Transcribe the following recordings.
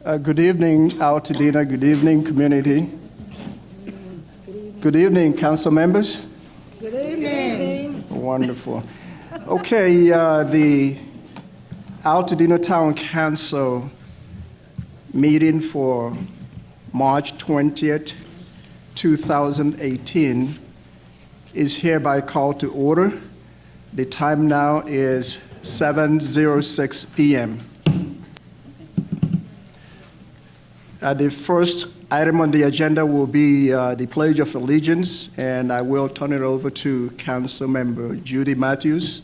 Good evening, Altadena. Good evening, community. Good evening, council members. Good evening. Wonderful. Okay, the Altadena Town Council meeting for March 20th, 2018 is hereby called to order. The time now is 7:06 p.m. The first item on the agenda will be the Pledge of Allegiance, and I will turn it over to Council Member Judy Matthews.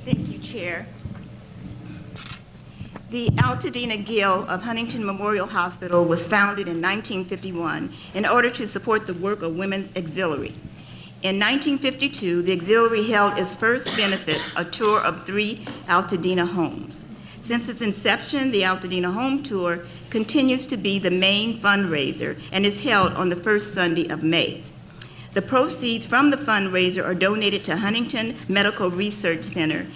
Thank you, Chair. The Altadena Guild of Huntington Memorial Hospital was founded in 1951 in order to support the work of Women's Auxiliary. In 1952, the Auxiliary held its first benefit, a tour of 3 Altadena homes. Since its inception, the Altadena Home Tour continues to be the main fundraiser and is held on the first Sunday of May. The proceeds from the fundraiser are donated to Huntington Medical Research Center,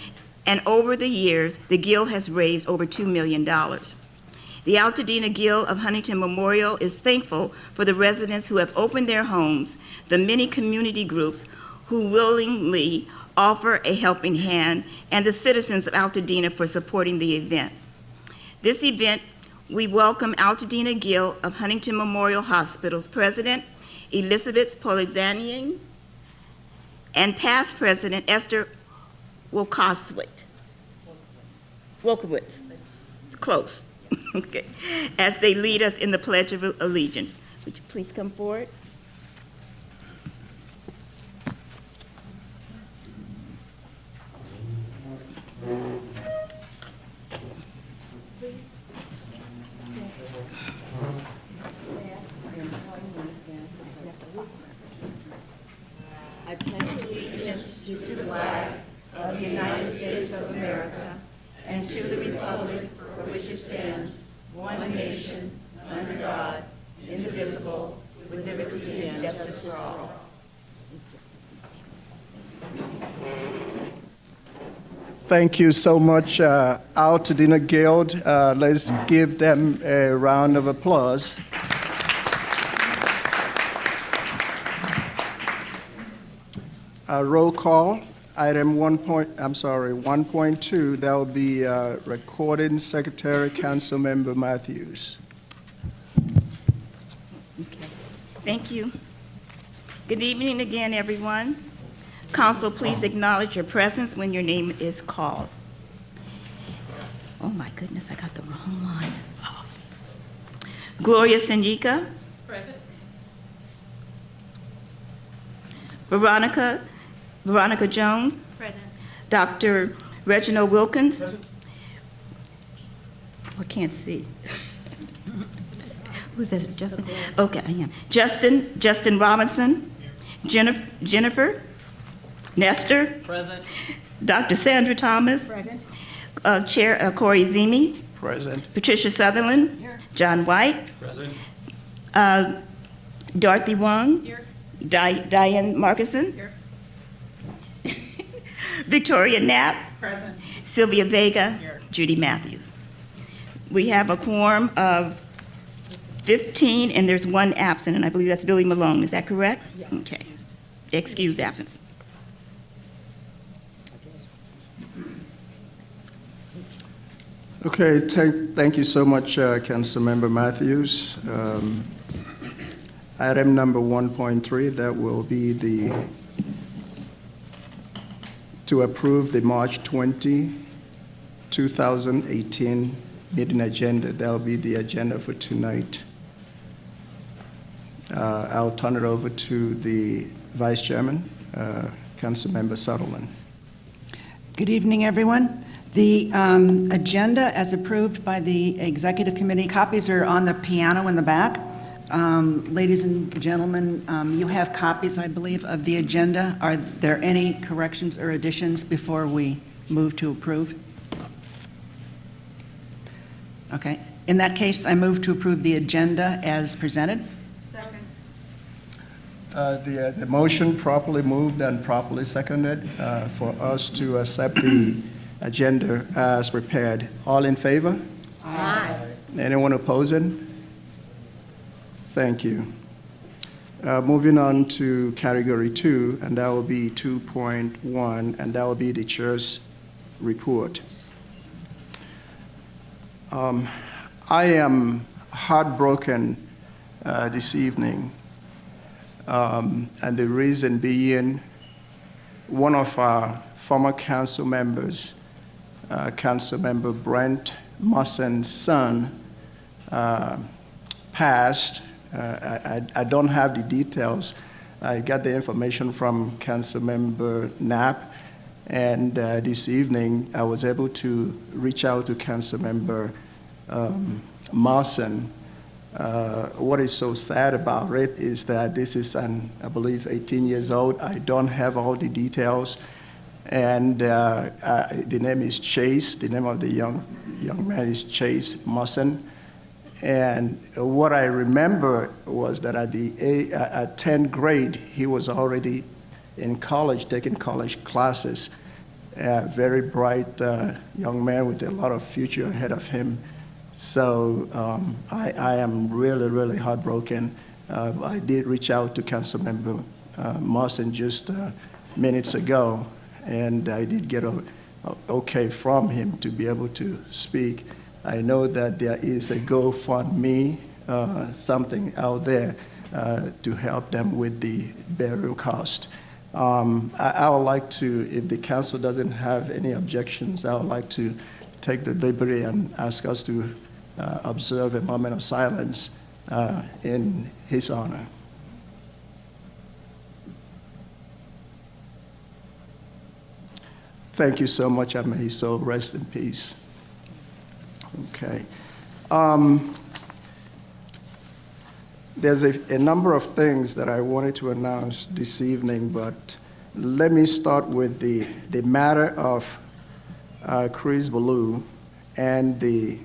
and over the years, the Guild has raised over $2 million. The Altadena Guild of Huntington Memorial is thankful for the residents who have opened their homes, the many community groups who willingly offer a helping hand, and the citizens of Altadena for supporting the event. This event, we welcome Altadena Guild of Huntington Memorial Hospital's President, Elizabeth Polizanian, and past President Esther Wolkowitz. Close. Okay. As they lead us in the Pledge of Allegiance. Would you please come forward? I pledge allegiance to the flag of the United States of America and to the republic for which it stands, one nation, under God, indivisible, with liberty and justice for all. Thank you so much, Altadena Guild. Let's give them a round of applause. Roll call, item 1.2, that will be Recording Secretary, Councilmember Matthews. Okay. Thank you. Good evening again, everyone. Council, please acknowledge your presence when your name is called. Oh my goodness, I got the wrong one. Oh. Gloria Senjika. Present. Veronica Jones. Present. Dr. Reginald Wilkins. Present. I can't see. Who's that, Justin? Okay, I am. Justin Robinson. Jennifer. Nestor. Present. Dr. Sandra Thomas. Present. Chair Okorie Ezieme. Present. Patricia Sutherlen. Here. John White. Present. Dorothy Wong. Here. Diane Markison. Here. Victoria Knapp. Present. Sylvia Vega. Here. Judy Matthews. We have a quorum of 15, and there's one absent, and I believe that's Billy Malone. Is that correct? Yeah. Okay. Excused absence. Okay, thank you so much, Councilmember Matthews. Item number 1.3, that will be to approve the March 20, 2018 meeting agenda. That will be the agenda for tonight. I'll turn it over to the Vice Chairman, Councilmember Sutherlen. Good evening, everyone. The agenda, as approved by the Executive Committee, copies are on the piano in the back. Ladies and gentlemen, you have copies, I believe, of the agenda. Are there any corrections or additions before we move to approve? Okay. In that case, I move to approve the agenda as presented. Second. There's a motion properly moved and properly seconded for us to accept the agenda as prepared. All in favor? Aye. Anyone opposing? Thank you. Moving on to category 2, and that will be 2.1, and that will be the chair's report. I am heartbroken this evening, and the reason being one of our former council members, Council Member Brent Mawson's son, passed. I don't have the details. I got the information from Council Member Knapp, and this evening I was able to reach out to Council Member Mawson. What is so sad about it is that this is I believe, 18 years old. I don't have all the details, and the name is Chase. The name of the young man is Chase Mawson. And what I remember was that at 10th grade, he was already in college, taking college classes. Very bright young man with a lot of future ahead of him. So I am really, really heartbroken. I did reach out to Councilmember Mawson just minutes ago, and I did get a okay from him to be able to speak. I know that there is a GoFundMe, something out there to help them with the burial cost. I would like to, if the council doesn't have any objections, I would like to take the liberty and ask us to observe a moment of silence in his honor. Thank you so much, and may his soul rest in peace. Okay. There's a number of things that I wanted to announce this evening, but let me start with the matter of Chris Ballou and the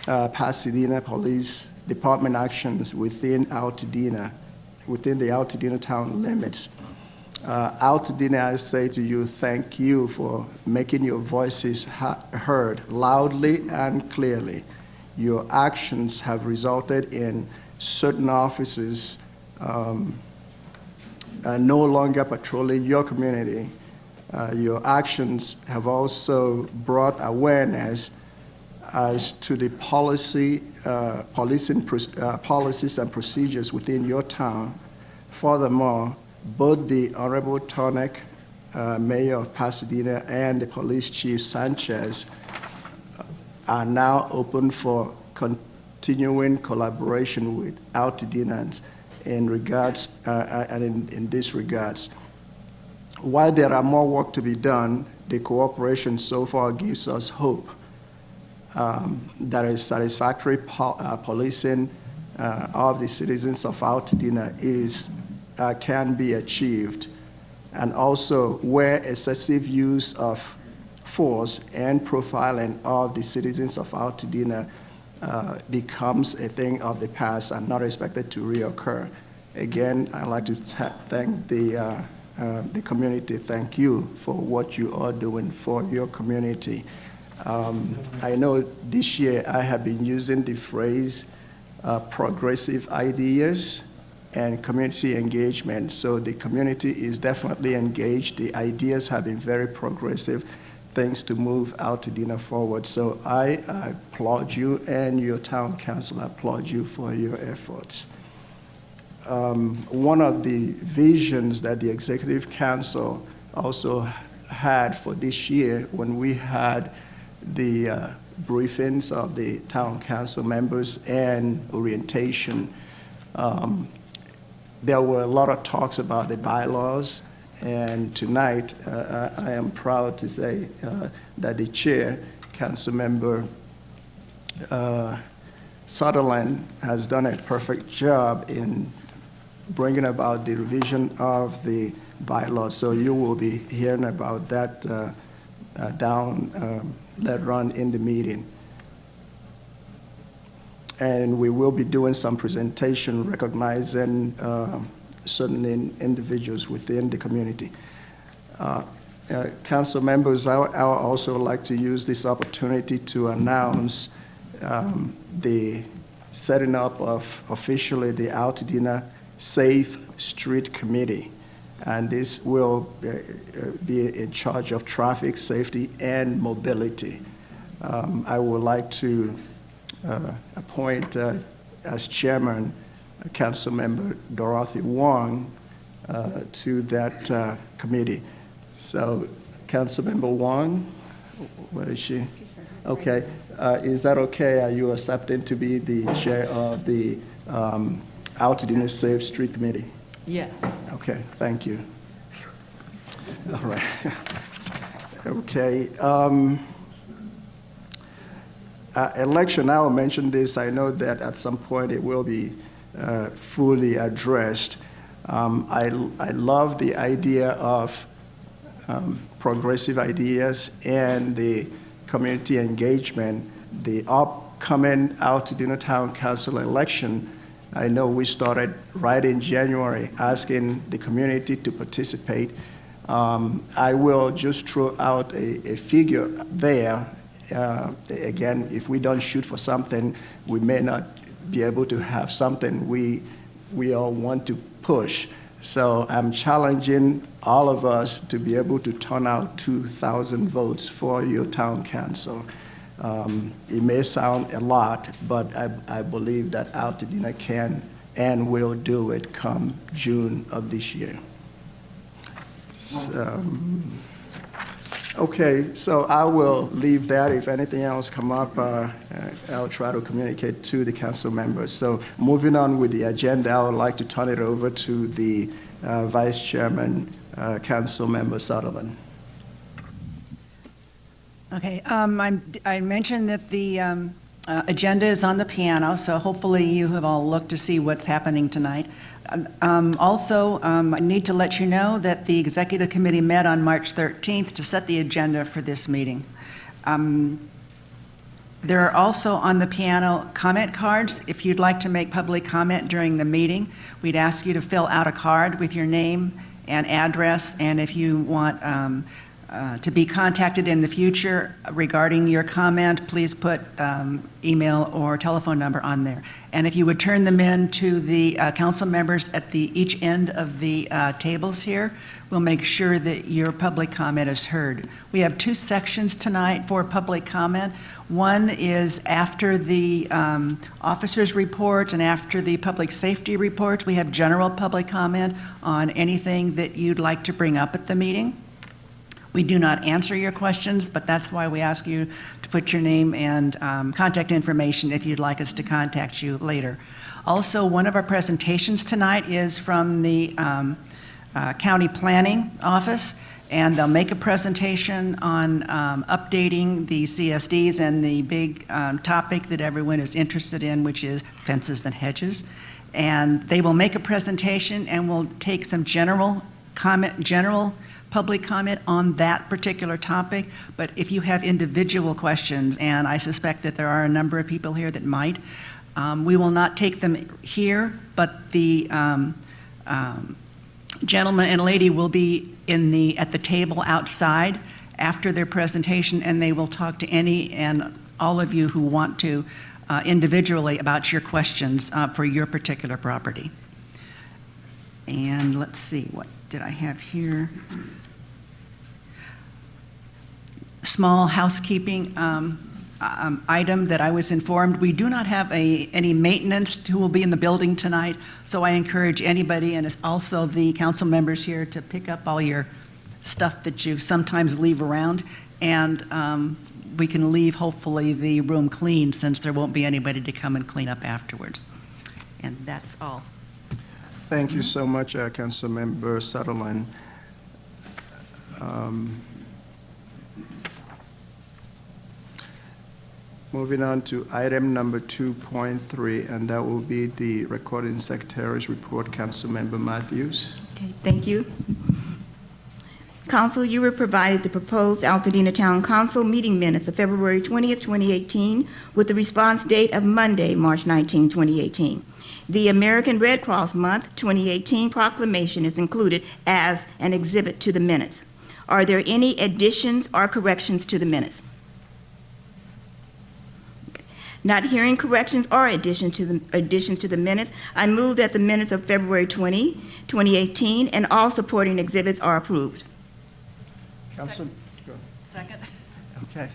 Pasadena Police Department actions within Altadena, within the Altadena town limits. Altadena, I say to you, thank you for making your voices heard loudly and clearly. Your actions have resulted in certain officers no longer patrolling your community. Your actions have also brought awareness as to the policies and procedures within your town. Furthermore, both the Honorable Torre, Mayor of Pasadena, and the Police Chief Sanchez are now open for continuing collaboration with Altadenans in regards and in these regards. While there are more work to be done, the cooperation so far gives us hope that a satisfactory policing of the citizens of Altadena can be achieved, and also where excessive use of force and profiling of the citizens of Altadena becomes a thing of the past and not expected to reoccur. Again, I'd like to thank the community. Thank you for what you are doing for your community. I know this year I have been using the phrase progressive ideas and community engagement. So the community is definitely engaged. The ideas have been very progressive things to move Altadena forward. So I applaud you, and your town council applaud you for your efforts. One of the visions that the Executive Council also had for this year, when we had the briefings of the town council members and orientation, there were a lot of talks about the bylaws, and tonight I am proud to say that the chair, Councilmember Sutherlen, has done a perfect job in bringing about the revision of the bylaws. So you will be hearing about that later on in the meeting. And we will be doing some presentation recognizing certain individuals within the community. Council members, I would also like to use this opportunity to announce the setting up of officially the Altadena Safe Street Committee. And this will be in charge of traffic safety and mobility. I would like to appoint as chairman Councilmember Dorothy Wong to that committee. So Councilmember Wong, where is she? Okay, is that okay? Are you accepting to be the chair of the Altadena Safe Street Committee? Yes. Okay, thank you. All right. Okay. Election, I will mention this. I know that at some point it will be fully addressed. I love the idea of progressive ideas and the community engagement. The upcoming Altadena Town Council election, I know we started right in January asking the community to participate. I will just throw out a figure there. Again, if we don't shoot for something, we may not be able to have something we all want to push. So I'm challenging all of us to be able to turn out 2,000 votes for your town council. It may sound a lot, but I believe that Altadena can and will do it come June of this year. So, okay, so I will leave that. If anything else come up, I'll try to communicate to the council members. So moving on with the agenda, I would like to turn it over to the Vice Chairman, Council Member Sutherlen. Okay, I mentioned that the agenda is on the piano, so hopefully you have all looked to see what's happening tonight. Also, I need to let you know that the Executive Committee met on March 13th to set the agenda for this meeting. There are also on the piano comment cards. If you'd like to make public comment during the meeting, we'd ask you to fill out a card with your name and address, and if you want to be contacted in the future regarding your comment, please put email or telephone number on there. And if you would turn them in to the council members at each end of the tables here, we'll make sure that your public comment is heard. We have two sections tonight for public comment. One is after the officers' report and after the public safety report, we have general public comment on anything that you'd like to bring up at the meeting. We do not answer your questions, but that's why we ask you to put your name and contact information if you'd like us to contact you later. Also, one of our presentations tonight is from the County Planning Office, and they'll make a presentation on updating the CSDs and the big topic that everyone is interested in, which is fences and hedges. And they will make a presentation, and we'll take some general public comment on that particular topic, but if you have individual questions, and I suspect that there are a number of people here that might, we will not take them here, but the gentleman and lady will be at the table outside after their presentation, and they will talk to any and all of you who want to individually about your questions for your particular property. And let's see, what did I have here? Small housekeeping item that I was informed. We do not have any maintenance who will be in the building tonight, so I encourage anybody, and also the council members here, to pick up all your stuff that you sometimes leave around, and we can leave, hopefully, the room clean, since there won't be anybody to come and clean up afterwards. And that's all. Thank you so much, Councilmember Sutherlen. Moving on to item number 2.3, and that will be the Recording Secretary's report. Councilmember Matthews. Okay, thank you. Council, you were provided the proposed Altadena Town Council meeting minutes of February 20th, 2018, with the response date of Monday, March 19, 2018. The American Red Cross Month 2018 proclamation is included as an exhibit to the minutes. Are there any additions or corrections to the minutes? Not hearing corrections or additions to the minutes, I move that the minutes of February 20, 2018, and all supporting exhibits are approved. Council, Second. okay.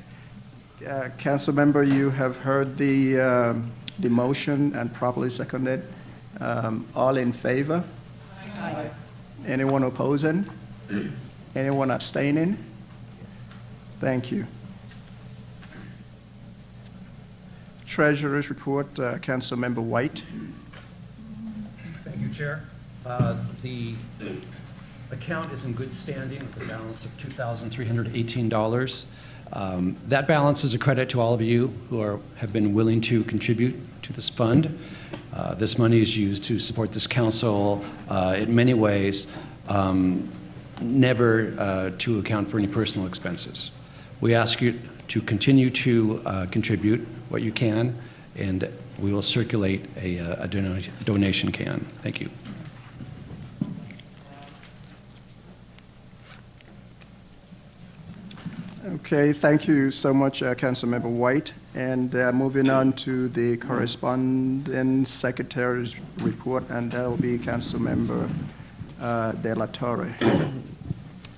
Council member, you have heard the motion and properly seconded. All in favor? Aye. Anyone opposing? Anyone abstaining? Thank you. Treasurer's report, Council member White. Thank you, Chair. The account is in good standing with a balance of $2,318. That balance is a credit to all of you who have been willing to contribute to this fund. This money is used to support this council in many ways, never to account for any personal expenses. We ask you to continue to contribute what you can, and we will circulate a donation can. Thank you. Okay, thank you so much, Councilmember White. And moving on to the correspondence secretary's report, and that will be Councilmember De La Torre.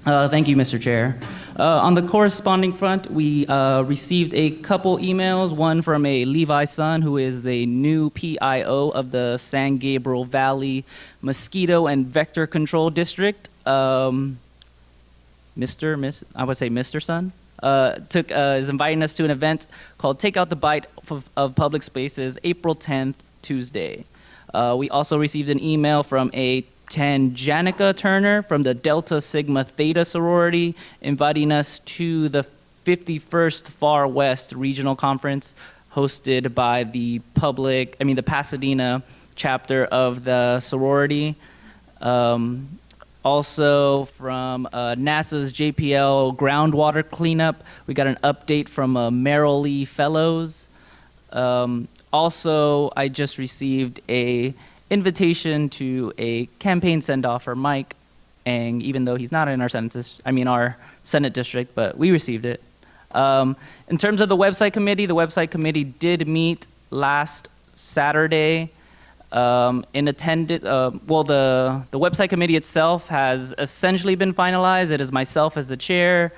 Thank you, Mr. Chair. On the corresponding front, we received a couple emails, one from a Levi Sun, who is the new PIO of the San Gabriel Valley Mosquito and Vector Control District. Mr. Sun, is inviting us to an event called Take Out the Bite of Public Spaces, April 10th, Tuesday. We also received an email from a Tanjanica Turner from the Delta Sigma Theta sorority, inviting us to the 51st Far West Regional Conference hosted by the Pasadena chapter of the sorority. Also from NASA's JPL groundwater cleanup, we got an update from Merrill Lee Fellows. Also, I just received a invitation to a campaign send-off for Mike, and even though he's not in our Senate district, but we received it. In terms of the website committee did meet last Saturday. The website committee itself has essentially been finalized. It is myself as the chair,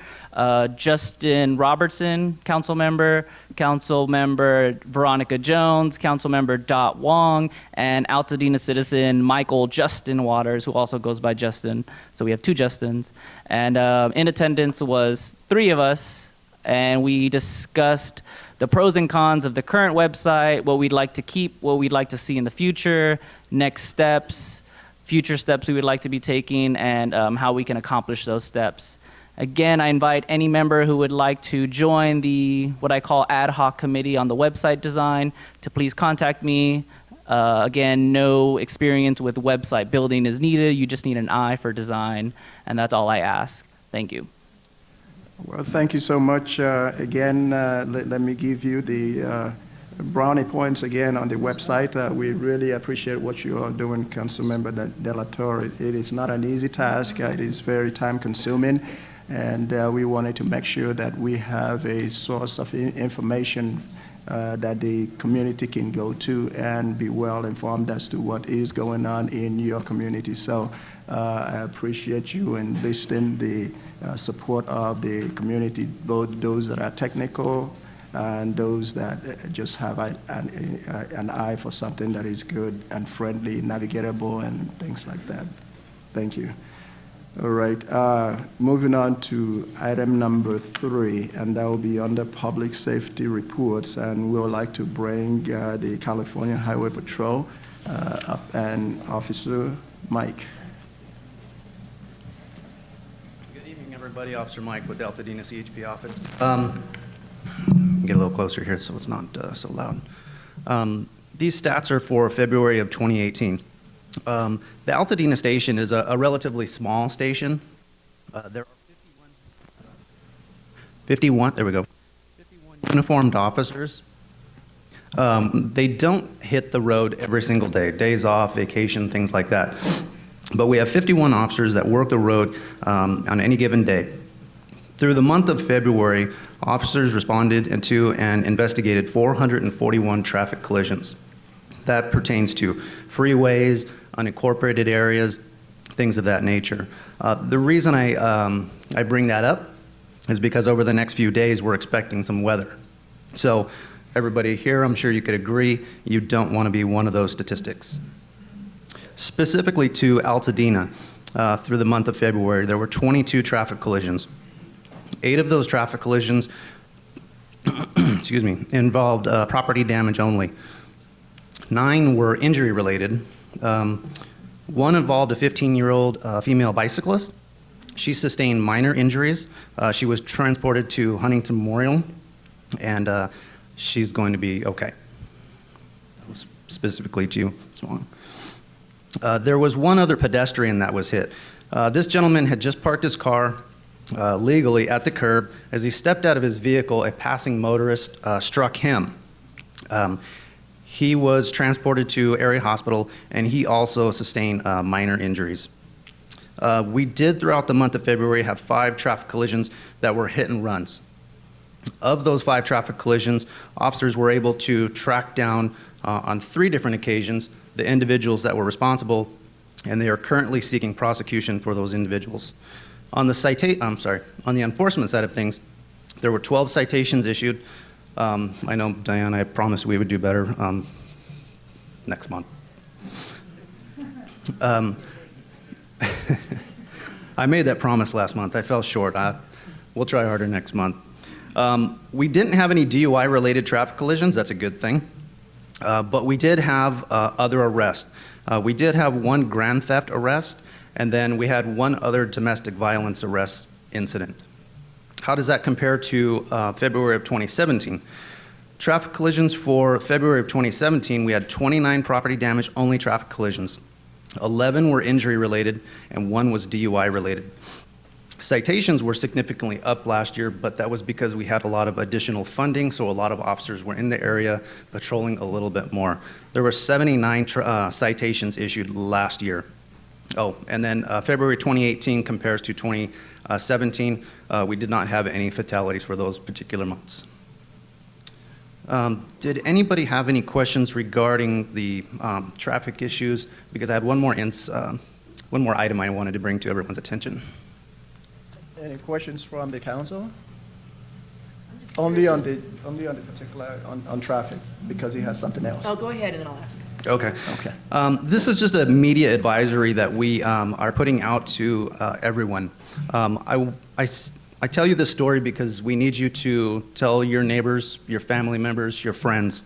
Justin Robertson, council member Veronica Jones, council member Dot Wong, and Altadena citizen Michael Justin Waters, who also goes by Justin. So we have two Justins. And in attendance was 3 of us, and we discussed the pros and cons of the current website, what we'd like to keep, what we'd like to see in the future, next steps, future steps we would like to be taking, and how we can accomplish those steps. Again, I invite any member who would like to join what I call ad hoc committee on the website design to please contact me. Again, no experience with website building is needed. You just need an eye for design, and that's all I ask. Thank you. Well, thank you so much. Again, let me give you the brownie points again on the website. We really appreciate what you are doing, Councilmember De La Torre. It is not an easy task. It is very time-consuming, and we wanted to make sure that we have a source of information that the community can go to and be well informed as to what is going on in your community. So I appreciate you enlisting the support of the community, both those that are technical and those that just have an eye for something that is good and friendly, navigatable, and things like that. Thank you. All right, moving on to item number 3, and that will be under public safety reports, and we would like to bring the California Highway Patrol up, and Officer Mike. Everybody, Officer Mike with the Altadena CHP office. Get a little closer here so it's not so loud. These stats are for February of 2018. The Altadena station is a relatively small station. There are 51 uniformed officers. They don't hit the road every single day, days off, vacation, things like that. But we have 51 officers that work the road on any given day. Through the month of February, officers responded to and investigated 441 traffic collisions. That pertains to freeways, unincorporated areas, things of that nature. The reason I bring that up is because over the next few days, we're expecting some weather. So everybody here, I'm sure you could agree, you don't want to be one of those statistics. Specifically to Altadena, through the month of February, there were 22 traffic collisions. 8 of those traffic collisions excuse me, involved property damage only. 9 were injury related. One involved a 15-year-old female bicyclist. She sustained minor injuries. She was transported to Huntington Memorial, and she's going to be okay. That was specifically to Swan. There was one other pedestrian that was hit. This gentleman had just parked his car legally at the curb. As he stepped out of his vehicle, a passing motorist struck him. He was transported to area hospital, and he also sustained minor injuries. We did, throughout the month of February, have 5 traffic collisions that were hit and runs. Of those 5 traffic collisions, officers were able to track down on 3 different occasions the individuals that were responsible, and they are currently seeking prosecution for those individuals. On the on the enforcement side of things, there were 12 citations issued. I know, Diane, I promised we would do better next month. I made that promise last month. I fell short. We'll try harder next month. We didn't have any DUI-related traffic collisions. That's a good thing. But we did have other arrests. We did have 1 grand theft arrest, and then we had 1 other domestic violence arrest incident. How does that compare to February of 2017? Traffic collisions for February of 2017, we had 29 property damage only traffic collisions. 11 were injury related, and 1 was DUI related. Citations were significantly up last year, but that was because we had a lot of additional funding, so a lot of officers were in the area patrolling a little bit more. There were 79 citations issued last year. Oh, and then February 2018 compares to 2017. We did not have any fatalities for those particular months. Did anybody have any questions regarding the traffic issues? Because I had one more item I wanted to bring to everyone's attention. Any questions from the council? Only on the particular, on traffic, because he has something else. Oh, go ahead and then I'll ask. Okay. Okay. This is just a media advisory that we are putting out to everyone. I tell you this story because we need you to tell your neighbors, your family members, your friends.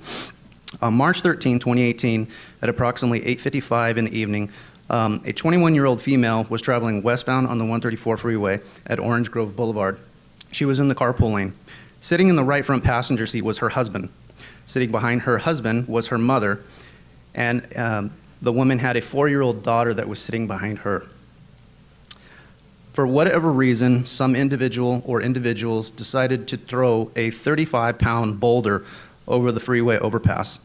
On March 13, 2018, at approximately 8:55 in the evening, a 21-year-old female was traveling westbound on the 134 freeway at Orange Grove Boulevard. She was in the carpool lane. Sitting in the right front passenger seat was her husband. Sitting behind her husband was her mother, and the woman had a 4-year-old daughter that was sitting behind her. For whatever reason, some individual or individuals decided to throw a 35-pound boulder over the freeway overpass.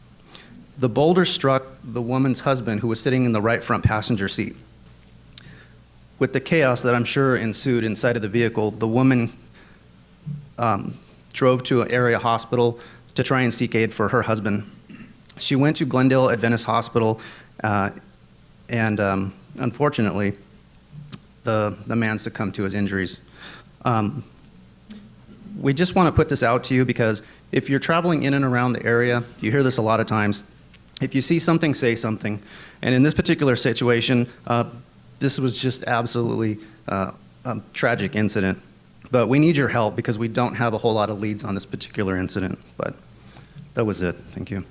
The boulder struck the woman's husband, who was sitting in the right front passenger seat. With the chaos that I'm sure ensued inside of the vehicle, the woman drove to an area hospital to try and seek aid for her husband. She went to Glendale Adventist Hospital, and unfortunately, the man succumbed to his injuries. We just want to put this out to you because if you're traveling in and around the area, you hear this a lot of times. If you see something, say something. And in this particular situation, this was just absolutely a tragic incident. But we need your help because we don't have a whole lot of leads on this particular incident. But that was it. Thank you.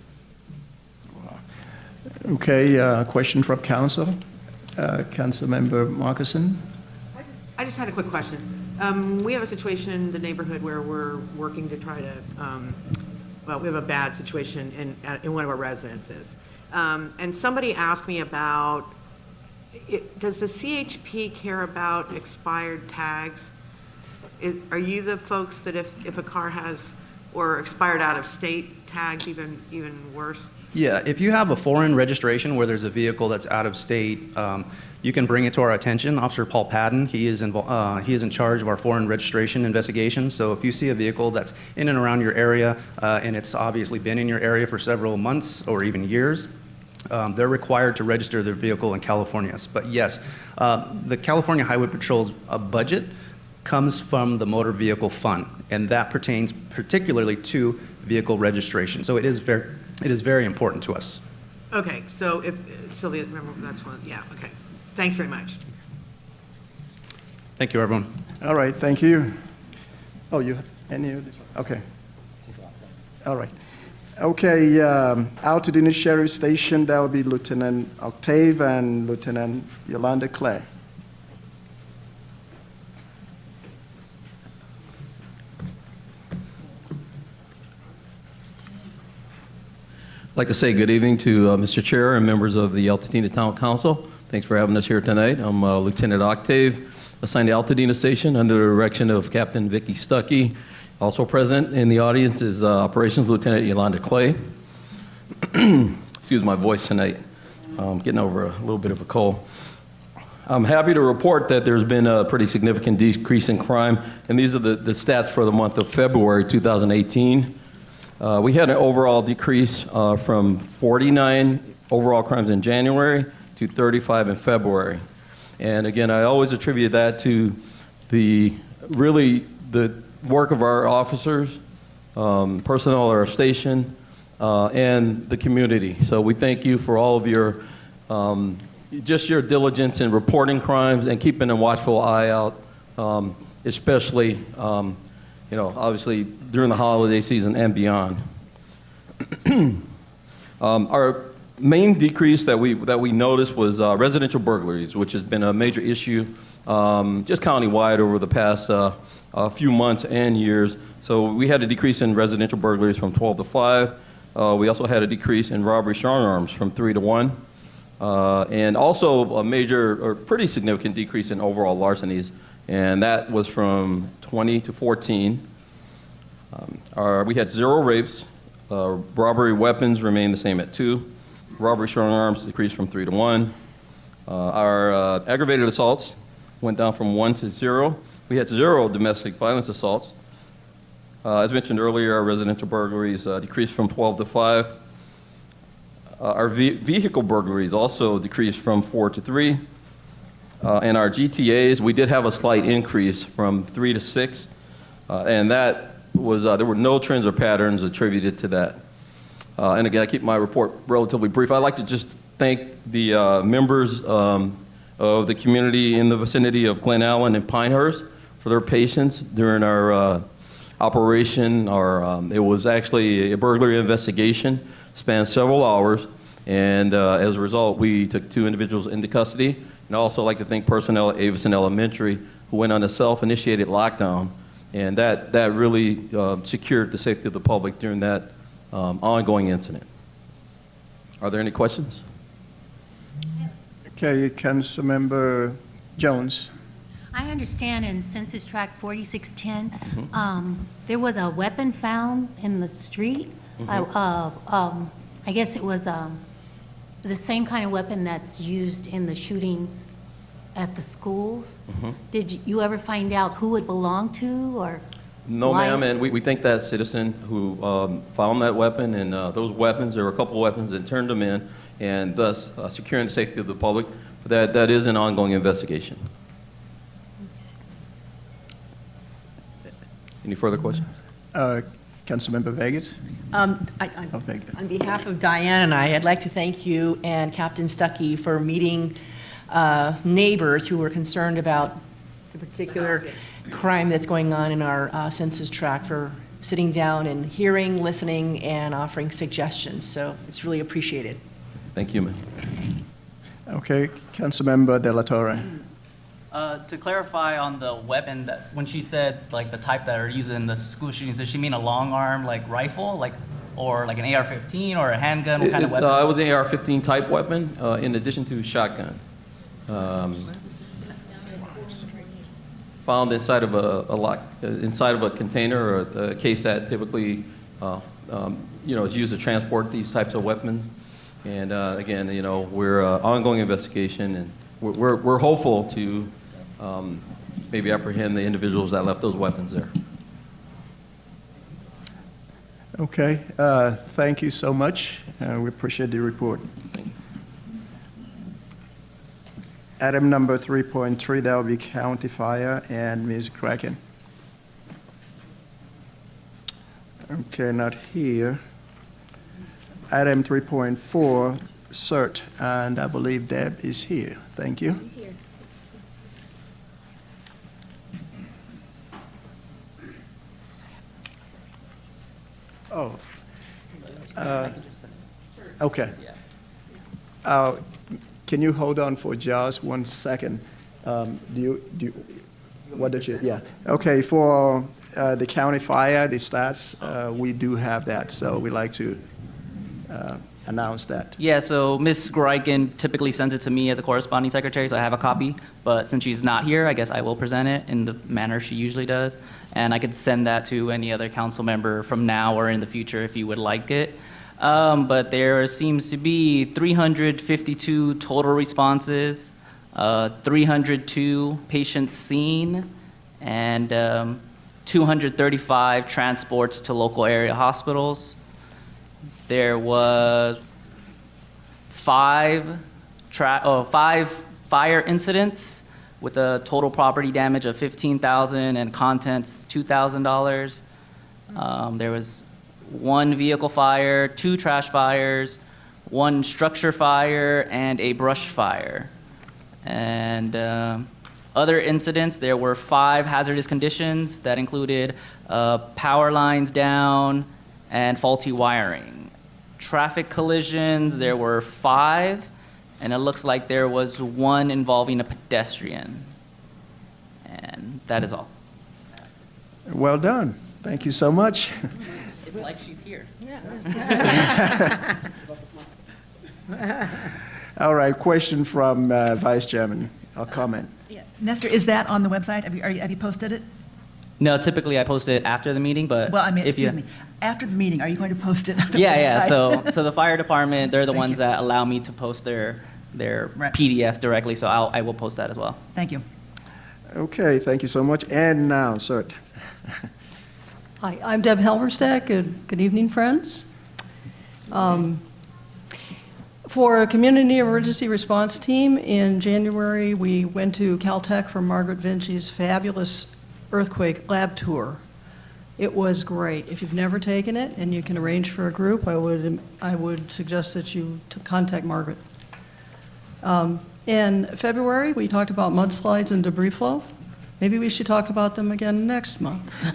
Okay, question from council. Councilmember Marcuson. I just had a quick question. We have a situation in the neighborhood where we're working to try to, well, we have a bad situation in one of our residences. And somebody asked me about, does the CHP care about expired tags? Are you the folks that if a car has, or expired out of state tags, even worse? Yeah, if you have a foreign registration where there's a vehicle that's out of state, you can bring it to our attention. Officer Paul Padden, he is in charge of our foreign registration investigation. So if you see a vehicle that's in and around your area, and it's obviously been in your area for several months or even years, they're required to register their vehicle in California. But yes, the California Highway Patrol's budget comes from the Motor Vehicle Fund, and that pertains particularly to vehicle registration. So it is very important to us. Okay, so if, Sylvia, remember, that's one, yeah, okay. Thanks very much. Thank you, everyone. All right, thank you. Oh, you, any of this? Okay. All right. Okay, Altadena Sheriff Station, that will be Lieutenant Octave and Lieutenant Yolanda Clay. I'd like to say good evening to Mr. Chair and members of the Altadena Town Council. Thanks for having us here tonight. I'm Lieutenant Octave, assigned to Altadena Station under the direction of Captain Vicky Stuckey. Also present in the audience is Operations Lieutenant Yolanda Clay. Excuse my voice tonight. I'm getting over a little bit of a cold. I'm happy to report that there's been a pretty significant decrease in crime, and these are the stats for the month of February 2018. We had an overall decrease from 49 overall crimes in January to 35 in February. And again, I always attribute that to the work of our officers, personnel at our station, and the community. So we thank you for all of your, just your diligence in reporting crimes and keeping a watchful eye out, especially, obviously during the holiday season and beyond. Our main decrease that we noticed was residential burglaries, which has been a major issue just countywide over the past few months and years. So we had a decrease in residential burglaries from 12 to 5. We also had a decrease in robbery strong arms from 3 to 1. And also a major or pretty significant decrease in overall larcenies, and that was from 20 to 14. We had 0 rapes. Robbery weapons remained the same at 2. Robbery strong arms decreased from 3 to 1. Our aggravated assaults went down from 1 to 0. We had 0 domestic violence assaults. As mentioned earlier, our residential burglaries decreased from 12 to 5. Our vehicle burglaries also decreased from 4 to 3. And our GTAs, we did have a slight increase from 3 to 6. And that was, there were no trends or patterns attributed to that. And again, I keep my report relatively brief. I'd like to just thank the members of the community in the vicinity of Glen Allen and Pinehurst for their patience during our operation. It was actually a burglary investigation, spanned several hours, and as a result, we took 2 individuals into custody. And I'd also like to thank personnel at Avison Elementary who went on a self-initiated lockdown, and that really secured the safety of the public during that ongoing incident. Are there any questions? Okay, Councilmember Jones. I understand in Census Tract 4610, there was a weapon found in the street. I guess it was the same kind of weapon that's used in the shootings at the schools. Did you ever find out who it belonged to, or? No, why? ma'am, and we thank that citizen who found that weapon, and those weapons, there were a couple of weapons that turned them in, and thus securing the safety of the public. But that is an ongoing investigation. Any further questions? Councilmember Vegas? Vegas. On behalf of Diane and I'd like to thank you and Captain Stuckey for meeting neighbors who were concerned about the particular crime that's going on in our census tract, for sitting down and hearing, listening, and offering suggestions. So it's really appreciated. Thank you, ma'am. Okay, Councilmember De La Torre. To clarify on the weapon, that when she said like the type that are used in the school shootings, does she mean a long arm like rifle, or like an AR-15 or a handgun? What kind of weapon? It was an AR-15 type weapon, in addition to a shotgun. Found inside of inside of a container or a case that typically is used to transport these types of weapons. And again, we're ongoing investigation, and we're hopeful to maybe apprehend the individuals that left those weapons there. Okay, thank you so much. We appreciate the report. Item number 3.3, that will be county fire, and Ms. Kraken. Okay, not here. Item 3.4, CERT, and I believe Deb is here. Thank you. Oh. Okay. Can you hold on for just 1 second? What did you, yeah. Okay, for the county fire, the stats, we do have that, so we'd like to announce that. Yeah, so Ms. Greiken typically sends it to me as a corresponding secretary, so I have a copy. But since she's not here, I guess I will present it in the manner she usually does. And I could send that to any other council member from now or in the future if you would like it. But there seems to be 352 total responses, 302 patients seen, and 235 transports to local area hospitals. There was five fire incidents with a total property damage of $15,000 and contents $2,000. There was 1 vehicle fire, 2 trash fires, 1 structure fire, and a brush fire. And other incidents, there were 5 hazardous conditions that included power lines down and faulty wiring. Traffic collisions, there were 5, and it looks like there was 1 involving a pedestrian. And that is all. Well done. Thank you so much. It's like she's here. All right, question from Vice Chairman, or comment. Nestor, is that on the website? Have you posted it? No, typically I post it after the meeting, but Well, I mean, if you- excuse me, after the meeting, are you going to post it on the website? Yeah. So the fire department, they're the Thank ones you. that allow me to post their Right. PDF directly, so I will post that as well. Thank you. Okay, thank you so much. And now, CERT. Hi, I'm Deb Helmerstack. Good evening, friends. For a community emergency response team, in January, we went to Caltech for Margaret Vinci's fabulous earthquake lab tour. It was great. If you've never taken it and you can arrange for a group, I would suggest that you contact Margaret. In February, we talked about mudslides and debris flow. Maybe we should talk about them again next month.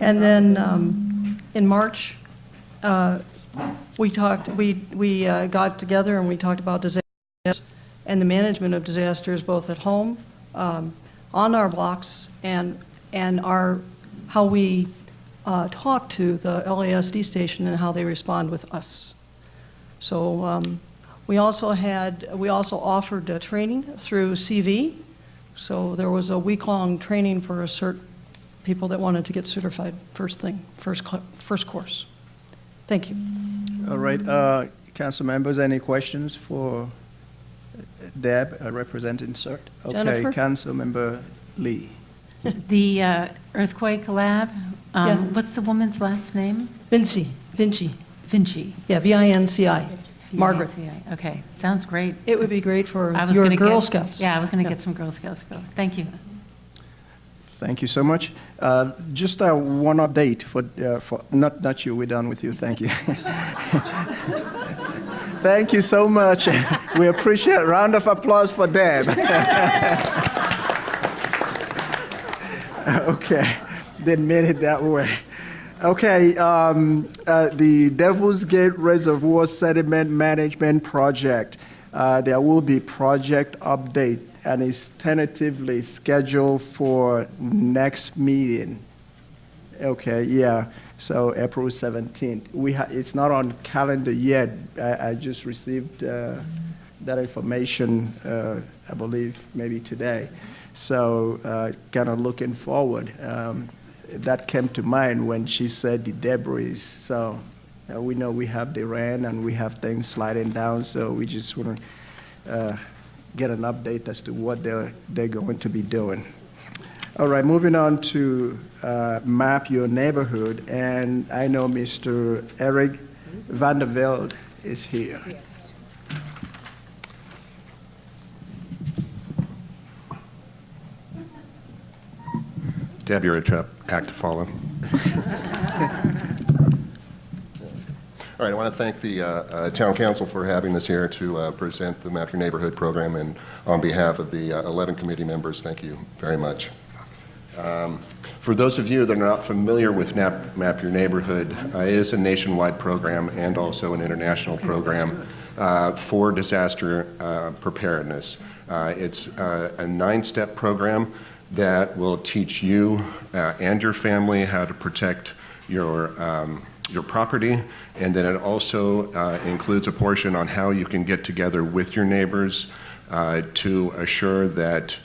And then in March, we got together and we talked about disasters and the management of disasters, both at home, on our blocks, and how we talk to the LASD station and how they respond with us. So we also offered training through CV. So there was a week-long training for people that wanted to get certified first course. Thank you. All right, council members, any questions for Deb, representing CERT? Okay, Jennifer? Council Member Lee. The earthquake lab, Yeah. what's the woman's last name? Vinci. Vinci. Yeah, Vinci. Margaret. VNCI. Okay, sounds great. It would be great for I was your gonna Girl get- Scouts. Yeah, I was going to get some Girl Scouts go. Thank you. Thank you so much. Just one update for not you, we're done with you, thank you. Thank you so much. We appreciate a round of applause for Deb. Okay, didn't mean it that way. Okay, the Devil's Gate Reservoir Sediment Management Project. There will be project update, and it's tentatively scheduled for next meeting. Okay, yeah, so April 17th. It's not on calendar yet. I just received that information, I believe, maybe today. So kind of looking forward. That came to mind when she said the debris. So We know we have the rain and we have things sliding down, so we just want to get an update as to what they're going to be doing. All right, moving on to map your neighborhood, and I know Mr. Eric Vandervelde is here. Yes. Deb, you're a act to follow. All right, I want to thank the Town Council for having us here to present the Map Your Neighborhood program, and on behalf of the 11 committee members, thank you very much. For those of you that are not familiar with Map Your Neighborhood, it is a nationwide program and also an international program for disaster preparedness. It's a 9-step program that will teach you and your family how to protect your property, and then it also includes a portion on how you can get together with your neighbors to assure that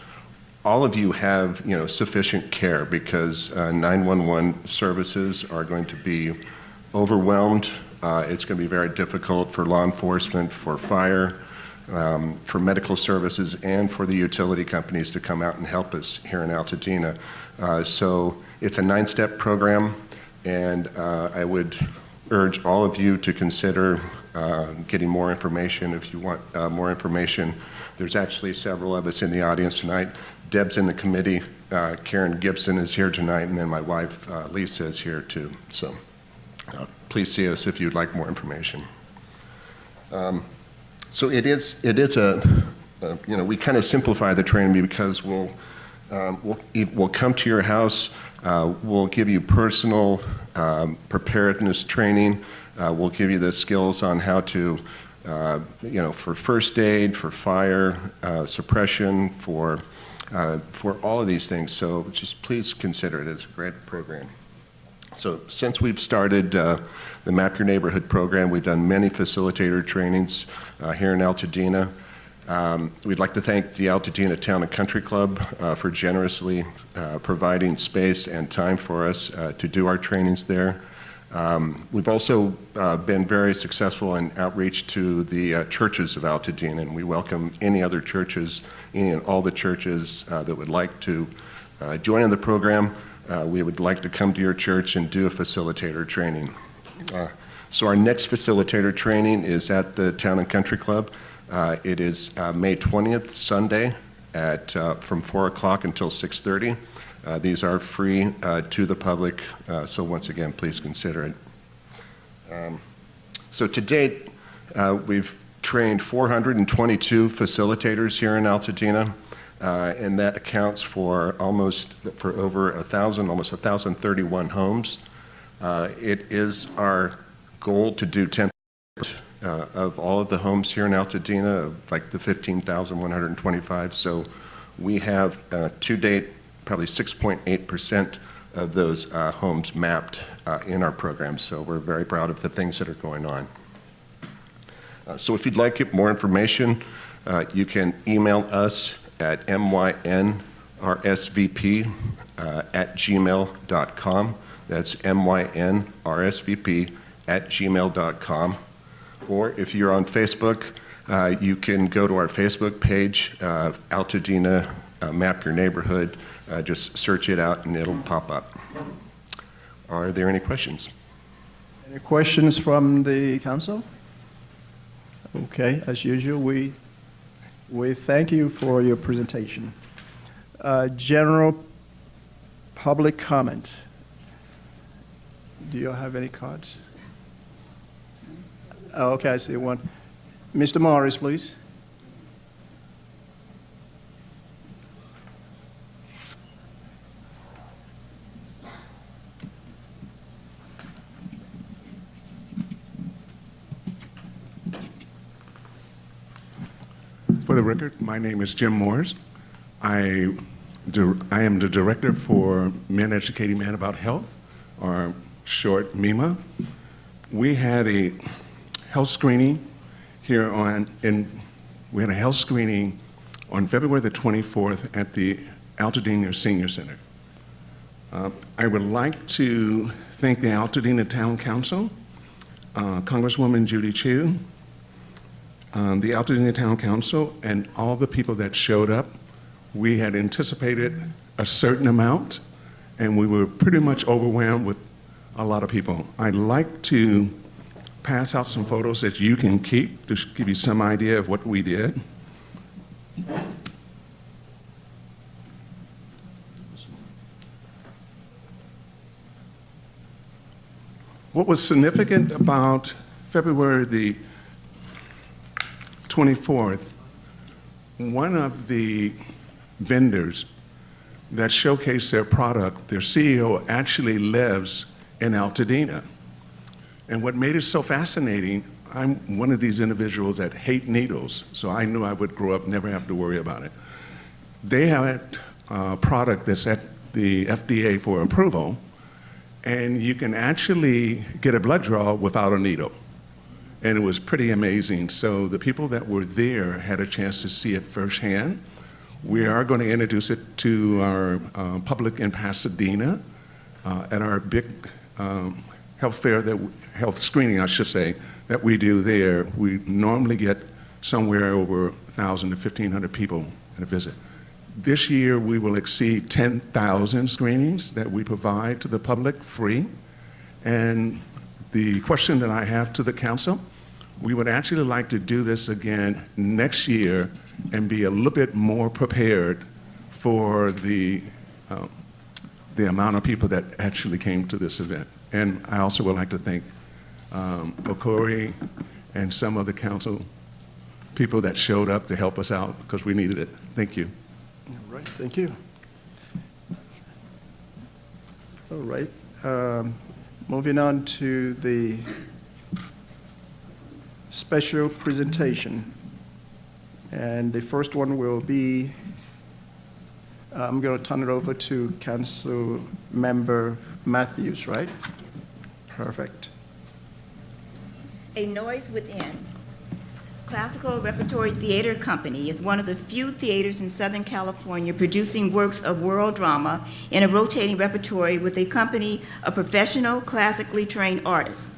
all of you have, sufficient care, because 911 services are going to be overwhelmed. It's going to be very difficult for law enforcement, for fire, for medical services, and for the utility companies to come out and help us here in Altadena. So it's a 9-step program, and I would urge all of you to consider getting more information if you want more information. There's actually several of us in the audience tonight. Deb's in the committee, Karen Gibson is here tonight, and then my wife Lisa is here too. So please see us if you'd like more information. So it is we kind of simplify the training because we'll come to your house, we'll give you personal preparedness training, we'll give you the skills on how to, for first aid, for fire suppression, for all of these things. So just please consider it. It's a great program. So since we've started the Map Your Neighborhood program, we've done many facilitator trainings here in Altadena. We'd like to thank the Altadena Town and Country Club for generously providing space and time for us to do our trainings there. We've also been very successful in outreach to the churches of Altadena, and we welcome any other churches, any and all the churches that would like to join in the program. We would like to come to your church and do a facilitator training. So our next facilitator training is at the Town and Country Club. It is May 20th, Sunday, from 4 o'clock until 6:30. These are free to the public, so once again, please consider it. So to date, we've trained 422 facilitators here in Altadena, and that accounts for over 1,000, almost 1,031 homes. It is our goal to do 10% of all of the homes here in Altadena, of like the 15,125. So we have to date probably 6.8% of those homes mapped in our program. So we're very proud of the things that are going on. So if you'd like more information, you can email us at myNRSVP@gmail.com. That's myNRSVP@gmail.com. Or if you're on Facebook, you can go to our Facebook page, Altadena Map Your Neighborhood. Just search it out and it'll pop up. Are there any questions? Any questions from the council? Okay, as usual, we thank you for your presentation. General public comment. Do you have any cards? Oh, okay, I see one. Mr. Morris, please. For the record, my name is Jim Morris. I am the director for Men Educating Men About Health, or short MEMA. We had a health screening here we had a health screening on February the 24th at the Altadena Senior Center. I would like to thank the Altadena Town Council Congresswoman Judy Chu, the Altadena Town Council, and all the people that showed up. We had anticipated a certain amount, and we were pretty much overwhelmed with a lot of people. I'd like to pass out some photos that you can keep to give you some idea of what we did. What was significant about February the 24th, one of the vendors that showcased their product, their CEO actually lives in Altadena. And what made it so fascinating, I'm one of these individuals that hate needles, so I knew I would grow up, never have to worry about it. They had a product that's at the FDA for approval, and you can actually get a blood draw without a needle. And it was pretty amazing. So the people that were there had a chance to see it firsthand. We are going to introduce it to our public in Pasadena at our big health fair, health screening, I should say, that we do there. We normally get somewhere over 1,000 to 1,500 people at a visit. This year, we will exceed 10,000 screenings that we provide to the public free. And the question that I have to the council, we would actually like to do this again next year and be a little bit more prepared for the amount of people that actually came to this event. And I also would like to thank Okorie and some of the council people that showed up to help us out because we needed it. Thank you. All right, thank you. All right, moving on to the special presentation. And the first one will be, I'm going to turn it over to Council Member Matthews, right? Perfect. A Noise Within. Classical Repertory Theater Company is one of the few theaters in Southern California producing works of world drama in a rotating repertory with a company of professional, classically trained artists.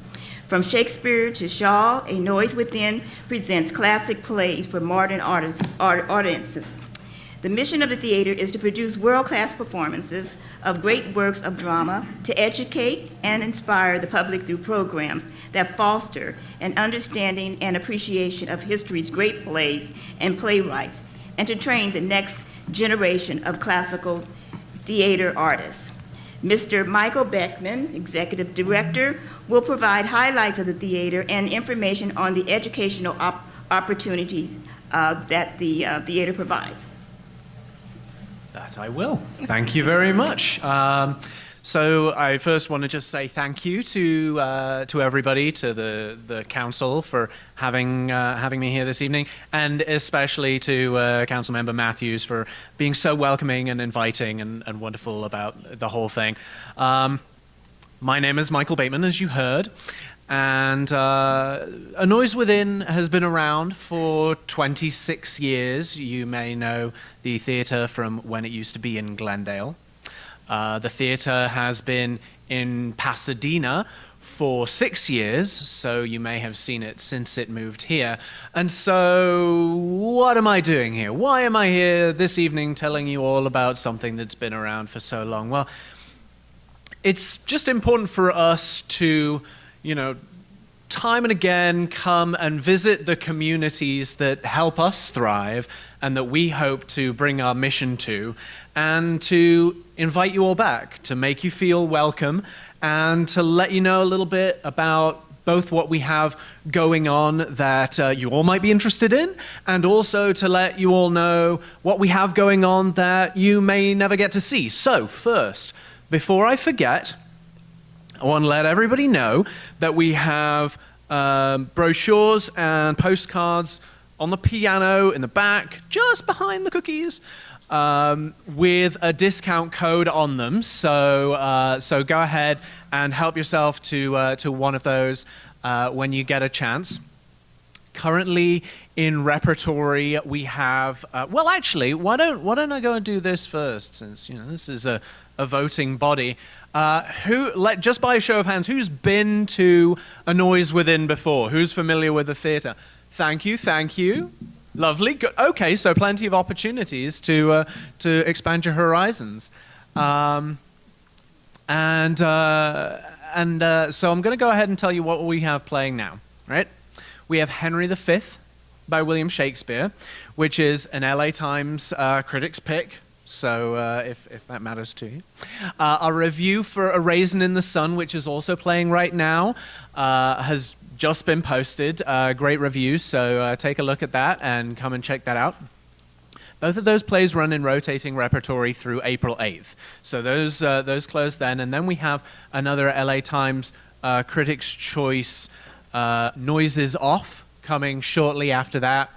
From Shakespeare to Shaw, A Noise Within presents classic plays for modern audiences. The mission of the theater is to produce world-class performances of great works of drama, to educate and inspire the public through programs that foster an understanding and appreciation of history's great plays and playwrights, and to train the next generation of classical theater artists. Mr. Michael Beckman, Executive Director, will provide highlights of the theater and information on the educational opportunities that the theater provides. That I will. Thank you very much. So I first want to just say thank you to everybody, to the council for having me here this evening, and especially to Councilmember Matthews for being so welcoming and inviting and wonderful about the whole thing. My name is Michael Bateman, as you heard, and A Noise Within has been around for 26 years. You may know the theatre from when it used to be in Glendale. The theatre has been in Pasadena for 6 years, so you may have seen it since it moved here. And so, what am I doing here? Why am I here this evening telling you all about something that's been around for so long? Well, it's just important for us to, time and again come and visit the communities that help us thrive and that we hope to bring our mission to, and to invite you all back, to make you feel welcome, and to let you know a little bit about both what we have going on that you all might be interested in, and also to let you all know what we have going on that you may never get to see. So first, before I forget, I want to let everybody know that we have brochures and postcards on the piano in the back, just behind the cookies, with a discount code on them. So go ahead and help yourself to one of those when you get a chance. Currently in repertory, we have, well, actually, why don't I go and do this first, since, this is a voting body. Just by a show of hands, who's been to A Noise Within before? Who's familiar with the theater? Thank you. Lovely, good. Okay, so plenty of opportunities to expand your horizons. So I'm going to go ahead and tell you what we have playing now, right? We have Henry V by William Shakespeare, which is an LA Times critic's pick, so if that matters to you. Our review for A Raisin in the Sun, which is also playing right now, has just been posted. Great reviews, so take a look at that and come and check that out. Both of those plays run in rotating repertory through April 8th. So those close then. And then we have another LA Times Critics' Choice Noises Off coming shortly after that.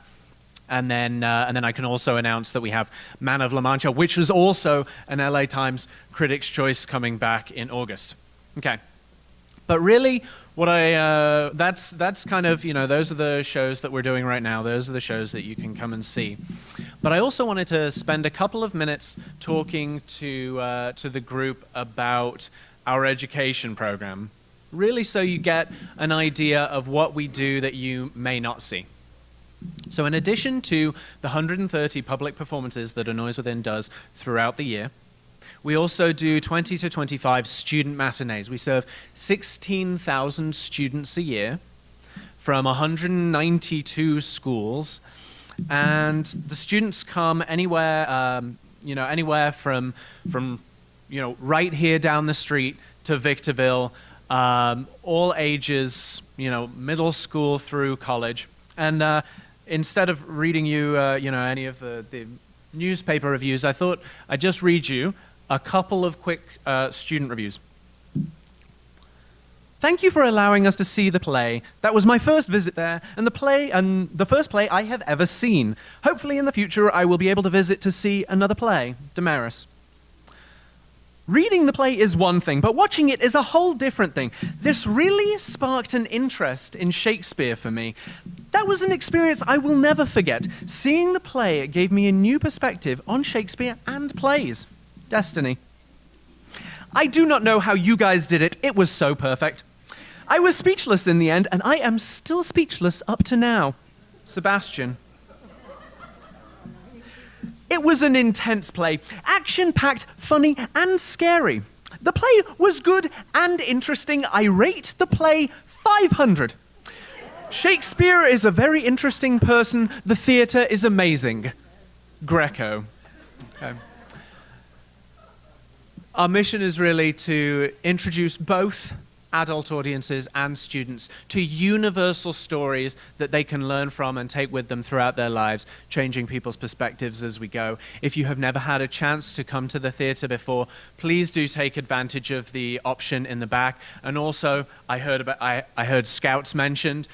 And then I can also announce that we have Man of La Mancha, which is also an LA Times Critics' Choice coming back in August. Okay. But really, that's kind of, those are the shows that we're doing right now. Those are the shows that you can come and see. But I also wanted to spend a couple of minutes talking to the group about our education program, really so you get an idea of what we do that you may not see. So in addition to the 130 public performances that A Noise Within does throughout the year, we also do 20 to 25 student matinees. We serve 16,000 students a year from 192 schools, and the students come anywhere, anywhere from right here down the street to Victorville, all ages, middle school through college. And instead of reading you, any of the newspaper reviews, I thought I'd just read you a couple of quick student reviews. Thank you for allowing us to see the play. That was my first visit there, and the first play I have ever seen. Hopefully in the future I will be able to visit to see another play, Damaris. Reading the play is one thing, but watching it is a whole different thing. This really sparked an interest in Shakespeare for me. That was an experience I will never forget. Seeing the play gave me a new perspective on Shakespeare and plays. Destiny. I do not know how you guys did it. It was so perfect. I was speechless in the end, and I am still speechless up to now. Sebastian. It was an intense play, action-packed, funny, and scary. The play was good and interesting. I rate the play 500. Shakespeare is a very interesting person. The theater is amazing. Greco. Okay. Our mission is really to introduce both adult audiences and students to universal stories that they can learn from and take with them throughout their lives, changing people's perspectives as we go. If you have never had a chance to come to the theater before, please do take advantage of the option in the back. And also, I heard Scouts mentioned.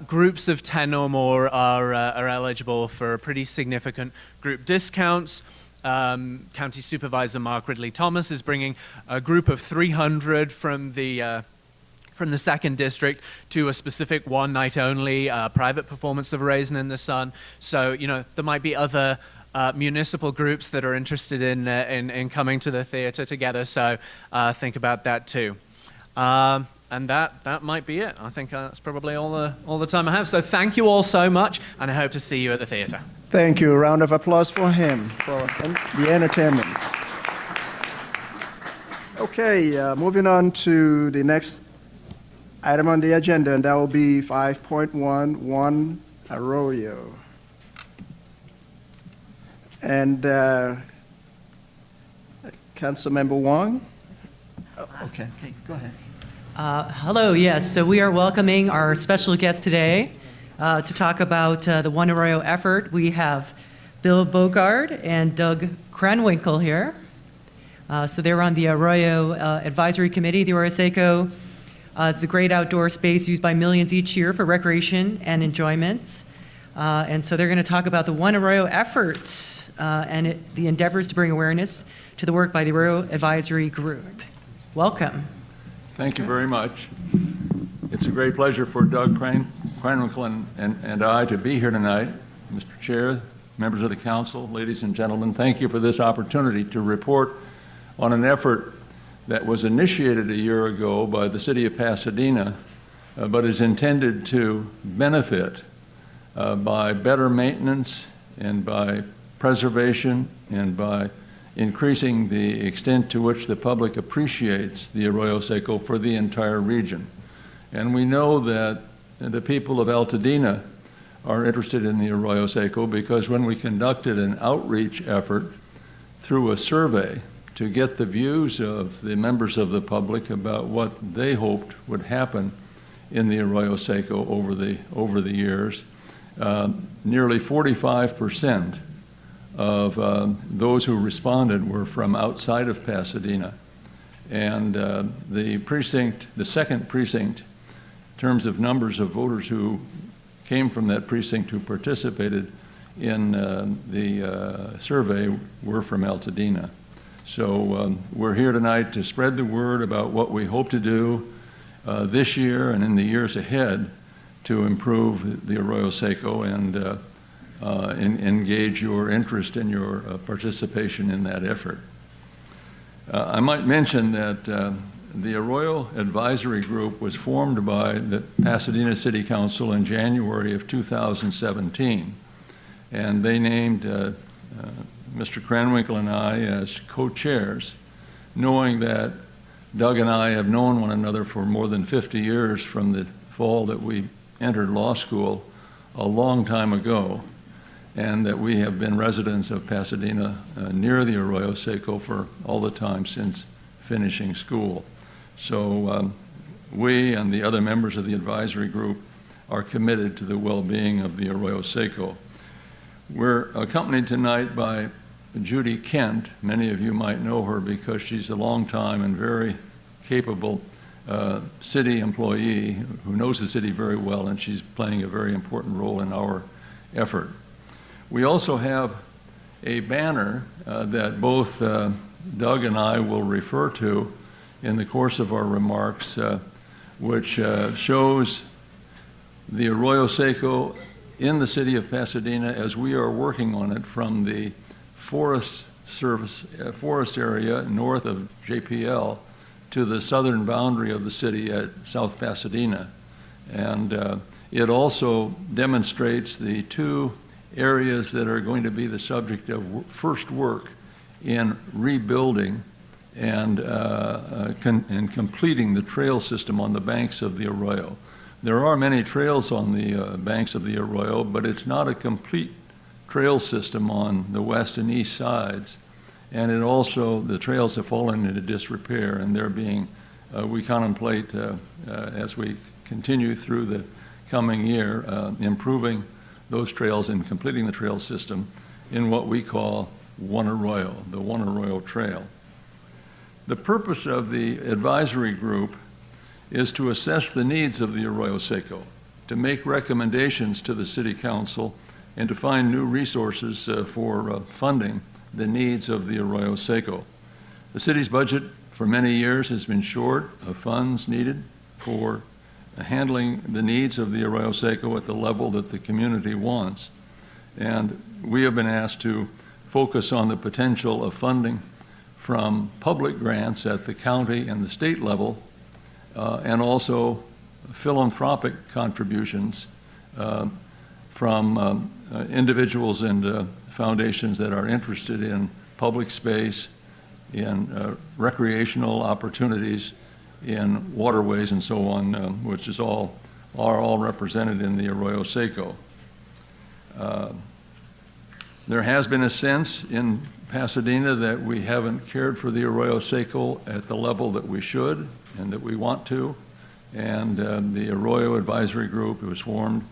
Groups of 10 or more are eligible for pretty significant group discounts. County Supervisor Mark Ridley Thomas is bringing a group of 300 from the 2nd District to a specific one-night-only private performance of A Raisin in the Sun. So, there might be other municipal groups that are interested in coming to the theater together, so think about that too. And that might be it. I think that's probably all the time I have. So thank you all so much, and I hope to see you at the theater. Thank you. A round of applause for him, for the entertainment. Okay, moving on to the next item on the agenda, and that will be 5.11 Arroyo. And Councilmember Wong? Oh, okay, go ahead. Hello, yes. So we are welcoming our special guest today to talk about the One Arroyo effort. We have Bill Bogard and Doug Krenwinkel here. So they're on the Arroyo Advisory Committee. The Arroyo Seco is the great outdoor space used by millions each year for recreation and enjoyment. And so they're going to talk about the One Arroyo effort and the endeavors to bring awareness to the work by the Arroyo Advisory Group. Welcome. Thank you very much. It's a great pleasure for Doug Kranwinkle and I to be here tonight. Mr. Chair, members of the council, ladies and gentlemen, thank you for this opportunity to report on an effort that was initiated a year ago by the city of Pasadena, but is intended to benefit by better maintenance and by preservation and by increasing the extent to which the public appreciates the Arroyo Seco for the entire region. And we know that the people of Altadena are interested in the Arroyo Seco because when we conducted an outreach effort through a survey to get the views of the members of the public about what they hoped would happen in the Arroyo Seco over the years, nearly 45% of those who responded were from outside of Pasadena. And the second precinct, in terms of numbers of voters who came from that precinct who participated in the survey, were from Altadena. So we're here tonight to spread the word about what we hope to do this year and in the years ahead to improve the Arroyo Seco and engage your interest and your participation in that effort. I might mention that the Arroyo Advisory Group was formed by the Pasadena City Council in January of 2017, and they named Mr. Kranwinkle and I as co-chairs, knowing that Doug and I have known one another for more than 50 years from the fall that we entered law school a long time ago, and that we have been residents of Pasadena near the Arroyo Seco for all the time since finishing school. So we and the other members of the advisory group are committed to the well-being of the Arroyo Seco. We're accompanied tonight by Judy Kent. Many of you might know her because she's a long-time and very capable city employee who knows the city very well, and she's playing a very important role in our effort. We also have a banner that both Doug and I will refer to in the course of our remarks, which shows the Arroyo Seco in the city of Pasadena as we are working on it from the forest area north of JPL to the southern boundary of the city at South Pasadena. And it also demonstrates the two areas that are going to be the subject of first work in rebuilding and completing the trail system on the banks of the Arroyo. There are many trails on the banks of the Arroyo, but it's not a complete trail system on the west and east sides. And it also, the trails have fallen into disrepair, and they're being, we contemplate as we continue through the coming year, improving those trails and completing the trail system in what we call One Arroyo, the One Arroyo Trail. The purpose of the advisory group is to assess the needs of the Arroyo Seco, to make recommendations to the City Council, and to find new resources for funding the needs of the Arroyo Seco. The city's budget for many years has been short of funds needed for handling the needs of the Arroyo Seco at the level that the community wants. And we have been asked to focus on the potential of funding from public grants at the county and the state level, and also philanthropic contributions from individuals and foundations that are interested in public space, in recreational opportunities, in waterways and so on, which are all represented in the Arroyo Seco. There has been a sense in Pasadena that we haven't cared for the Arroyo Seco at the level that we should and that we want to, and the Arroyo Advisory Group was formed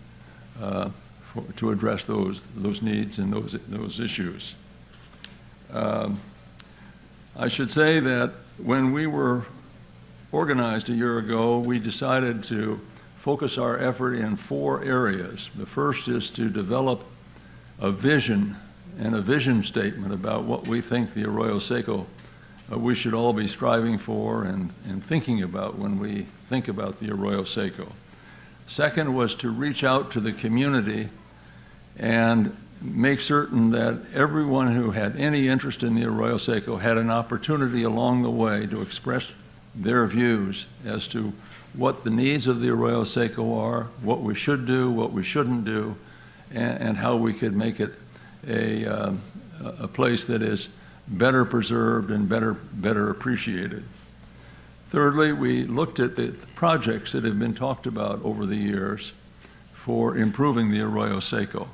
to address those needs and those issues. I should say that when we were organized a year ago, we decided to focus our effort in 4 areas. The first is to develop a vision and a vision statement about what we think the Arroyo Seco we should all be striving for and thinking about when we think about the Arroyo Seco. Second was to reach out to the community and make certain that everyone who had any interest in the Arroyo Seco had an opportunity along the way to express their views as to what the needs of the Arroyo Seco are, what we should do, what we shouldn't do, and how we could make it a place that is better preserved and better appreciated. Thirdly, we looked at the projects that have been talked about over the years for improving the Arroyo Seco.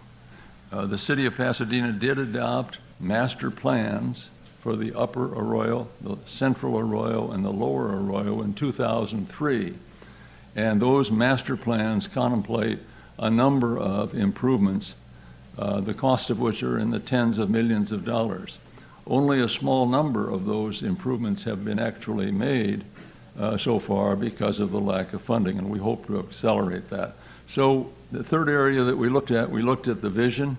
The city of Pasadena did adopt master plans for the upper Arroyo, the central Arroyo, and the lower Arroyo in 2003. And those master plans contemplate a number of improvements, the cost of which are in the tens of millions of dollars. Only a small number of those improvements have been actually made so far because of the lack of funding, and we hope to accelerate that. So the third area that we looked at the vision,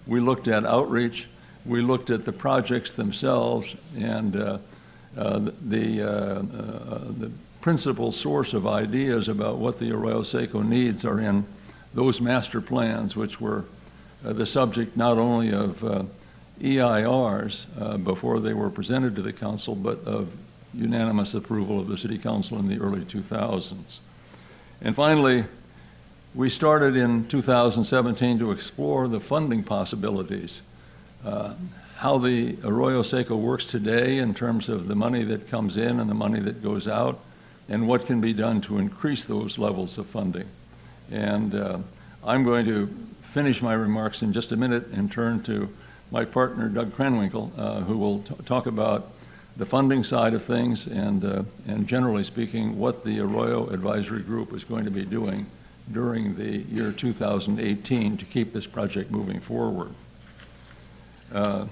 we looked at outreach, we looked at the projects themselves, and the principal source of ideas about what the Arroyo Seco needs are in those master plans, which were the subject not only of EIRs before they were presented to the council, but of unanimous approval of the city council in the early 2000s. And finally, we started in 2017 to explore the funding possibilities, how the Arroyo Seco works today in terms of the money that comes in and the money that goes out, and what can be done to increase those levels of funding. And I'm going to finish my remarks in just a minute and turn to my partner, Doug Kranwinkle, who will talk about the funding side of things and generally speaking, what the Arroyo Advisory Group is going to be doing during the year 2018 to keep this project moving forward. The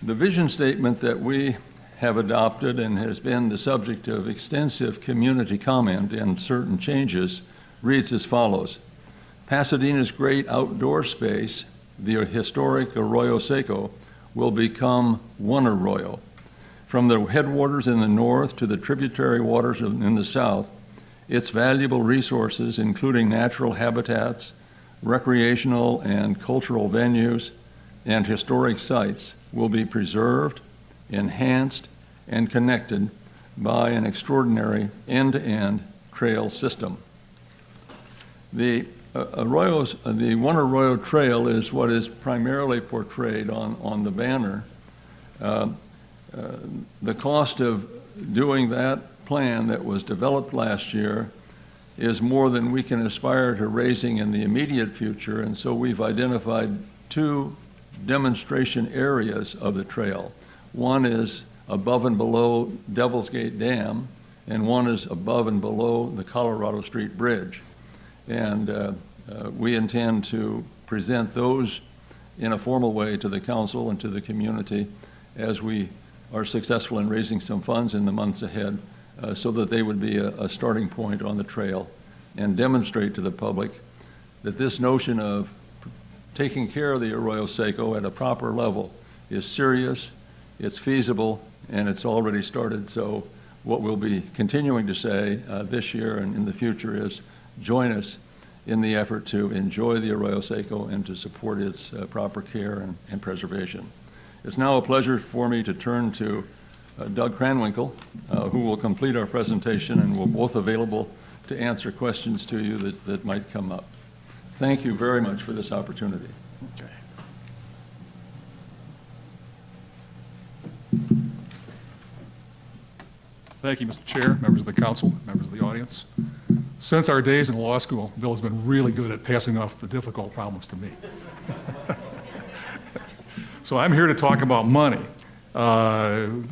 vision statement that we have adopted and has been the subject of extensive community comment and certain changes reads as follows. Pasadena's great outdoor space, the historic Arroyo Seco, will become one Arroyo. From the headwaters in the north to the tributary waters in the south, its valuable resources, including natural habitats, recreational and cultural venues, and historic sites, will be preserved, enhanced, and connected by an extraordinary end-to-end trail system. The One Arroyo Trail is what is primarily portrayed on the banner. The cost of doing that plan that was developed last year is more than we can aspire to raising in the immediate future, and so we've identified two demonstration areas of the trail. One is above and below Devil's Gate Dam, and one is above and below the Colorado Street Bridge. And we intend to present those in a formal way to the council and to the community as we are successful in raising some funds in the months ahead, so that they would be a starting point on the trail and demonstrate to the public that this notion of taking care of the Arroyo Seco at a proper level is serious, it's feasible, and it's already started. So what we'll be continuing to say this year and in the future is join us in the effort to enjoy the Arroyo Seco and to support its proper care and preservation. It's now a pleasure for me to turn to Doug Kranwinkle, who will complete our presentation, and we're both available to answer questions to you that might come up. Thank you very much for this opportunity. Okay. Thank you, Mr. Chair, members of the council, members of the audience. Since our days in law school, Bill has been really good at passing off the difficult problems to me. So I'm here to talk about money,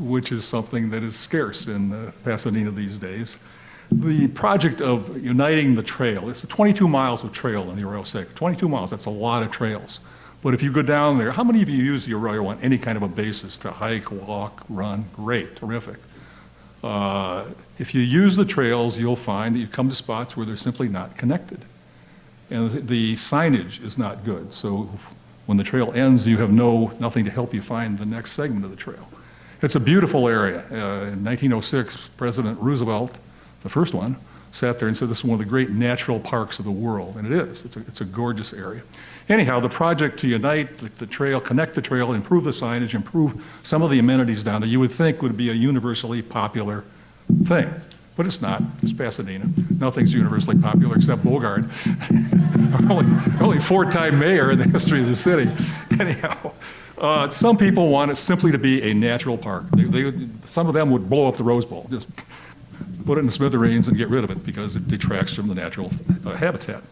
which is something that is scarce in Pasadena these days. The project of uniting the trail, it's 22 miles of trail in the Arroyo Seco. 22 miles, that's a lot of trails. But if you go down there, how many of you use the Arroyo on any kind of a basis to hike, walk, run? Great, terrific. If you use the trails, you'll find that you come to spots where they're simply not connected. And the signage is not good. So when the trail ends, you have nothing to help you find the next segment of the trail. It's a beautiful area. In 1906, President Roosevelt the first one, sat there and said this is one of the great natural parks of the world, and it is. It's a gorgeous area. Anyhow, the project to unite the trail, connect the trail, improve the signage, improve some of the amenities down there, you would think would be a universally popular thing. But it's not. It's Pasadena. Nothing's universally popular except Bogart. only four-time mayor in the history of the city. Anyhow, some people want it simply to be a natural park. Some of them would blow up the Rose Bowl, just put it in the smithereens and get rid of it because it detracts from the natural habitat.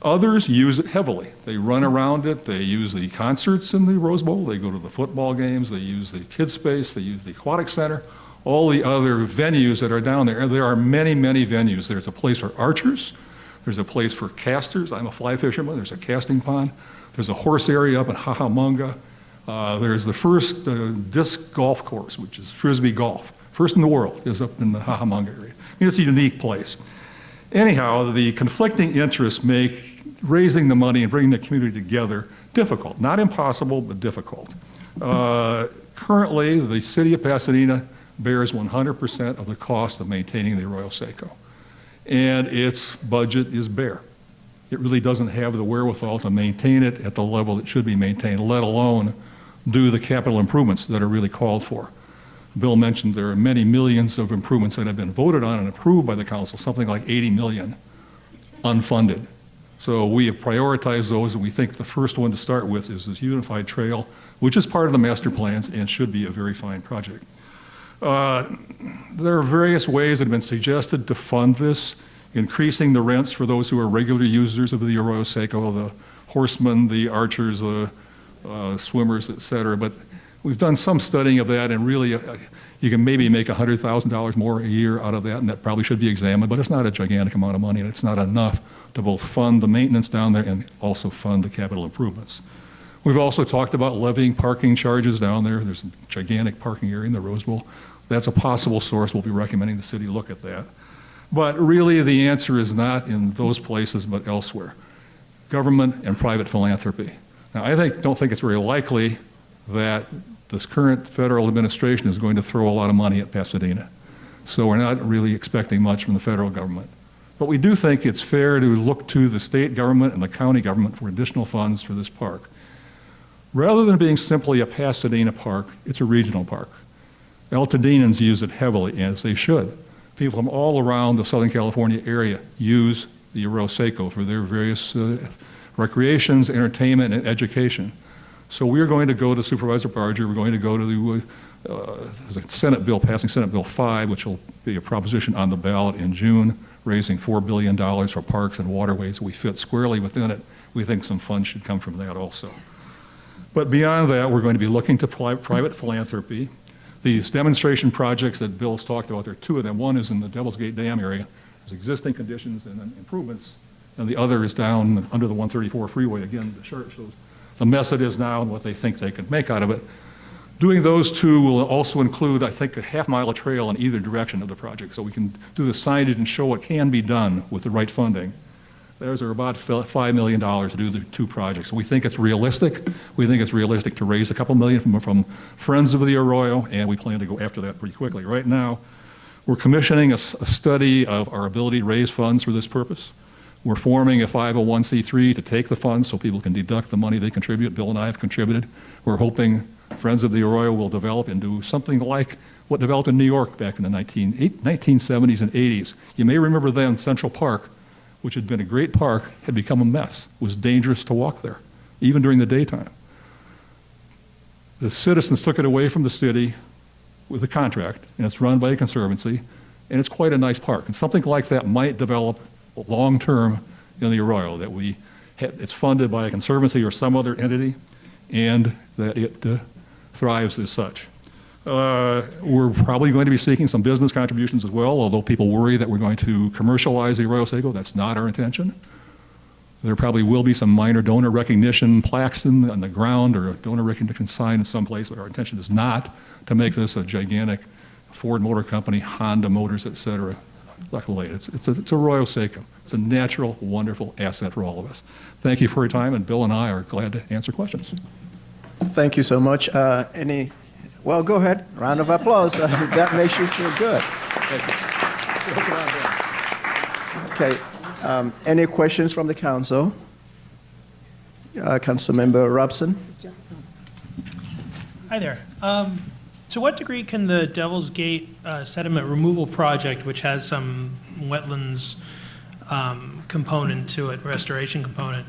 Others use it heavily. They run around it. They use the concerts in the Rose Bowl. They go to the football games. They use the kids' space. They use the aquatic center. All the other venues that are down there. There are many, many venues. There's a place for archers. There's a place for casters. I'm a fly fisherman. There's a casting pond. There's a horse area up in Hahamunga. There's the first disc golf course, which is Frisbee golf. First in the world is up in the Hahamunga area. I mean, it's a unique place. Anyhow, the conflicting interests make raising the money and bringing the community together difficult. Not impossible, but difficult. Currently, the city of Pasadena bears 100% of the cost of maintaining the Arroyo Seco. And its budget is bare. It really doesn't have the wherewithal to maintain it at the level it should be maintained, let alone do the capital improvements that are really called for. Bill mentioned there are many millions of improvements that have been voted on and approved by the council, something like 80 million unfunded. So we have prioritized those, and we think the first one to start with is this unified trail, which is part of the master plans and should be a very fine project. There are various ways that have been suggested to fund this, increasing the rents for those who are regular users of the Arroyo Seco, the horsemen, the archers, the swimmers, et cetera. But we've done some studying of that, and really you can maybe make $100,000 more a year out of that, and that probably should be examined, but it's not a gigantic amount of money, and it's not enough to both fund the maintenance down there and also fund the capital improvements. We've also talked about levying parking charges down there. There's a gigantic parking area in the Rose Bowl. That's a possible source. We'll be recommending the city look at that. But really the answer is not in those places but elsewhere. Government and private philanthropy. Now I don't think it's very likely that this current federal administration is going to throw a lot of money at Pasadena. So we're not really expecting much from the federal government. But we do think it's fair to look to the state government and the county government for additional funds for this park. Rather than being simply a Pasadena park, it's a regional park. Altadenans use it heavily, as they should. People from all around the Southern California area use the Arroyo Seco for their various recreations, entertainment, and education. So we're going to go to Supervisor Barger. We're going to go to there's a Senate bill, passing Senate Bill 5, which will be a proposition on the ballot in June, raising $4 billion for parks and waterways. We fit squarely within it. We think some funds should come from that also. But beyond that, we're going to be looking to private philanthropy. These demonstration projects that Bill's talked about, there are two of them. One is in the Devil's Gate Dam area. There's existing conditions and then improvements. And the other is down under the 134 freeway. Again, the chart shows the mess it is now and what they think they could make out of it. Doing those two will also include, I think, a half-mile of trail in either direction of the project. So we can do the signage and show what can be done with the right funding. Those are about $5 million to do the two projects. We think it's realistic. We think it's realistic to raise a couple million from Friends of the Arroyo, and we plan to go after that pretty quickly. Right now, we're commissioning a study of our ability to raise funds for this purpose. We're forming a 501c3 to take the funds so people can deduct the money they contribute. Bill and I have contributed. We're hoping Friends of the Arroyo will develop and do something like what developed in New York back in the 1970s and 80s. You may remember then Central Park, which had been a great park, had become a mess. It was dangerous to walk there, even during the daytime. The citizens took it away from the city with a contract, and it's run by a conservancy, and it's quite a nice park. And something like that might develop long-term in the Arroyo, that it's funded by a conservancy or some other entity, and that it thrives as such. We're probably going to be seeking some business contributions as well, although people worry that we're going to commercialize the Arroyo Seco. That's not our intention. There probably will be some minor donor recognition plaques on the ground or a donor recognition sign in some place, but our intention is not to make this a gigantic Ford Motor Company, Honda Motors, et cetera. It's a Arroyo Seco. It's a natural, wonderful asset for all of us. Thank you for your time, and Bill and I are glad to answer questions. Thank you so much. Well, go ahead. Round of applause. That makes you feel good. Thank you. Okay, any questions from the council? Councilmember Robson? Hi there. To what degree can the Devil's Gate sediment removal project, which has some wetlands component to it, restoration component,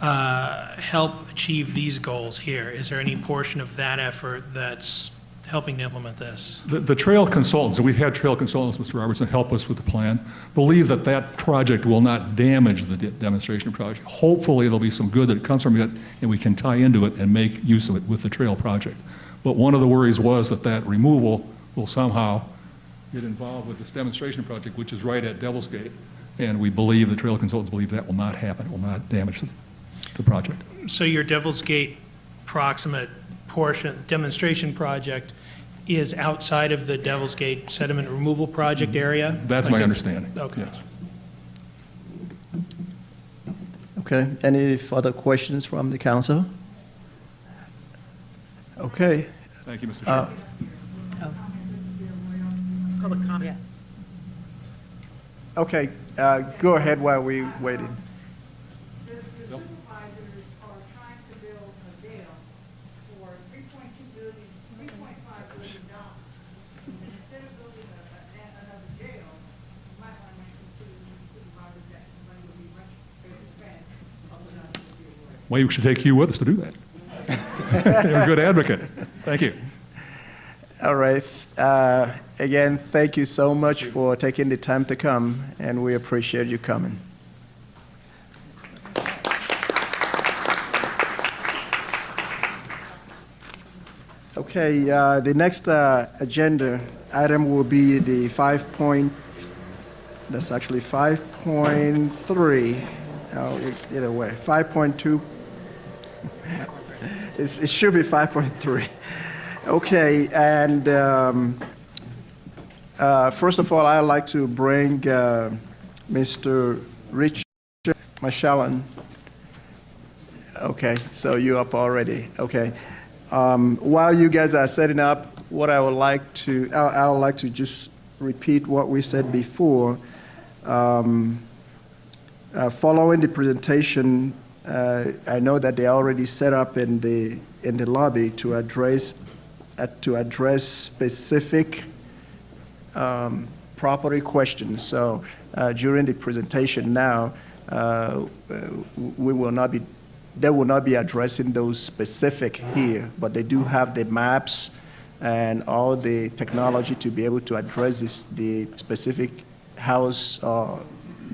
help achieve these goals here? Is there any portion of that effort that's helping to implement this? The trail consultants, and we've had trail consultants, Mr. Robertson, help us with the plan, believe that that project will not damage the demonstration project. Hopefully there'll be some good that comes from it, and we can tie into it and make use of it with the trail project. But one of the worries was that that removal will somehow get involved with this demonstration project, which is right at Devil's Gate. And we believe, the trail consultants believe, that will not happen. It will not damage the project. So your Devil's Gate proximate portion, demonstration project is outside of the Devil's Gate sediment removal project area? That's my understanding. Okay. Yes. Okay, any further questions from the council? Okay. Thank you, Mr. Chair. Public comment. Okay, go ahead while we're waiting. Well, we should take you with us to do that. You're a good advocate. Thank you. All right. Again, thank you so much for taking the time to come, and we appreciate you coming. Okay, the next agenda item will be the that's actually 5.3, either way, 5.2. It should be 5.3. Okay, and first of all, I'd like to bring Mr. Richard Mashallan. Okay, so you're up already. Okay. While you guys are setting up, what I would like to, I would like to just repeat what we said before. Following the presentation, I know that they already set up in the lobby to address specific property questions. So during the presentation now, they will not be addressing those specific here, but they do have the maps and all the technology to be able to address the specific house or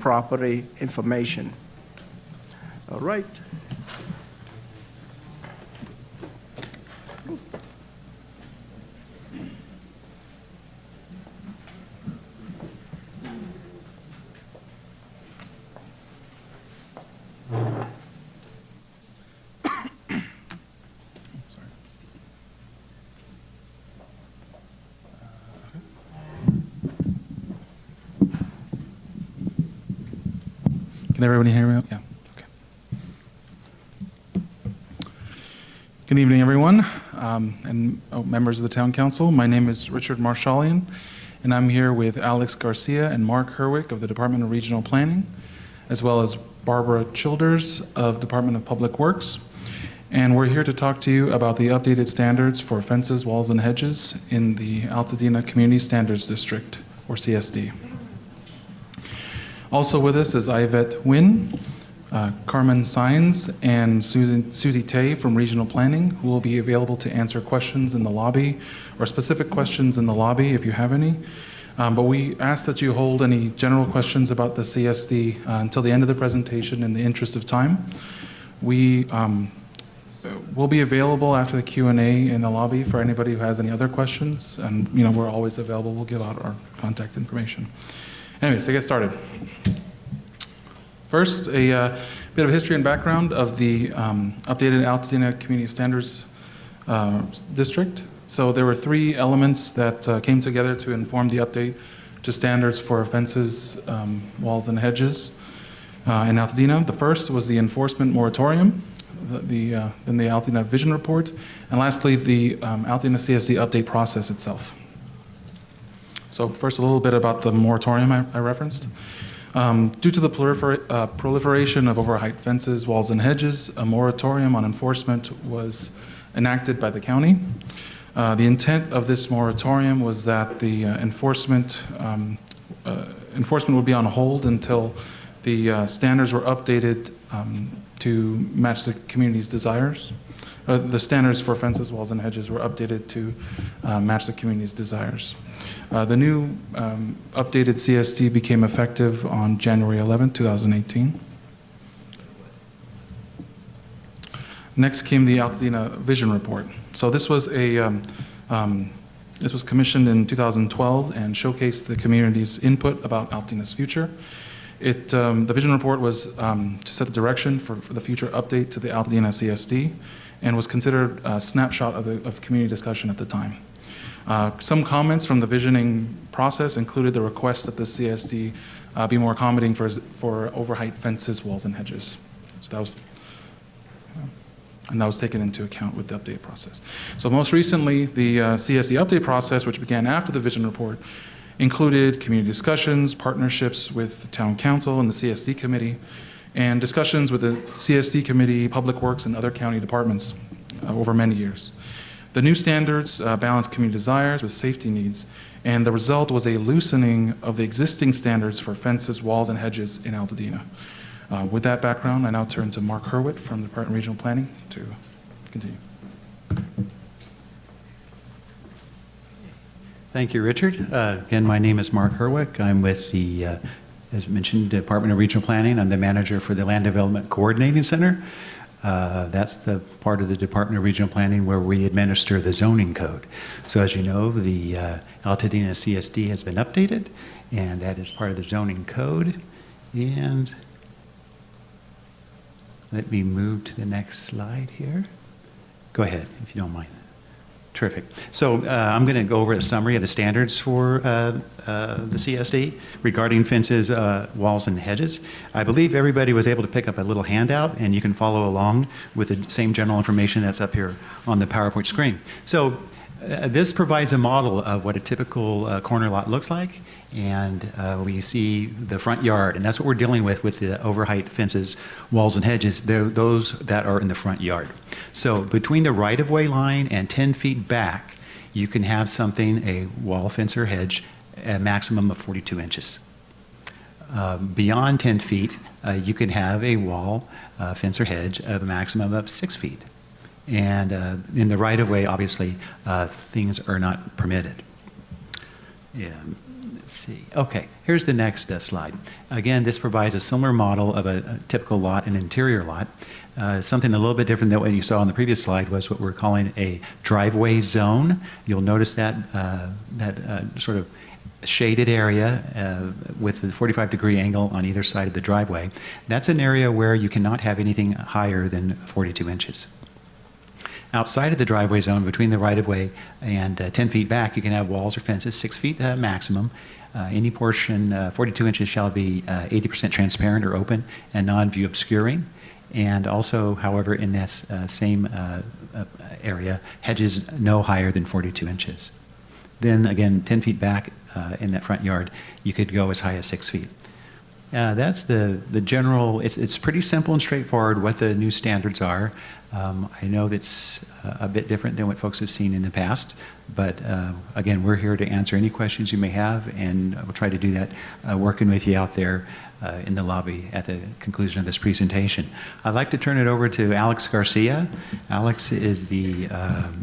property information. All right. Can everybody hear me? Yeah. Okay. Good evening, everyone, and members of the Town Council. My name is Richard Marshallian, and I'm here with Alex Garcia and Mark Herwick of the Department of Regional Planning, as well as Barbara Childers of Department of Public Works. And we're here to talk to you about the updated standards for fences, walls, and hedges in the Altadena Community Standards District, or CSD. Also with us is Yvette Nguyen, Carmen Saenz, and Susie Tay from Regional Planning, who will be available to answer questions in the lobby, or specific questions in the lobby if you have any. But we ask that you hold any general questions about the CSD until the end of the presentation in the interest of time. We will be available after the Q&A in the lobby for anybody who has any other questions, and we're always available. We'll give out our contact information. Anyways, to get started. First, a bit of history and background of the updated Altadena Community Standards District. So there were three elements that came together to inform the update to standards for fences, walls, and hedges in Altadena. The first was the enforcement moratorium, then the Altadena Vision Report, and lastly, the Altadena CSD update process itself. So first, a little bit about the moratorium I referenced. Due to the proliferation of overheight fences, walls, and hedges, a moratorium on enforcement was enacted by the county. The intent of this moratorium was that the enforcement would be on hold until the standards were updated to match the community's desires. The standards for fences, walls, and hedges were updated to match the community's desires. The new updated CSD became effective on January 11, 2018. Next came the Altadena Vision Report. So this was commissioned in 2012 and showcased the community's input about Altadena's future. The Vision Report was to set the direction for the future update to the Altadena CSD and was considered a snapshot of community discussion at the time. Some comments from the visioning process included the request that the CSD be more accommodating for overheight fences, walls, and hedges. So that was taken into account with the update process. So most recently, the CSD update process, which began after the vision report, included community discussions, partnerships with the town council and the CSD committee, and discussions with the CSD committee, public works, and other county departments over many years. The new standards balance community desires with safety needs, and the result was a loosening of the existing standards for fences, walls, and hedges in Altadena. With that background, I now turn to Mark Hurwitz from the Department of Regional Planning to continue. Thank you, Richard. Again, my name is Mark Hurwitz. I'm with the, as mentioned, Department of Regional Planning. I'm the manager for the Land Development Coordinating Center. That's the part of the Department of Regional Planning where we administer the zoning code. So as you know, the Altadena CSD has been updated, and that is part of the zoning code. And let me move to the next slide here. Go ahead, if you don't mind. Terrific. So I'm going to go over a summary of the standards for the CSD regarding fences, walls, and hedges. I believe everybody was able to pick up a little handout, and you can follow along with the same general information that's up here on the PowerPoint screen. So this provides a model of what a typical corner lot looks like, and we see the front yard, and that's what we're dealing with the overheight fences, walls, and hedges, those that are in the front yard. So between the right-of-way line and 10 feet back, you can have something, a wall, fence, or hedge, a maximum of 42 inches. Beyond 10 feet, you can have a wall, fence, or hedge of a maximum of 6 feet. And in the right-of-way, obviously, things are not permitted. Yeah. Let's see. Okay, here's the next slide. Again, this provides a similar model of a typical lot, an interior lot. Something a little bit different than what you saw on the previous slide was what we're calling a driveway zone. You'll notice that sort of shaded area with the 45-degree angle on either side of the driveway. That's an area where you cannot have anything higher than 42 inches. Outside of the driveway zone, between the right-of-way and 10 feet back, you can have walls or fences, 6 feet maximum. Any portion, 42 inches, shall be 80% transparent or open and non-view obscuring. And also, however, in that same area, hedges no higher than 42 inches. Then again, 10 feet back in that front yard, you could go as high as 6 feet. That's the general, it's pretty simple and straightforward what the new standards are. I know that's a bit different than what folks have seen in the past, but again, we're here to answer any questions you may have, and we'll try to do that working with you out there in the lobby at the conclusion of this presentation. I'd like to turn it over to Alex Garcia. Alex is the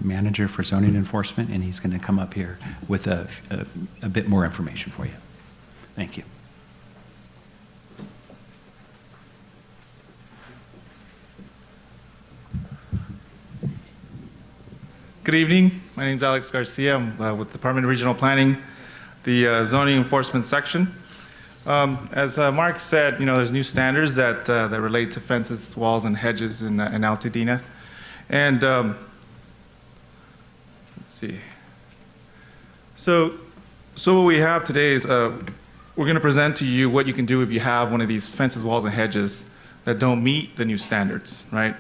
manager for zoning enforcement, and he's going to come up here with a bit more information for you. Thank you. Good evening. My name is Alex Garcia. I'm with the Department of Regional Planning, the zoning enforcement section. As Mark said, there's new standards that relate to fences, walls, and hedges in Altadena. And let's see. So what we have today is we're going to present to you what you can do if you have one of these fences, walls, and hedges that don't meet the new standards, right?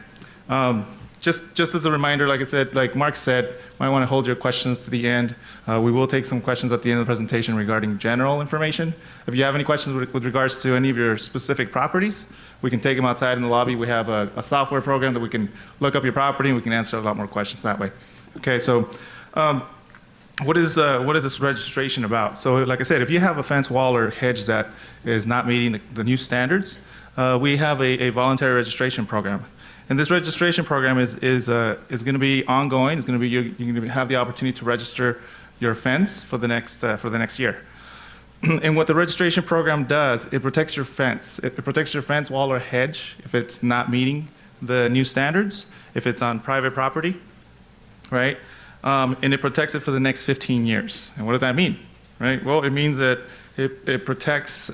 just as a reminder, like I said, like Mark said, might want to hold your questions to the end. We will take some questions at the end of the presentation regarding general information. If you have any questions with regards to any of your specific properties, we can take them outside in the lobby. We have a software program that we can look up your property and we can answer a lot more questions that way. Okay, so what is this registration about? So like I said, if you have a fence, wall, or hedge that is not meeting the new standards, we have a voluntary registration program. And this registration program is going to be ongoing. It's going to be you're going to have the opportunity to register your fence for the next year. And what the registration program does, it protects your fence. It protects your fence, wall, or hedge if it's not meeting the new standards, if it's on private property, right? And it protects it for the next 15 years. And what does that mean, right? Well, it means that it protects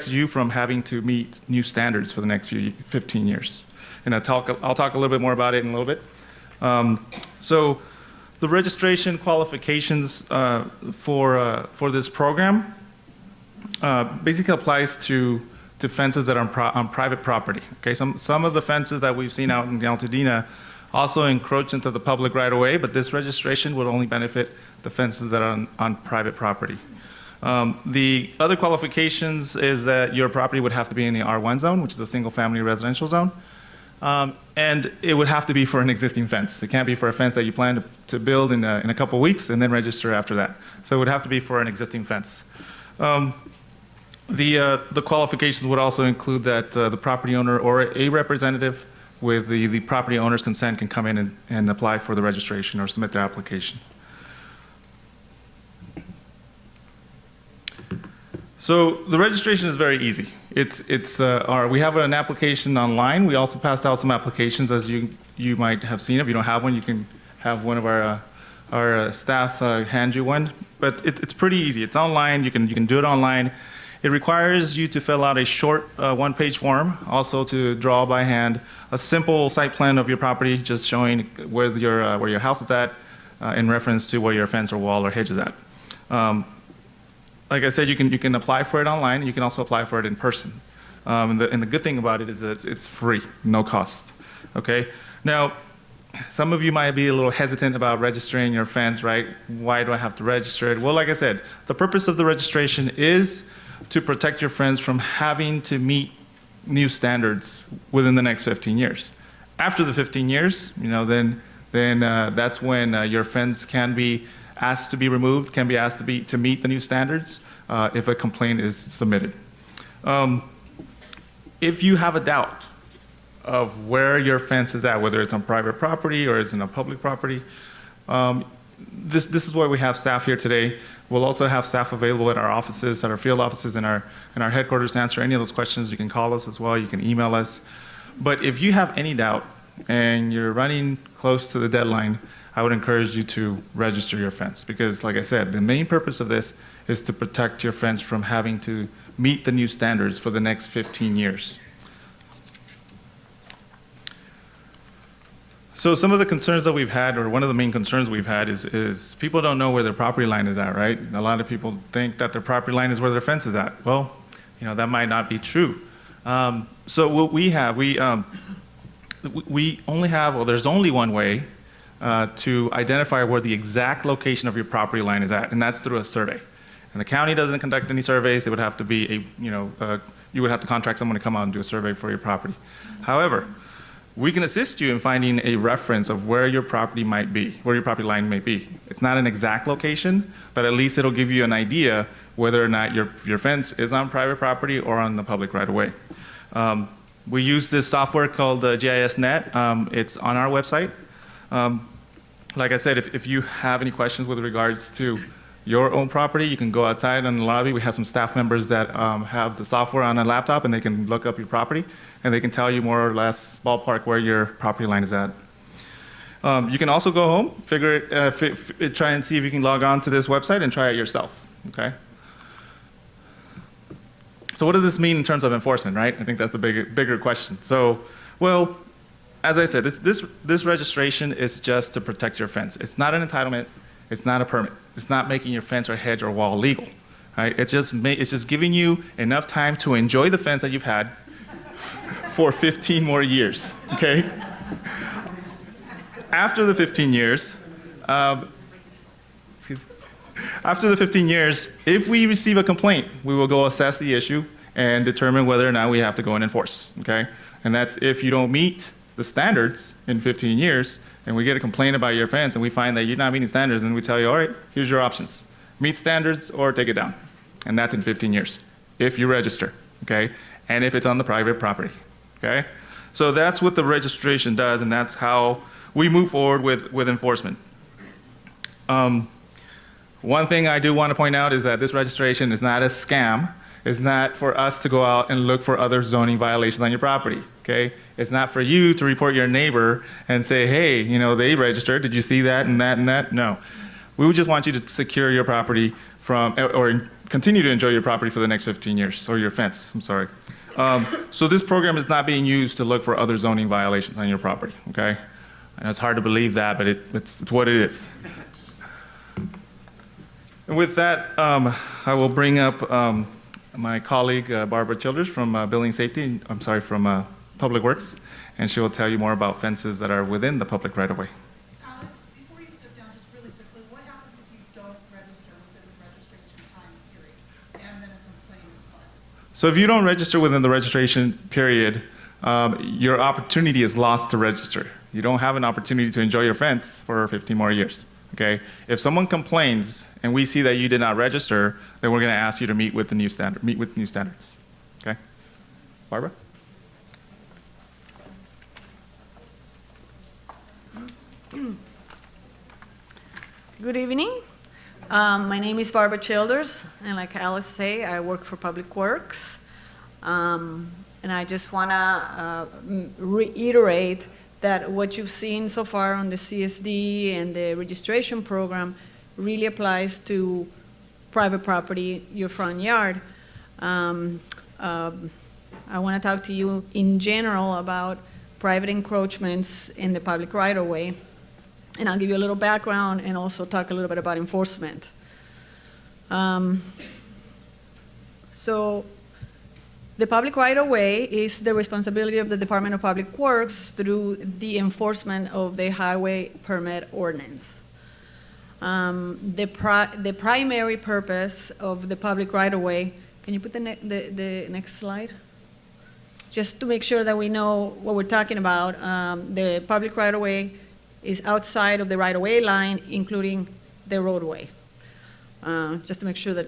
you from having to meet new standards for the next 15 years. And I'll talk a little bit more about it in a little bit. So the registration qualifications for this program basically applies to fences that are on private property. Okay, some of the fences that we've seen out in Altadena also encroach into the public right of way, but this registration would only benefit the fences that are on private property. The other qualifications is that your property would have to be in the R1 zone, which is a single family residential zone. And it would have to be for an existing fence. It can't be for a fence that you plan to build in a couple weeks and then register after that. So it would have to be for an existing fence. The qualifications would also include that the property owner or a representative with the property owner's consent can come in and apply for the registration or submit their application. So the registration is very easy. We have an application online. We also passed out some applications, as you might have seen. If you don't have one, you can have one of our staff hand you one. But it's pretty easy. It's online. You can do it online. It requires you to fill out a short one-page form, also to draw by hand a simple site plan of your property, just showing where your house is at in reference to where your fence or wall or hedge is at. Like I said, you can apply for it online. You can also apply for it in person. And the good thing about it is that it's free, no cost. Okay. Now, some of you might be a little hesitant about registering your fence, right? Why do I have to register it? Well, like I said, the purpose of the registration is to protect your fence from having to meet new standards within the next 15 years. After the 15 years, then that's when your fence can be asked to be removed, can be asked to meet the new standards if a complaint is submitted. If you have a doubt of where your fence is at, whether it's on private property or it's in a public property, this is why we have staff here today. We'll also have staff available at our offices, at our field offices, and our headquarters to answer any of those questions. You can call us as well. You can email us. But if you have any doubt and you're running close to the deadline, I would encourage you to register your fence because, like I said, the main purpose of this is to protect your fence from having to meet the new standards for the next 15 years. So some of the concerns that we've had, or one of the main concerns we've had is people don't know where their property line is at, right? A lot of people think that their property line is where their fence is at. Well, that might not be true. So what we have, we only have, well, there's only one way to identify where the exact location of your property line is at, and that's through a survey. And the county doesn't conduct any surveys. It would have to be you would have to contract someone to come out and do a survey for your property. However, we can assist you in finding a reference of where your property might be, where your property line may be. It's not an exact location, but at least it'll give you an idea whether or not your fence is on private property or on the public right of way. We use this software called GISNet. It's on our website. Like I said, if you have any questions with regards to your own property, you can go outside in the lobby. We have some staff members that have the software on a laptop, and they can look up your property, and they can tell you more or less ballpark where your property line is at. You can also go home, try and see if you can log on to this website and try it yourself. Okay. So what does this mean in terms of enforcement, right? I think that's the bigger question. So, well, as I said, this registration is just to protect your fence. It's not an entitlement. It's not a permit. It's not making your fence or hedge or wall legal. Right? It's just giving you enough time to enjoy the fence that you've had for 15 more years. Okay. after the 15 years, after the 15 years, if we receive a complaint, we will go assess the issue and determine whether or not we have to go and enforce, okay? And that's if you don't meet the standards in 15 years, and we get a complaint about your fence, and we find that you're not meeting standards, then we tell you, all right, here's your options. Meet standards or take it down. And that's in 15 years, if you register, okay? And if it's on the private property, okay? So that's what the registration does, and that's how we move forward with enforcement. One thing I do want to point out is that this registration is not a scam. It's not for us to go out and look for other zoning violations on your property, okay? It's not for you to report your neighbor and say, hey, you know, they registered, did you see that and that and that? No. We would just want you to secure your property from, or continue to enjoy your property for the next 15 years, or your fence, I'm sorry. So this program is not being used to look for other zoning violations on your property, okay? I know it's hard to believe that, but it's what it is. And with that, I will bring up my colleague, Barbara Childers from Building Safety, from Public Works, and she will tell you more about fences that are within the public right-of-way. Alex, before you sit down, just really quickly, what happens if you don't register within the registration time period and then a complaint is filed? So if you don't register within the registration period, your opportunity is lost to register. You don't have an opportunity to enjoy your fence for 15 more years. Okay? If someone complains and we see that you did not register, then we're going to ask you to meet with the new standards. Okay? Barbara? Good evening. My name is Barbara Childers, and like Alice say, I work for Public Works. And I just want to reiterate that what you've seen so far on the CSD and the registration program really applies to private property, your front yard. I want to talk to you in general about private encroachments in the public right-of-way, and I'll give you a little background and also talk a little bit about enforcement. So the public right-of-way is the responsibility of the Department of Public Works through the enforcement of the highway permit ordinance. The primary purpose of the public right-of-way, can you put the next slide? Just to make sure that we know what we're talking about, the public right-of-way is outside of the right-of-way line, including the roadway. Just to make sure that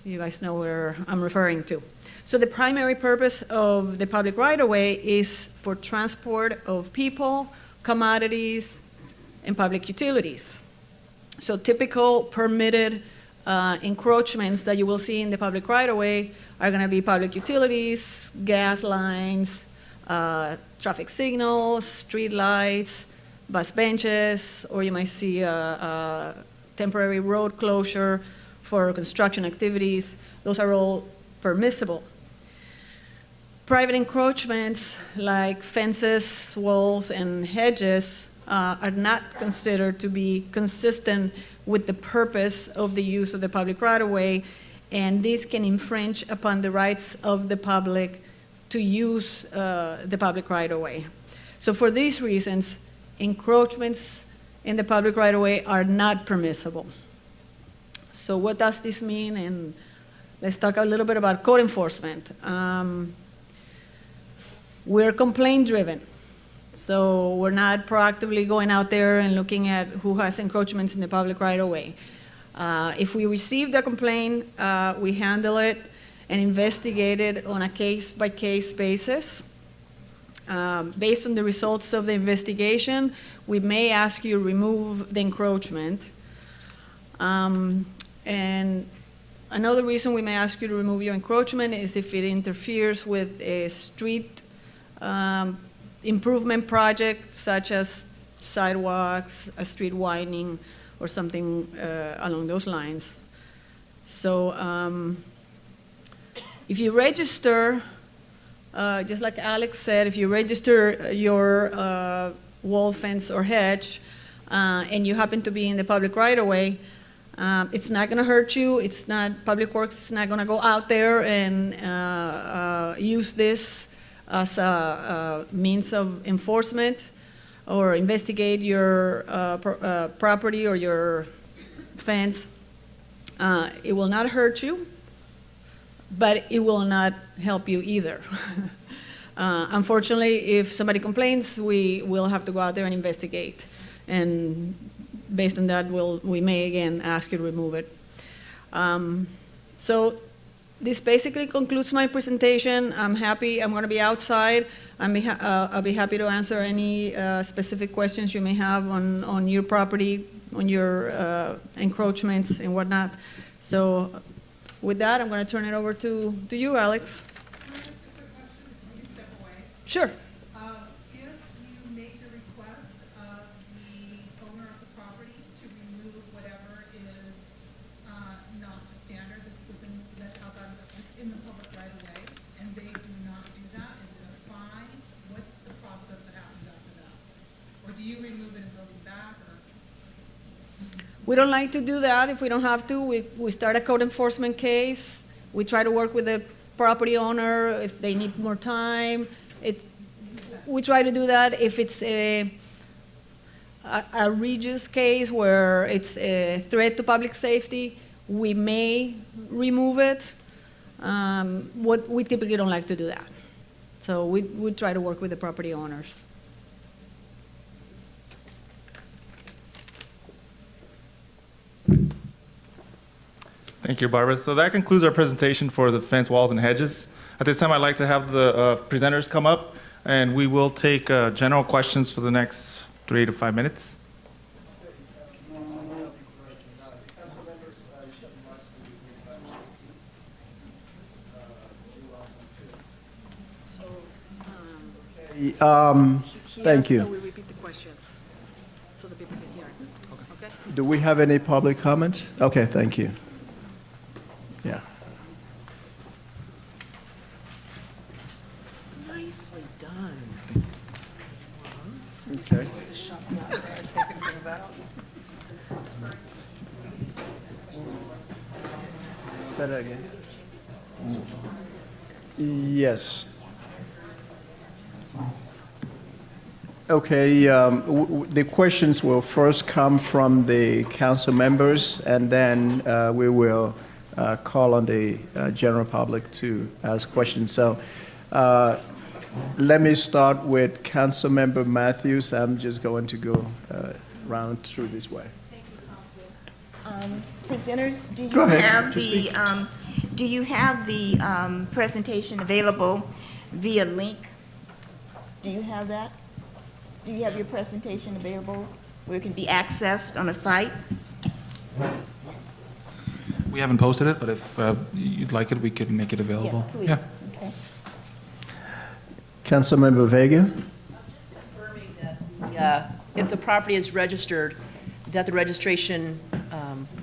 you guys know where I'm referring to. So the primary purpose of the public right-of-way is for transport of people, commodities, and public utilities. So typical permitted encroachments that you will see in the public right-of-way are going to be public utilities, gas lines, traffic signals, street lights, bus benches, or you might see a temporary road closure for construction activities. Those are all permissible. Private encroachments like fences, walls, and hedges are not considered to be consistent with the purpose of the use of the public right-of-way, and these can infringe upon the rights of the public to use the public right-of-way. So for these reasons, encroachments in the public right-of-way are not permissible. So what does this mean? And let's talk a little bit about code enforcement. We're complaint-driven. So we're not proactively going out there and looking at who has encroachments in the public right-of-way. If we receive the complaint, we handle it and investigate it on a case-by-case basis. Based on the results of the investigation, we may ask you to remove the encroachment. And another reason we may ask you to remove your encroachment is if it interferes with a street improvement project, such as sidewalks, a street widening, or something along those lines. So if you register, just like Alex said, if you register your wall, fence, or hedge, and you happen to be in the public right-of-way, it's not going to hurt you. It's not, Public Works is not going to go out there and use this as a means of enforcement. or investigate your property or your fence. It will not hurt you, but it will not help you either. Unfortunately, if somebody complains, we will have to go out there and investigate. And based on that, we may again ask you to remove it. So this basically concludes my presentation. I'm happy. I'm going to be outside. I'll be happy to answer any specific questions you may have on your property, on your encroachments and whatnot. So with that, I'm going to turn it over to you, Alex. Sure. If you make the request of the owner of the property to remove whatever is not to standard that's outside of it's in the public right of way, and they do not do that, is it a fine? What's the process that happens after that? Or do you remove it and build it back? Or? We don't like to do that if we don't have to. We start a code enforcement case. We try to work with the property owner if they need more time. We try to do that if it's a egregious case where it's a threat to public safety. We may remove it. We typically don't like to do that. So we try to work with the property owners. Thank you, Barbara. So that concludes our presentation for the fence, walls, and hedges. At this time, I'd like to have the presenters come up, and we will take general questions for the next 3 to 5 minutes. Thank you. We repeat the questions so the people can hear it. Okay? Do we have any public comments? Okay, thank you. Yeah. Nicely done. Okay. Taking things out. Say that again. Yes. Okay, the questions will first come from the council members, and then we will call on the general public to ask questions. So let me start with Councilmember Matthews. I'm just going to go round through this way. Presenters, Go ahead. do you have the presentation available via link? Do you have that? Do you have your presentation available where it can be accessed on a site? We haven't posted it, but if you'd like it, we could make it available. Yes, please. Yeah. Okay. Councilmember Vega? Confirming that if the property is registered, that the registration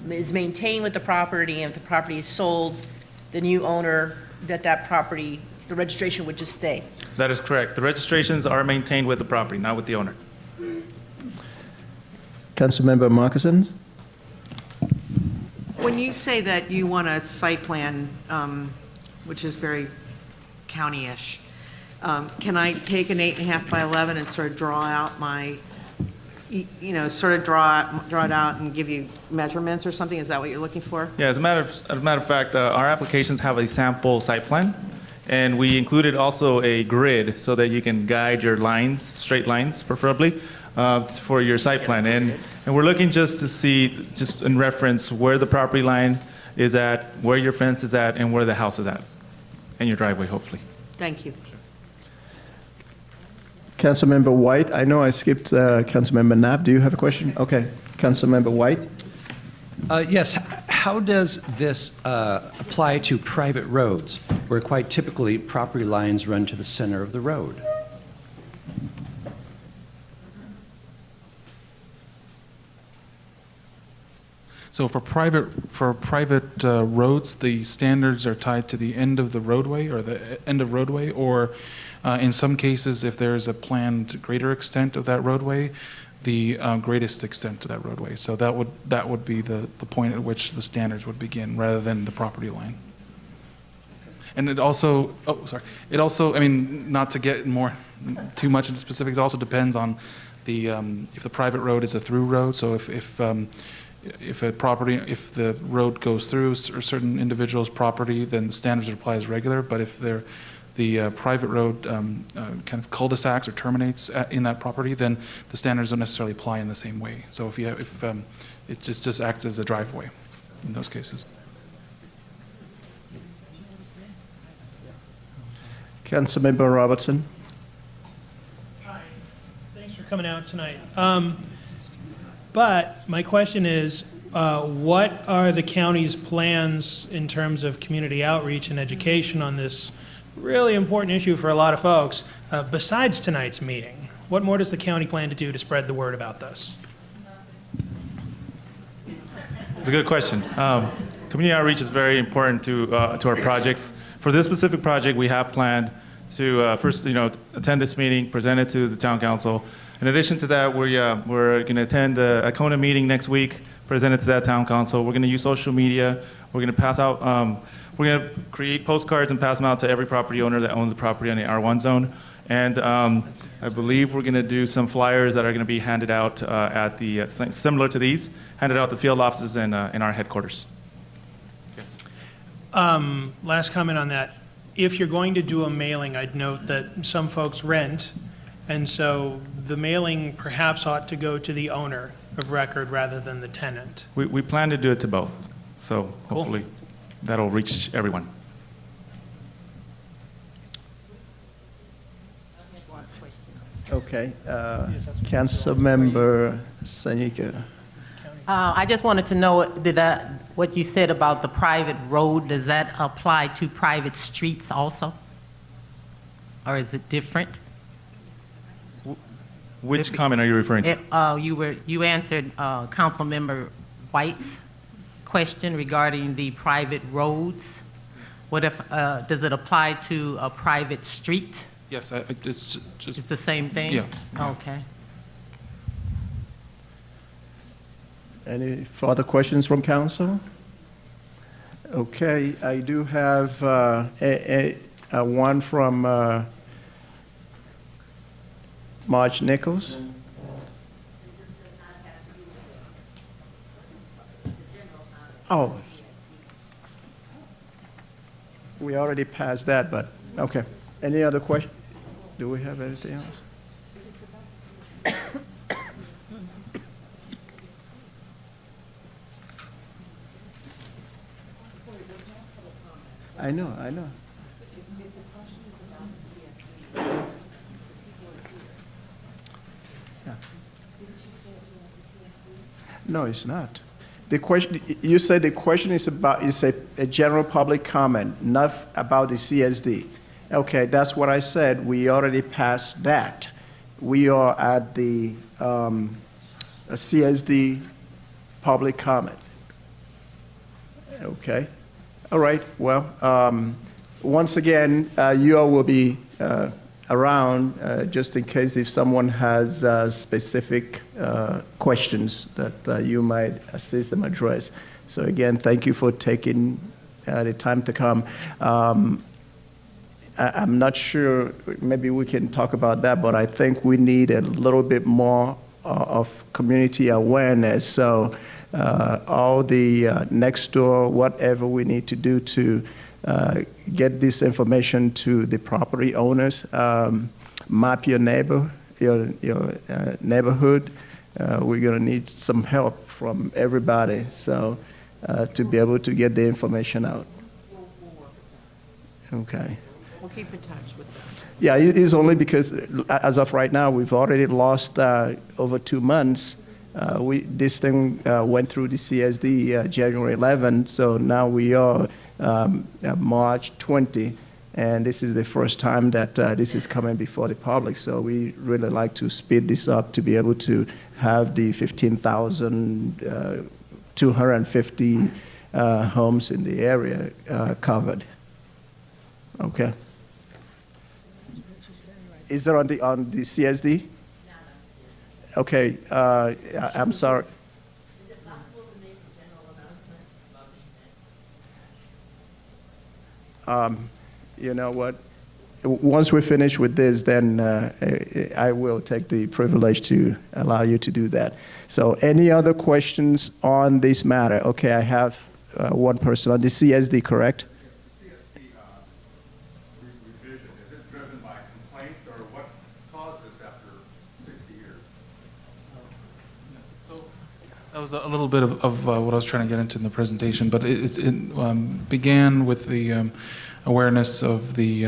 is maintained with the property, and if the property is sold, the new owner, that property, the registration would just stay. That is correct. The registrations are maintained with the property, not with the owner. Councilmember Markison? When you say that you want a site plan, which is very county-ish, can I take an 8.5 by 11 and sort of draw out my, sort of draw it out and give you measurements or something? Is that what you're looking for? Yeah, as a matter of fact, our applications have a sample site plan, and we included also a grid so that you can guide your lines, straight lines preferably, for your site plan. And we're looking just to see, just in reference, where the property line is at, where your fence is at, and where the house is at, and your driveway, hopefully. Thank you. Councilmember White, I know I skipped Councilmember Knapp. Do you have a question? Okay. Councilmember White? Yes. How does this apply to private roads, where quite typically property lines run to the center of the road? So for private roads, the standards are tied to the end of the roadway or the end of roadway, or in some cases, if there is a planned greater extent of that roadway, the greatest extent of that roadway. So that would be the point at which the standards would begin, rather than the property line. And it also, I mean, not to get too much into specifics, it also depends on if the private road is a through road, so if the road goes through a certain individual's property, then the standards would apply as regular. But if the private road kind of cul-de-sacs or terminates in that property, then the standards don't necessarily apply in the same way. So if it just acts as a driveway in those cases. Councilmember Robertson. Hi, thanks for coming out tonight. But my question is, what are the county's plans in terms of community outreach and education on this really important issue for a lot of folks, besides tonight's meeting? What more does the county plan to do to spread the word about this? It's a good question. Community outreach is very important to our projects. For this specific project, we have planned to first, attend this meeting, present it to the town council. In addition to that, we're going to attend a CONA meeting next week, present it to that town council. We're going to use social media. We're going to pass out. We're going to create postcards and pass them out to every property owner that owns a property on the R1 zone. And I believe we're going to do some flyers that are going to be handed out at the similar to these, handed out at the field offices and in our headquarters. Yes. Last comment on that. If you're going to do a mailing, I'd note that some folks rent, and so the mailing perhaps ought to go to the owner of record rather than the tenant. We plan to do it to both, so Cool. hopefully that'll reach everyone. Okay. Councilmember Sanika. I just wanted to know, what you said about the private road, does that apply to private streets also? Or is it different? Which comment are you referring to? You answered Councilmember White's question regarding the private roads. What if, does it apply to a private street? Yes, it's just... It's the same thing? Yeah. Okay. Any further questions from council? Okay, I do have one from Marge Nichols. Oh, we already passed that, but, okay. Any other question? Do we have anything else? I know. Yeah. No, it's not. The question, you said the question is a general public comment, not about the CSD. Okay, that's what I said. We already passed that. We are at the CSD public comment. Okay. All right. Well, once again, you all will be around just in case if someone has specific questions that you might assist them address. So again, thank you for taking the time to come. I'm not sure, maybe we can talk about that, but I think we need a little bit more of community awareness. So all the next door, whatever we need to do to get this information to the property owners, map your neighborhood. We're gonna need some help from everybody, so to be able to get the information out. Okay. We'll keep in touch with them. Yeah, it is only because as of right now, we've already lost over 2 months. This thing went through the CSD January 11, so now we are March 20, and this is the first time that this is coming before the public. So we really like to speed this up to be able to have the 15,250 homes in the area covered. Okay. Is it on the CSD? Okay, I'm sorry. Is it possible to make a general announcement? You know what? once we finish with this, then I will take the privilege to allow you to do that. So any other questions on this matter? Okay, I have one person on the CSD, correct? Revision, is it driven by complaints or what caused this after 60 years? That was a little bit of what I was trying to get into in the presentation, but it began with the awareness of the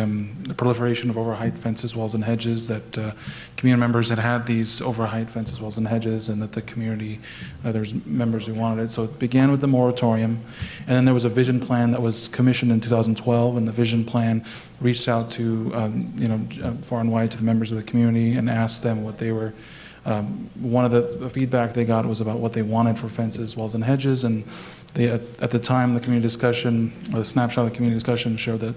proliferation of overheight fences, walls, and hedges, that community members had these overheight fences, walls, and hedges, and that the community, there's members who wanted it. So it began with the moratorium, and then there was a vision plan that was commissioned in 2012, and the vision plan reached out to, far and wide to the members of the community and asked them what they were. One of the feedback they got was about what they wanted for fences, walls, and hedges, and at the time, the community discussion, or the snapshot of the community discussion, showed that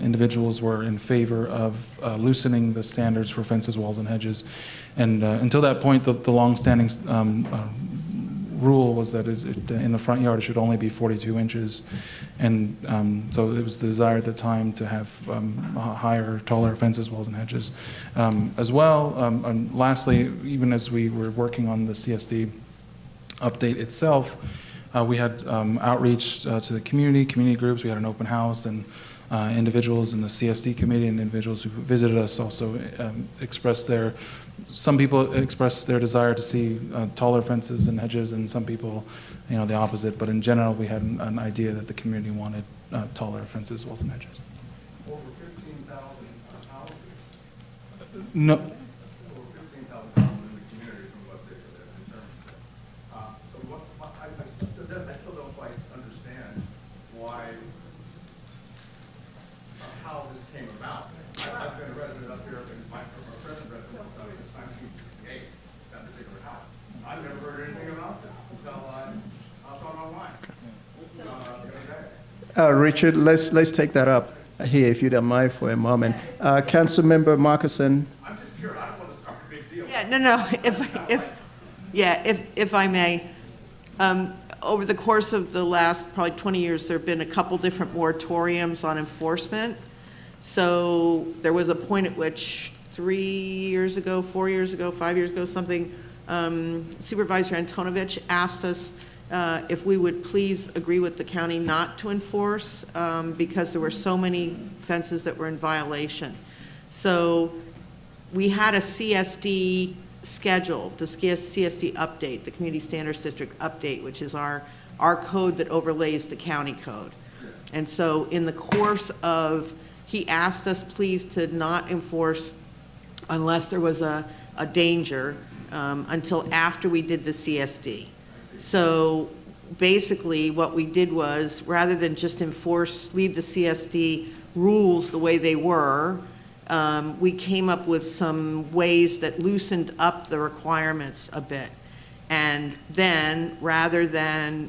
individuals were in favor of loosening the standards for fences, walls, and hedges. And until that point, the long-standing rule was that in the front yard it should only be 42 inches. And so it was the desire at the time to have higher, taller fences, walls, and hedges. As well, and lastly, even as we were working on the CSD update itself, we had outreach to the community groups. We had an open house, and individuals in the CSD committee and individuals who visited us also some people expressed their desire to see taller fences and hedges, and some people, the opposite. But in general, we had an idea that the community wanted taller fences, walls, and hedges. Over 15,000 houses. No. Over 15,000 houses in the community from what they determined. So I still don't quite understand how this came about. I've been a resident up here, and my present resident since 1968, that particular house. I've never heard anything about this until I saw it online. The other day. Richard, let's take that up here, if you don't mind, for a moment. Councilmember Marcuson. I'm just curious. I don't want to start a big deal. Yeah, no. If I may, over the course of the last probably 20 years, there have been a couple different moratoriums on enforcement. So there was a point at which 3 years ago, 4 years ago, 5 years ago, something, Supervisor Antonovich asked us if we would please agree with the county not to enforce because there were so many fences that were in violation. So we had a CSD schedule, the CSD update, the Community Standards District update, which is our code that overlays the county code. And so in the course of, he asked us please to not enforce unless there was a danger until after we did the CSD. So basically what we did was, rather than just leave the CSD rules the way they were, we came up with some ways that loosened up the requirements a bit. And then, rather than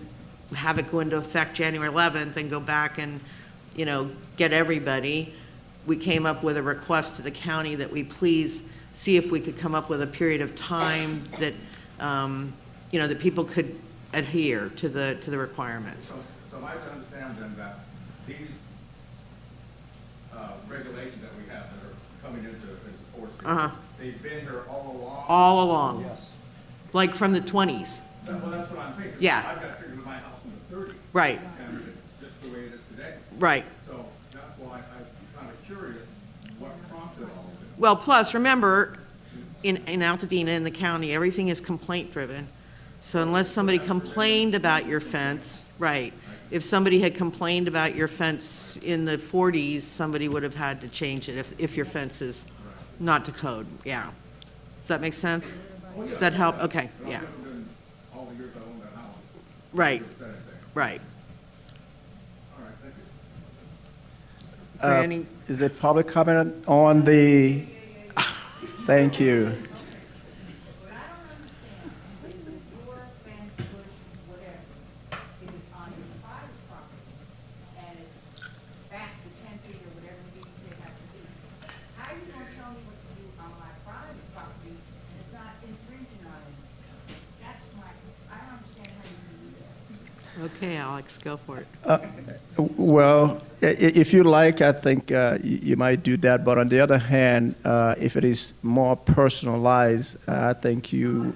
have it go into effect January 11th and go back and, get everybody, we came up with a request to the county that we please see if we could come up with a period of time that, that people could adhere to the requirements. So am I to understand then that these regulations that we have that are coming into force, they've been here all along? All along. Yes. Like from the 20s. Well, that's what I'm thinking. Yeah. I've got figured in my house in the 30s. Right. And it's just the way it is today. Right. So that's why I'm kind of curious what prompted all of this. Well, plus, remember, in Altadena, in the county, everything is complaint-driven. So unless somebody complained about your fence, right, if somebody had complained about your fence in the 40s, somebody would have had to change it if your fence is not to code, yeah. Does that make sense? Does that help? Okay, yeah. All the years I owned that house. Right, right. All right, thank you. Is it public comment on the, thank you. Okay, Alex, go for it. Well, if you like, I think you might do that. But on the other hand, if it is more personalized, I think you.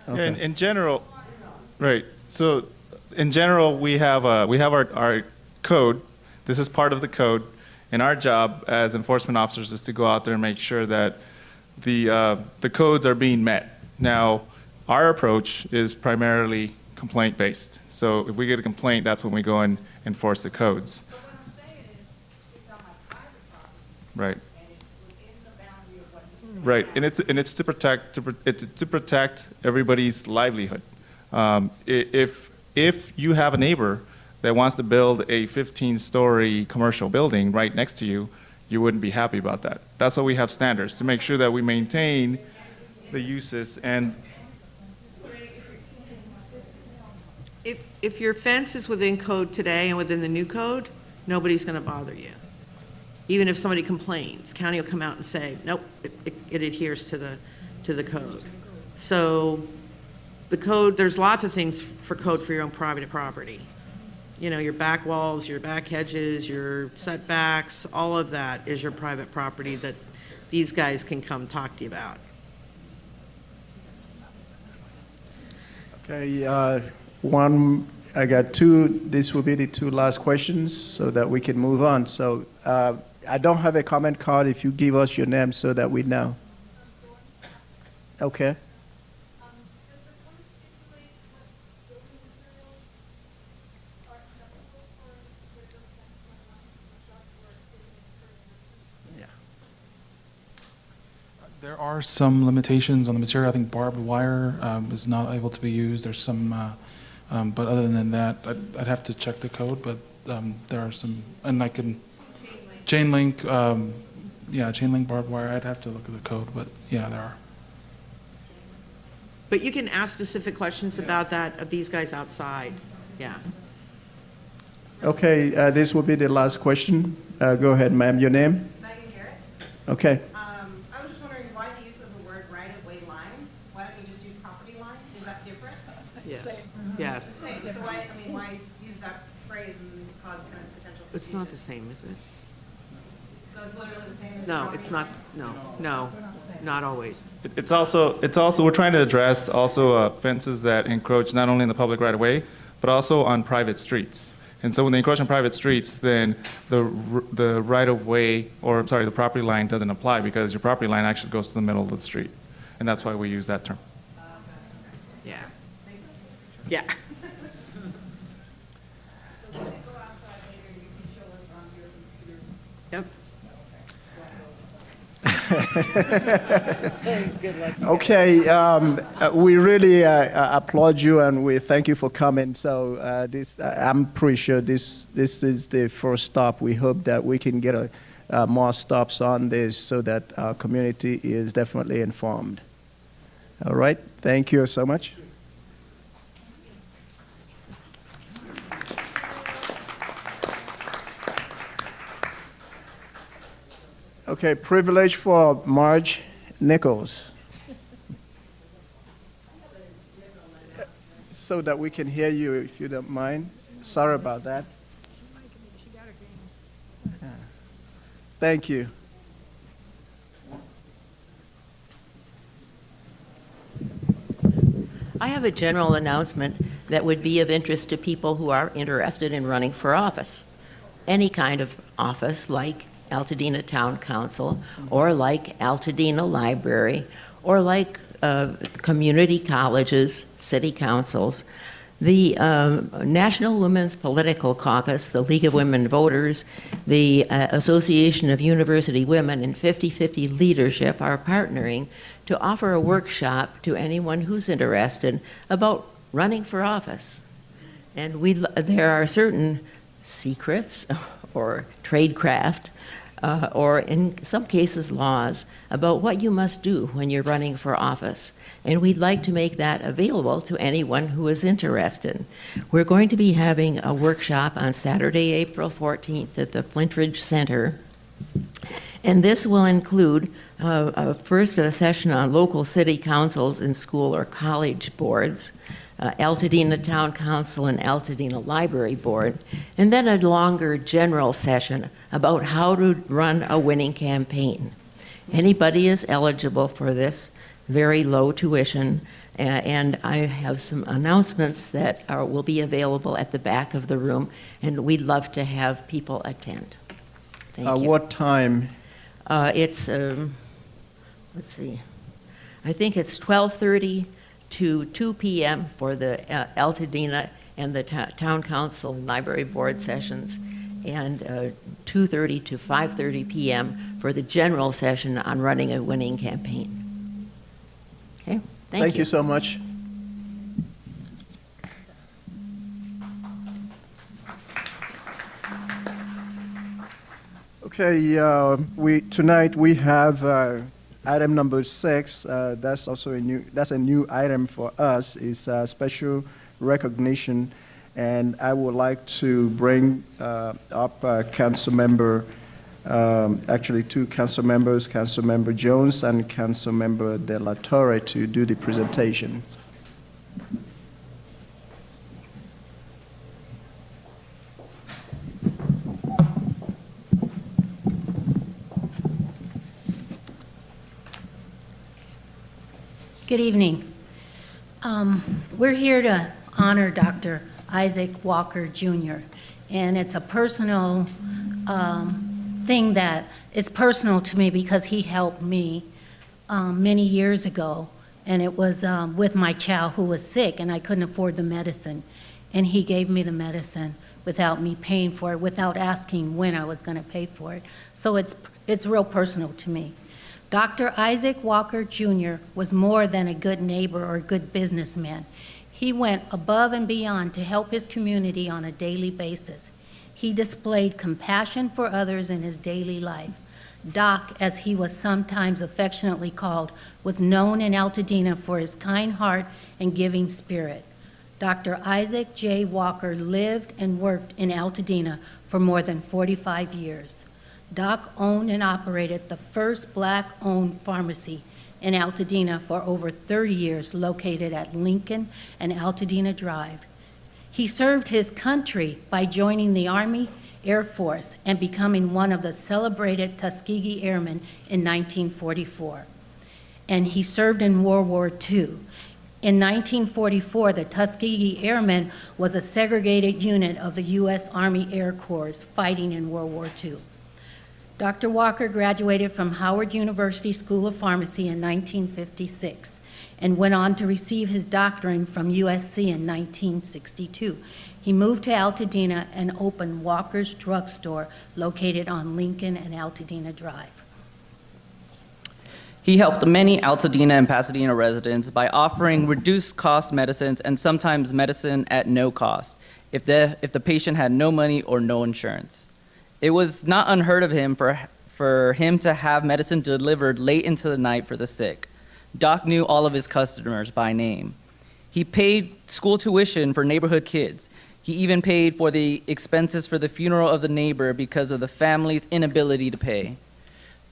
Okay. In general, right. So, in general, we have our code. This is part of the code, and our job as enforcement officers is to go out there and make sure that the codes are being met. Now, our approach is primarily complaint-based. So if we get a complaint, that's when we go and enforce the codes. Right. Right, and it's to protect everybody's livelihood. If you have a neighbor that wants to build a 15-story commercial building right next to you, you wouldn't be happy about that. That's why we have standards to make sure that we maintain the uses and. If your fence is within code today and within the new code, nobody's going to bother you. Even if somebody complains, county will come out and say, nope, it adheres to the code. So the code, there's lots of things for code for your own private property. You know, your back walls, your back hedges, your setbacks, all of that is your private property that these guys can come talk to you about. Okay, I got two, this will be the two last questions so that we can move on. So I don't have a comment card. If you give us your name so that we know. Okay. There are some limitations on the material. I think barbed wire is not able to be used. There's some, but other than that, I'd have to check the code, but there are some, and I can, chain link, chain link barbed wire, I'd have to look at the code, but yeah, there are. But you can ask specific questions about that of these guys outside, yeah. Okay, this will be the last question. Go ahead, ma'am. Your name? Megan Garrett. Okay. I was just wondering why the use of the word right-of-way line? Why don't you just use property line? Is that different? Yes, yes. Same. So why use that phrase and cause kind of potential confusion? It's not the same, is it? So it's literally the same as No, property it's not, line? no, not always. It's also we're trying to address also fences that encroach not only in the public right of way, but also on private streets. And so when they encroach on private streets, then the right of way, or I'm sorry, the property line doesn't apply because your property line actually goes to the middle of the street, and that's why we use that term. Yeah. Yeah. Yep. Okay, we really applaud you and we thank you for coming. So I'm pretty sure this is the first stop. We hope that we can get more stops on this so that our community is definitely informed. All right, thank you so much. Okay, privilege for Marge Nichols. So that we can hear you, if you don't mind. Sorry about that. Thank you. I have a general announcement that would be of interest to people who are interested in running for office. Any kind of office, like Altadena Town Council, or like Altadena Library, or like community colleges, city councils. The National Women's Political Caucus, the League of Women Voters, the Association of University Women, and 50/50 Leadership are partnering to offer a workshop to anyone who's interested about running for office. And there are certain secrets or tradecraft or in some cases laws about what you must do when you're running for office. And we'd like to make that available to anyone who is interested. We're going to be having a workshop on Saturday, April 14th at the Flintridge Center. And this will include first a session on local city councils and school or college boards, Altadena Town Council and Altadena Library Board, and then a longer general session about how to run a winning campaign. Anybody is eligible for this very low tuition, and I have some announcements that will be available at the back of the room, and we'd love to have people attend. Thank you. What time? It's, let's see, I think it's 12:30 to 2 p.m. for the Altadena and the Town Council and Library Board sessions, and 2:30 to 5:30 p.m. for the general session on running a winning campaign. Okay, thank you. You so much. Okay, tonight we have item number 6. That's also a new item for us. Is special recognition, and I would like to bring up council member. Actually, 2 council members, Councilmember Jones and Councilmember De La Torre, to do the presentation. Good evening. We're here to honor Dr. Isaac Walker Jr., and it's a personal thing that is personal to me because he helped me many years ago, and it was with my child who was sick and I couldn't afford the medicine, and he gave me the medicine without me paying for it, without asking when I was going to pay for it. So it's real personal to me. Dr. Isaac Walker Jr. was more than a good neighbor or a good businessman. He went above and beyond to help his community on a daily basis. He displayed compassion for others in his daily life. Doc, as he was sometimes affectionately called, was known in Altadena for his kind heart and giving spirit. Dr. Isaac J. Walker lived and worked in Altadena for more than 45 years. Doc owned and operated the first Black-owned pharmacy in Altadena for over 30 years, located at Lincoln and Altadena Drive. He served his country by joining the Army, Air Force, and becoming one of the celebrated Tuskegee Airmen in 1944. And he served in World War II. In 1944, the Tuskegee Airmen was a segregated unit of the U.S. Army Air Corps fighting in World War II. Dr. Walker graduated from Howard University School of Pharmacy in 1956 and went on to receive his doctorate from USC in 1962. He moved to Altadena and opened Walker's Drug Store, located on Lincoln and Altadena Drive. He helped many Altadena and Pasadena residents by offering reduced-cost medicines and sometimes medicine at no cost if the patient had no money or no insurance. It was not unheard of him for him to have medicine delivered late into the night for the sick. Doc knew all of his customers by name. He paid school tuition for neighborhood kids. He even paid for the expenses for the funeral of the neighbor because of the family's inability to pay.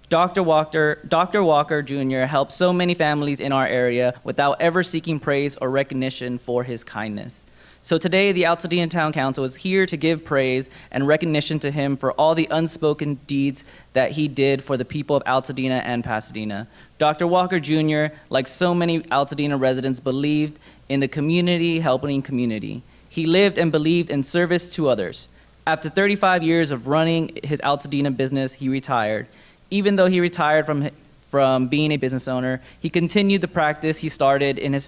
Dr. Walker Jr. helped so many families in our area without ever seeking praise or recognition for his kindness. So today, the Altadena Town Council is here to give praise and recognition to him for all the unspoken deeds that he did for the people of Altadena and Pasadena. Dr. Walker Jr., like so many Altadena residents, believed in the community helping community. He lived and believed in service to others. After 35 years of running his Altadena business, he retired. Even though he retired from being a business owner, he continued the practice he started in his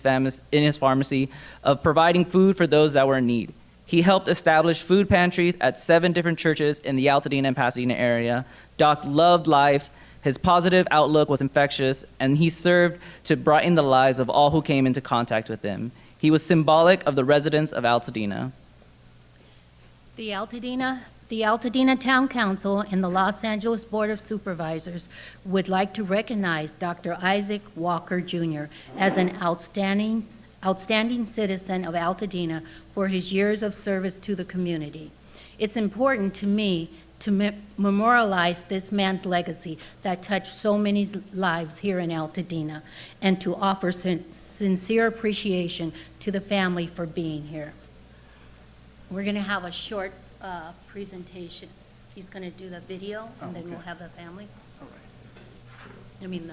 pharmacy of providing food for those that were in need. He helped establish food pantries at 7 different churches in the Altadena and Pasadena area. Doc loved life, his positive outlook was infectious, and he served to brighten the lives of all who came into contact with him. He was symbolic of the residents of Altadena. The Altadena Town Council and the Los Angeles Board of Supervisors would like to recognize Dr. Isaac Walker Jr. as an outstanding citizen of Altadena for his years of service to the community. It's important to me to memorialize this man's legacy that touched so many lives here in Altadena, and to offer sincere appreciation to the family for being here. We're going to have a short presentation. He's going to do the video, and then we'll have the family. All right. I mean,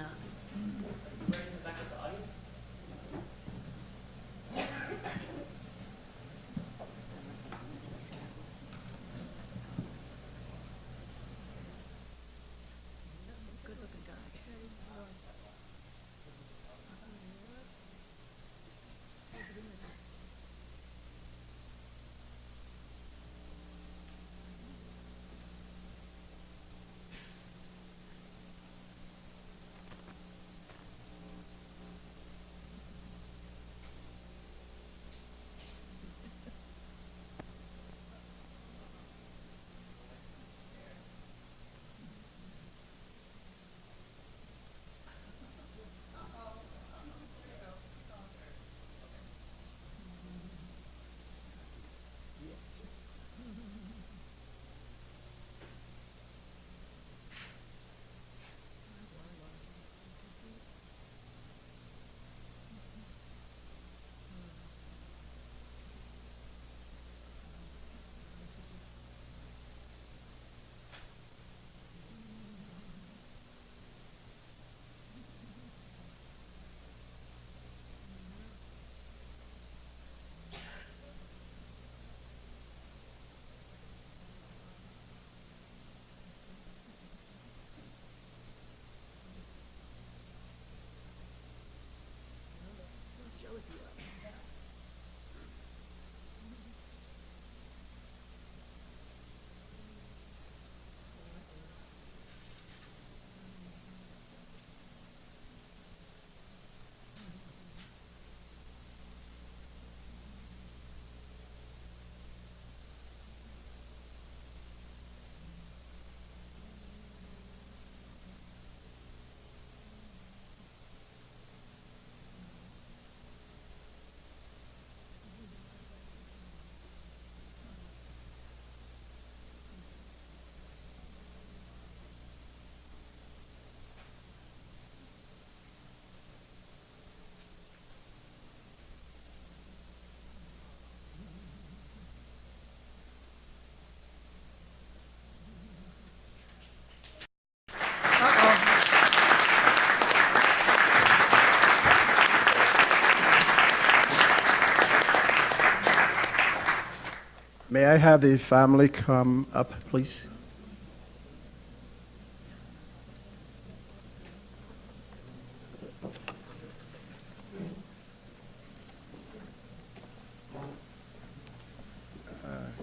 May I have the family come up, please?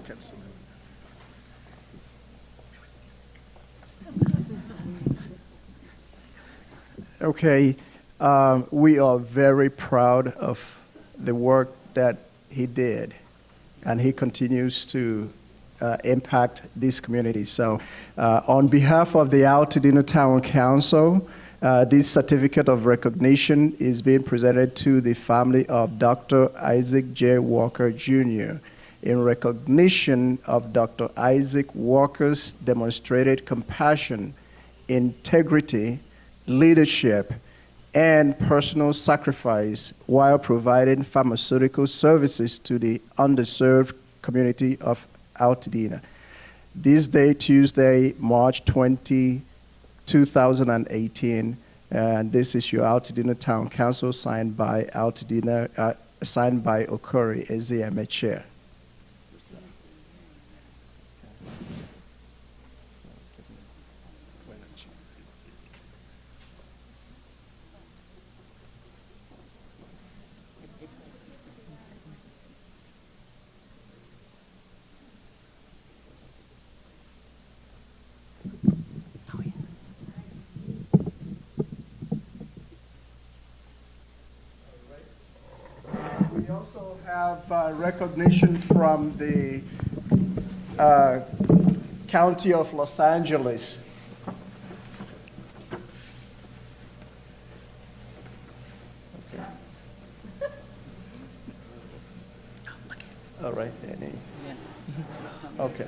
Can't see. Okay, we are very proud of the work that he did, and he continues to impact this community. So on behalf of the Altadena Town Council, this certificate of recognition is being presented to the family of Dr. Isaac J. Walker, Jr. in recognition of Dr. Isaac Walker's demonstrated compassion, integrity, leadership, and personal sacrifice while providing pharmaceutical services to the underserved community of Altadena. This day, Tuesday, March 20, 2018, and this is your Altadena Town Council signed by signed by Okorie, Ezieme Chair. We also have recognition from the County of Los Angeles. Okay. All right, Danny. Okay.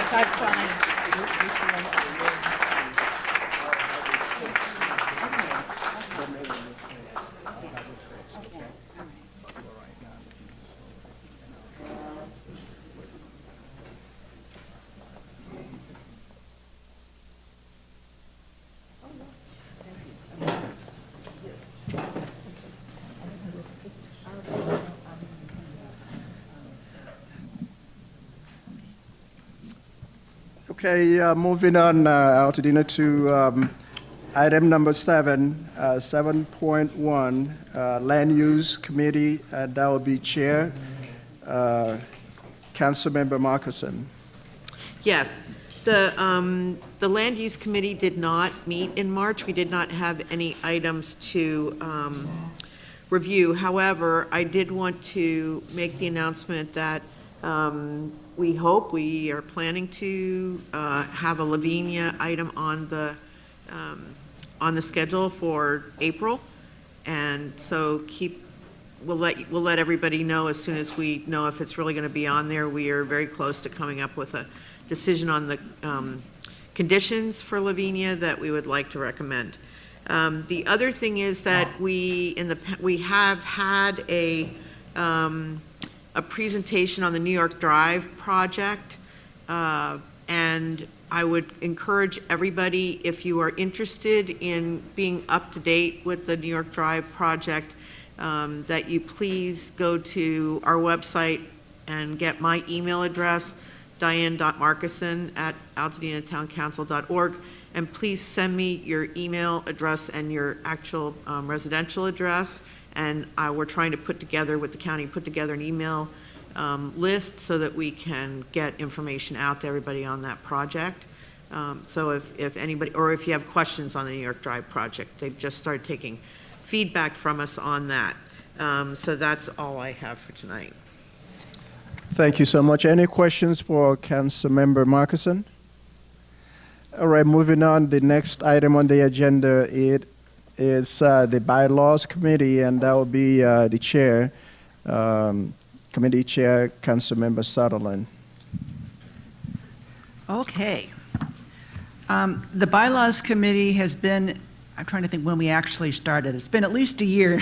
Start crying. Okay, moving on, Altadena, to item number 7.1, Land Use Committee. That will be Chair, Councilmember Marcuson. Yes, the Land Use Committee did not meet in March. We did not have any items to review. However, I did want to make the announcement that we are planning to have a Lavinia item on the schedule for April. And so we'll let everybody know as soon as we know if it's really going to be on there. We are very close to coming up with a decision on the conditions for Lavinia that we would like to recommend. The other thing is that we have had a presentation on the New York Drive project, and I would encourage everybody, if you are interested in being up to date with the New York Drive project, that you please go to our website and get my email address, diane.marcuson@altadenatowncouncil.org, and please send me your email address and your actual residential address. And we're trying to put together, with the county, put together an email list so that we can get information out to everybody on that project. So if anybody, or if you have questions on the New York Drive project, they've just started taking feedback from us on that. So that's all I have for tonight. Thank you so much. Any questions for Councilmember Marcuson? All right, moving on. The next item on the agenda, it is the Bylaws Committee, and that will be the chair, Committee Chair, Councilmember Sutherlen. Okay. The Bylaws Committee has been, I'm trying to think when we actually started. It's been at least a year.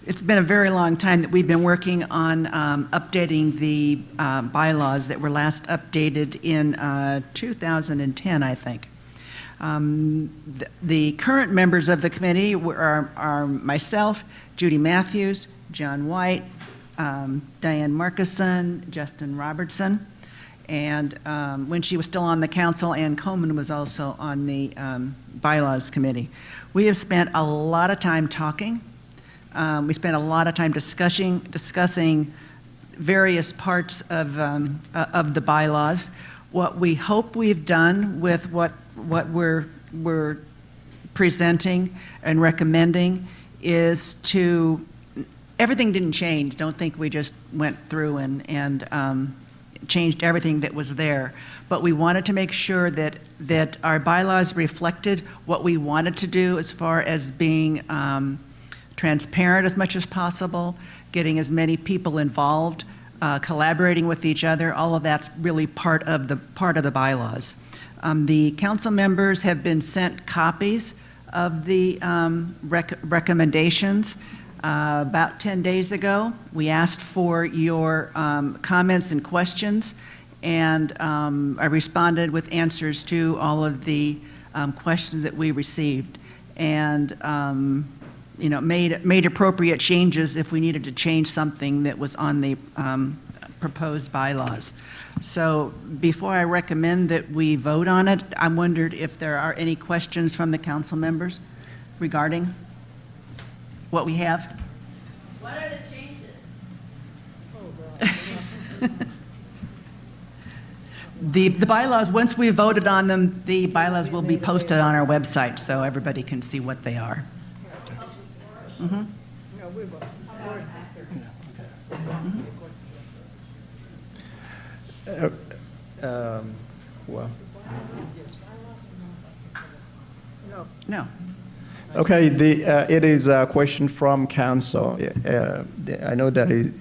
It's been a very long time that we've been working on updating the bylaws that were last updated in 2010, I think. The current members of the committee are myself, Judy Matthews, John White, Diane Marcuson, Justin Robertson, and when she was still on the council, Ann Coleman was also on the Bylaws Committee. We have spent a lot of time talking. We spent a lot of time discussing various parts of the bylaws. What we hope we've done with what we're presenting and recommending is to, everything didn't change. Don't think we just went through and changed everything that was there. But we wanted to make sure that our bylaws reflected what we wanted to do as far as being transparent as much as possible, getting as many people involved, collaborating with each other. All of that's really part of the bylaws. The council members have been sent copies of the recommendations about 10 days ago. We asked for your comments and questions, and I responded with answers to all of the questions that we received, and made appropriate changes if we needed to change something that was on the proposed bylaws. So before I recommend that we vote on it, I wondered if there are any questions from the council members regarding what we have. What are the changes? The bylaws, once we voted on them, the bylaws will be posted on our website so everybody can see what they are. Mm-hmm. Well. No. Okay, it is a question from council. I know that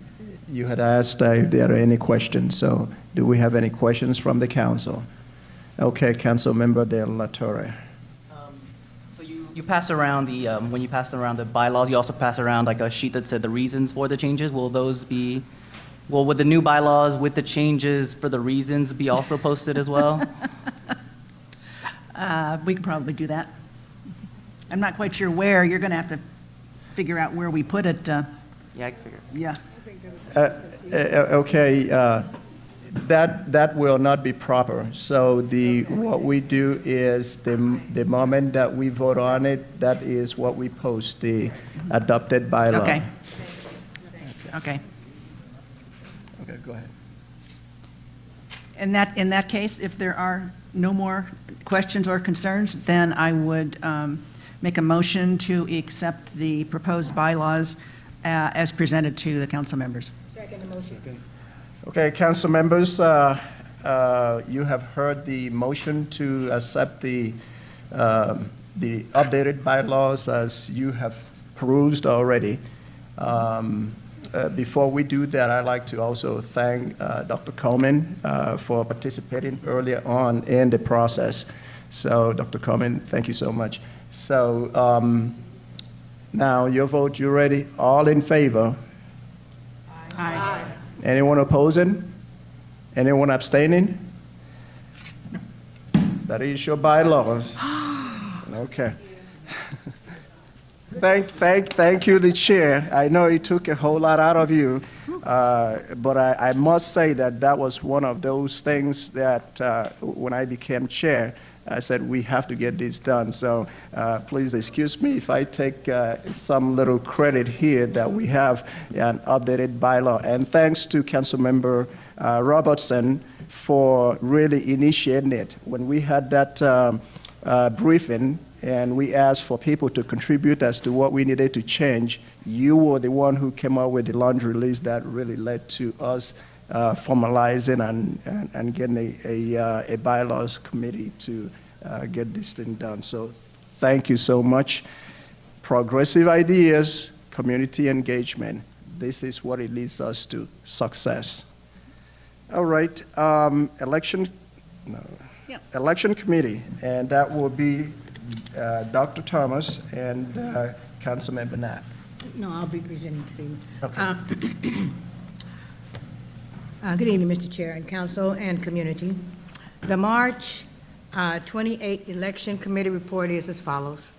you had asked if there are any questions. So do we have any questions from the council? Okay, Council Member De La Torre. So you passed around the, when you passed around the bylaws, you also passed around like a sheet that said the reasons for the changes. Will those be, would the new bylaws with the changes for the reasons be also posted as well? We can probably do that. I'm not quite sure where. You're going to have to figure out where we put it. Yeah, I can figure. Yeah. Okay, that will not be proper. So what we do is the moment that we vote on it, that is what we post, the adopted bylaw. Okay. Okay. Okay, go ahead. In that case, if there are no more questions or concerns, then I would make a motion to accept the proposed bylaws as presented to the council members. Second motion. Okay, council members, you have heard the motion to accept the updated bylaws as you have perused already. Before we do that, I'd like to also thank Dr. Coleman for participating earlier on in the process. So, Dr. Coleman, thank you so much. So, now your vote, you ready? All in favor? Aye. Anyone opposing? Anyone abstaining? That is your bylaws. Okay. Thank you, the chair. I know it took a whole lot out of you, but I must say that was one of those things that when I became chair, I said we have to get this done. So please excuse me if I take some little credit here that we have an updated bylaw. And thanks to Councilmember Robertson for really initiating it. When we had that briefing, and we asked for people to contribute as to what we needed to change, you were the one who came up with the laundry list that really led to us formalizing and getting a bylaws committee to get this thing done. So thank you so much. Progressive ideas, community engagement. This is what it leads us to success. All right, election committee, and that will be Dr. Thomas and Councilmember Nat. No, I'll be presenting this evening. Okay. Good evening, Mr. Chair and Council and community. The March 28 Election Committee report is as follows.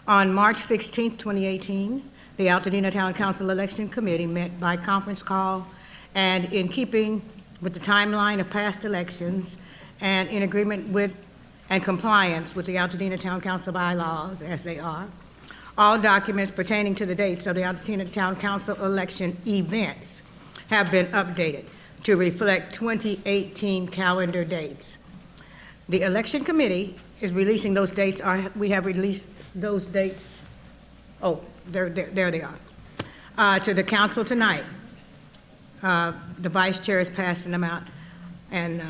On March 16, 2018, the Altadena Town Council Election Committee met by conference call, and in keeping with the timeline of past elections and in agreement with and compliance with the Altadena Town Council bylaws as they are, all documents pertaining to the dates of the Altadena Town Council election events have been updated to reflect 2018 calendar dates. The election committee is releasing those dates, we have released those dates, oh, there they are, to the council tonight. The vice chair is passing them out, and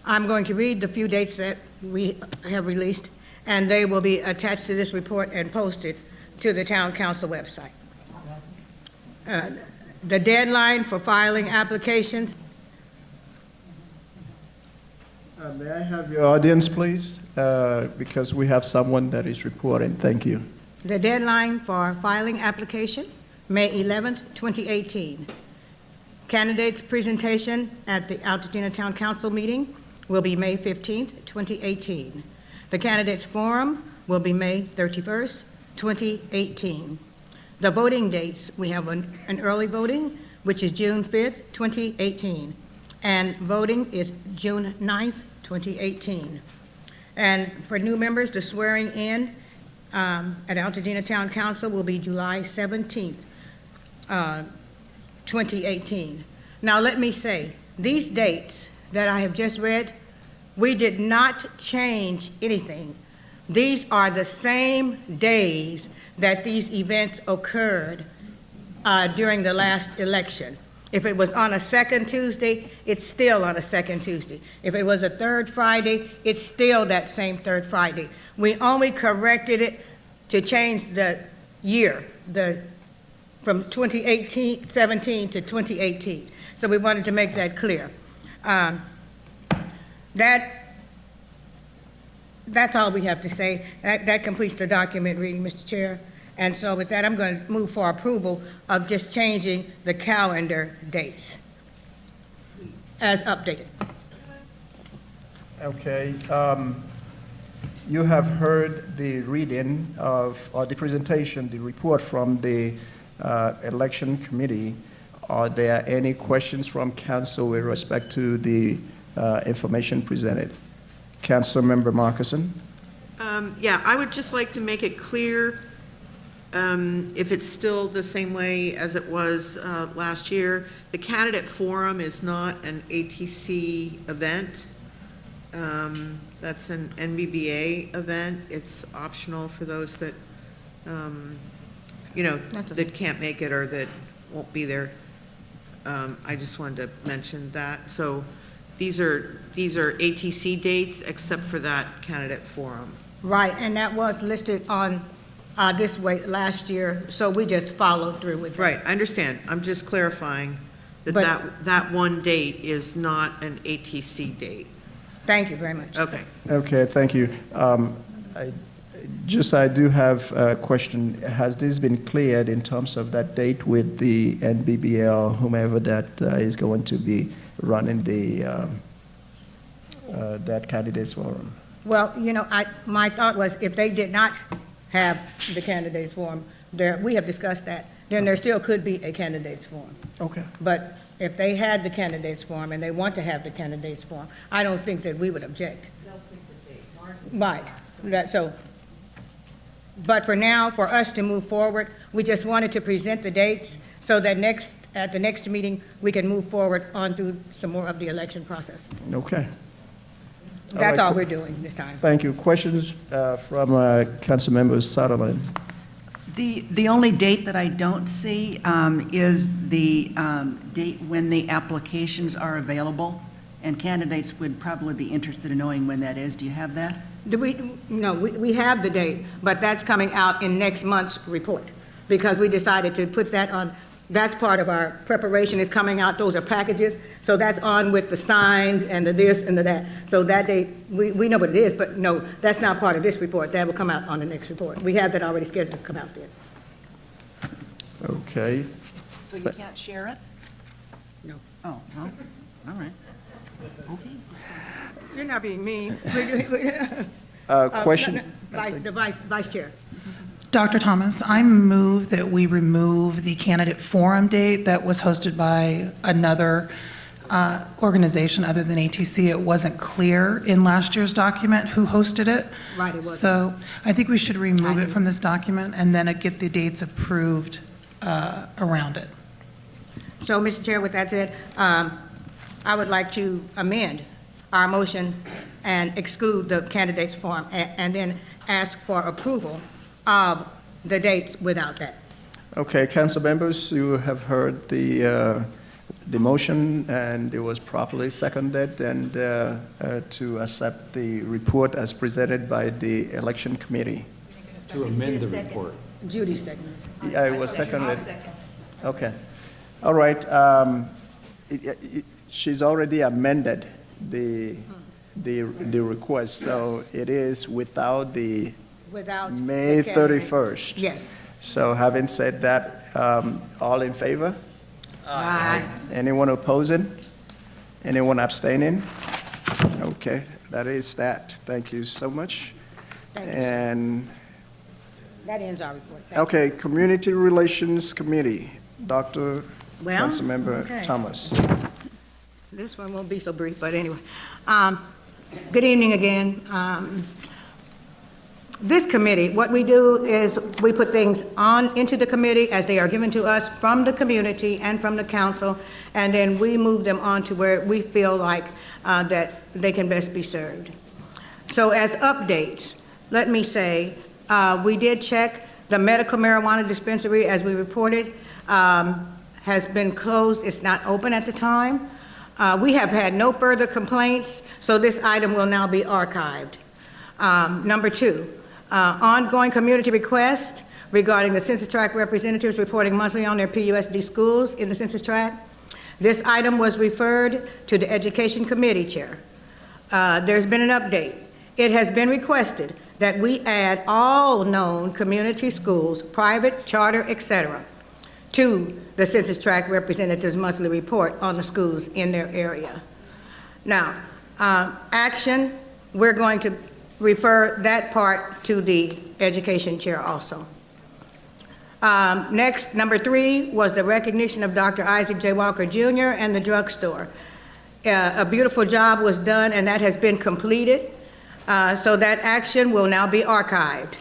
I'm going to read the few dates that we have released, and they will be attached to this report and posted to the town council website. The deadline for filing applications. May I have your audience, please? Because we have someone that is reporting. Thank you. The deadline for filing application, May 11th, 2018. Candidates' presentation at the Altadena Town Council meeting will be May 15th, 2018. The candidates' forum will be May 31st, 2018. The voting dates, we have an early voting, which is June 5th, 2018, and voting is June 9th, 2018. And for new members, the swearing in at Altadena Town Council will be July 17th, 2018. Now let me say, these dates that I have just read, we did not change anything. These are the same days that these events occurred during the last election. If it was on a second Tuesday, it's still on a second Tuesday. If it was a third Friday, it's still that same third Friday. We only corrected it to change the year, the from 17 to 2018. So we wanted to make that clear. That's all we have to say. That completes the document reading, Mr. Chair. And so with that, I'm going to move for approval of just changing the calendar dates as updated. Okay. You have heard the reading of, or the presentation, the report from the election committee. Are there any questions from council with respect to the information presented? Councilmember Marcuson? Yeah, I would just like to make it clear, if it's still the same way as it was last year, the candidate forum is not an ATC event. That's an NBBA event. It's optional for those that, that can't make it or that won't be there. I just wanted to mention that. So these are ATC dates except for that candidate forum. Right, and that was listed on this way last year, so we just followed through with that. Right, I understand. I'm just clarifying that one date is not an ATC date. Thank you very much. Okay. Okay, thank you. I do have a question. Has this been cleared in terms of that date with the NBBL, whomever that is going to be running the that candidates forum? Well, my thought was if they did not have the candidates forum, we have discussed that, then there still could be a candidates forum. Okay. But if they had the candidates forum and they want to have the candidates forum, I don't think that we would object. Right. But for now, for us to move forward, we just wanted to present the dates so that at the next meeting, we can move forward on through some more of the election process. Okay. That's all we're doing this time. Thank you. Questions from Councilmember Sutherlen? The only date that I don't see is the date when the applications are available, and candidates would probably be interested in knowing when that is. Do you have that? No, we have the date, but that's coming out in next month's report, because we decided to put that on. That's part of our preparation is coming out. Those are packages, so that's on with the signs and the this and the that. So that date, we know what it is, but no, that's not part of this report. That will come out on the next report. We have that already scheduled to come out there. Okay. So you can't share it? No. Oh, well, all right. Okay. You're not being mean. Question? Vice Chair. Dr. Thomas, I move that we remove the candidate forum date that was hosted by another organization other than ATC. It wasn't clear in last year's document who hosted it. Right, it wasn't. So I think we should remove it from this document and then get the dates approved around it. So, Mr. Chair, with that said, I would like to amend our motion and exclude the candidates forum and then ask for approval of the dates without that. Okay, council members, you have heard the motion, and it was properly seconded, and to accept the report as presented by the election committee. To amend the report. Judy seconded. Yeah, it was seconded. Okay. All right. She's already amended the request, so it is without the Without May the candidate. 31st. Yes. So having said that, all in favor? Aye. Anyone opposing? Anyone abstaining? Okay, that is that. Thank you so much. Thank you. And, That ends our report. Thank okay, Community Relations Committee, Dr. Well, Councilmember okay. Thomas. This one won't be so brief, but anyway. Good evening again. This committee, what we do is we put things into the committee as they are given to us from the community and from the council, and then we move them on to where we feel like that they can best be served. So as updates, let me say, we did check the medical marijuana dispensary, as we reported, has been closed. It's not open at the time. We have had no further complaints, so this item will now be archived. Number two, ongoing community request regarding the census tract representatives reporting monthly on their PUSD schools in the census tract. This item was referred to the Education Committee Chair. There's been an update. It has been requested that we add all known community schools, private, charter, etc., to the census tract representatives' monthly report on the schools in their area. Now, action, we're going to refer that part to the Education Chair also. Next, number 3 was the recognition of Dr. Isaac J. Walker Jr. and the drugstore. A beautiful job was done, and that has been completed, so that action will now be archived.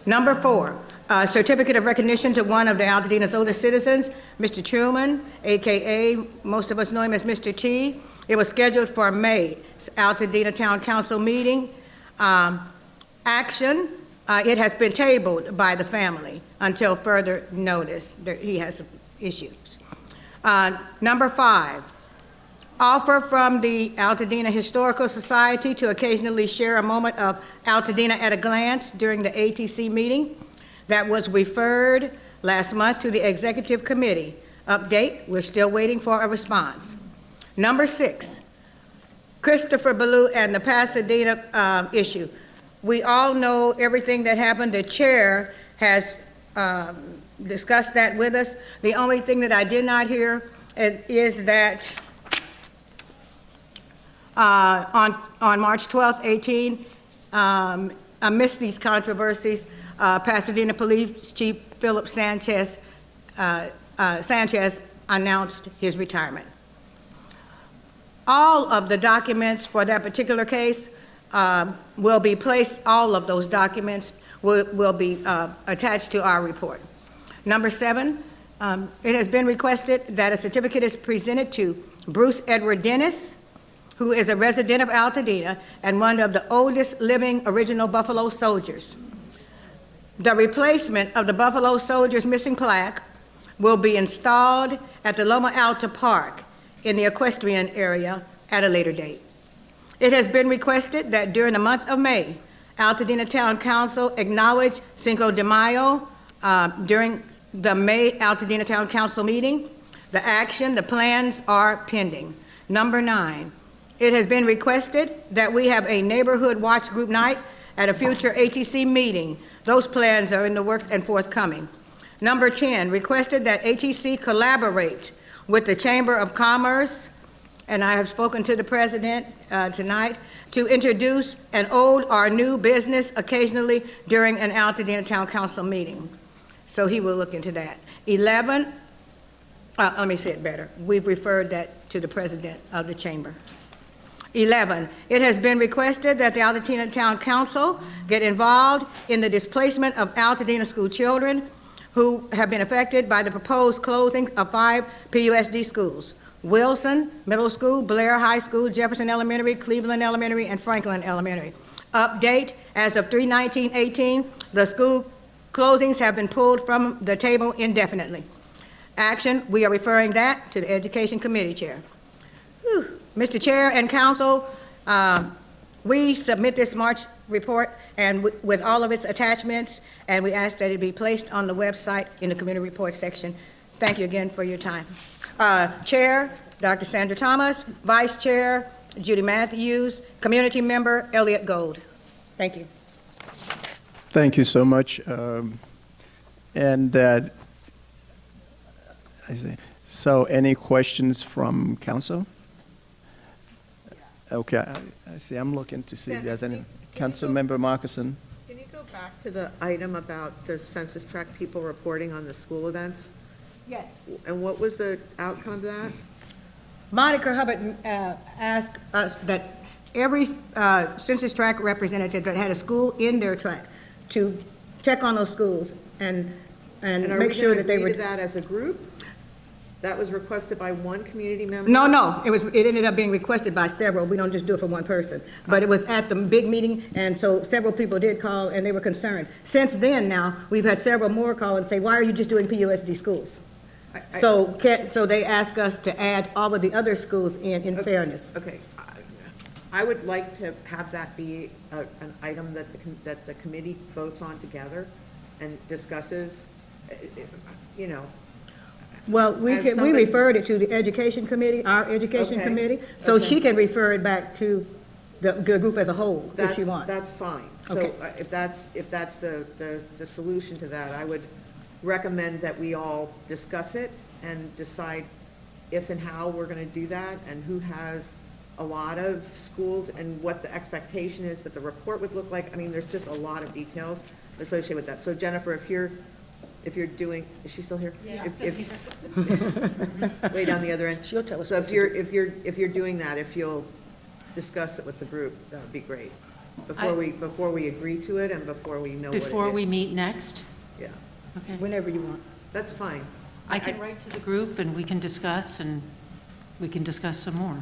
Number 4, a certificate of recognition to one of the Altadena's oldest citizens, Mr. Truman, AKA, most of us know him as Mr. T. It was scheduled for May's Altadena Town Council meeting. Action, it has been tabled by the family until further notice. He has some issues. Number 5, offer from the Altadena Historical Society to occasionally share a moment of Altadena at a glance during the ATC meeting. That was referred last month to the Executive Committee. Update, we're still waiting for a response. Number 6, Christopher Ballou and the Pasadena issue. We all know everything that happened. The chair has discussed that with us. The only thing that I did not hear is that on March 12th, 18, amidst these controversies, Pasadena Police Chief Philip Sanchez announced his retirement. All of the documents for that particular case will be placed, all of those documents will be attached to our report. Number 7, it has been requested that a certificate is presented to Bruce Edward Dennis, who is a resident of Altadena and one of the oldest living original Buffalo Soldiers. The replacement of the Buffalo Soldiers' missing plaque will be installed at the Loma Alta Park in the equestrian area at a later date. It has been requested that during the month of May, Altadena Town Council acknowledge Cinco de Mayo during the May Altadena Town Council meeting. The plans are pending. Number 9, it has been requested that we have a neighborhood watch group night at a future ATC meeting. Those plans are in the works and forthcoming. Number 10, requested that ATC collaborate with the Chamber of Commerce, and I have spoken to the president tonight, to introduce an old or new business occasionally during an Altadena Town Council meeting. So he will look into that. 11, let me say it better. We've referred that to the president of the chamber. 11, it has been requested that the Altadena Town Council get involved in the displacement of Altadena school children who have been affected by the proposed closing of 5 PUSD schools: Wilson Middle School, Blair High School, Jefferson Elementary, Cleveland Elementary, and Franklin Elementary. Update, as of 3/19/18, the school closings have been pulled from the table indefinitely. Action, we are referring that to the Education Committee Chair. Whew. Mr. Chair and Council, we submit this March report and with all of its attachments, and we ask that it be placed on the website in the community report section. Thank you again for your time. Chair, Dr. Sandra Thomas, Vice Chair, Judy Matthews, Community Member, Elliott Gold. Thank you. Thank you so much. I see. So any questions from council? Okay, I see. I'm looking to see if there's any. Council Member Marcuson. Can you go back to the item about the census tract people reporting on the school events? Yes. And what was the outcome of that? Monica Hubbard asked us that every census tract representative that had a school in their tract to check on those schools and make sure that they were. And are we going to agree to that as a group? That was requested by one community member? No, it ended up being requested by several. We don't just do it for one person. But it was at the big meeting, and so several people did call, and they were concerned. Since then now, we've had several more call and say, why are you just doing PUSD schools? So they ask us to add all of the other schools in fairness. Okay. I would like to have that be an item that the committee votes on together, and discusses, you know. Well, we As can, we somebody- referred it to the education committee, our education Okay. committee, so Okay. she can refer it back to the group as a whole, if she That's- wants. That's fine. So Okay. if that's the solution to that, I would recommend that we all discuss it and decide if and how we're going to do that, and who has a lot of schools, and what the expectation is that the report would look like. I mean, there's just a lot of details associated with that. So Jennifer, if you're doing, is she still here? Yeah, If- still if- Way down the other end. She'll tell us So what to if you're doing that, if you'll discuss it with the group, that would be great. Before we agree to it and before we know what it is. Before we meet next? Yeah, Okay. Whenever you want. that's fine. I can write to the group and we can discuss some more.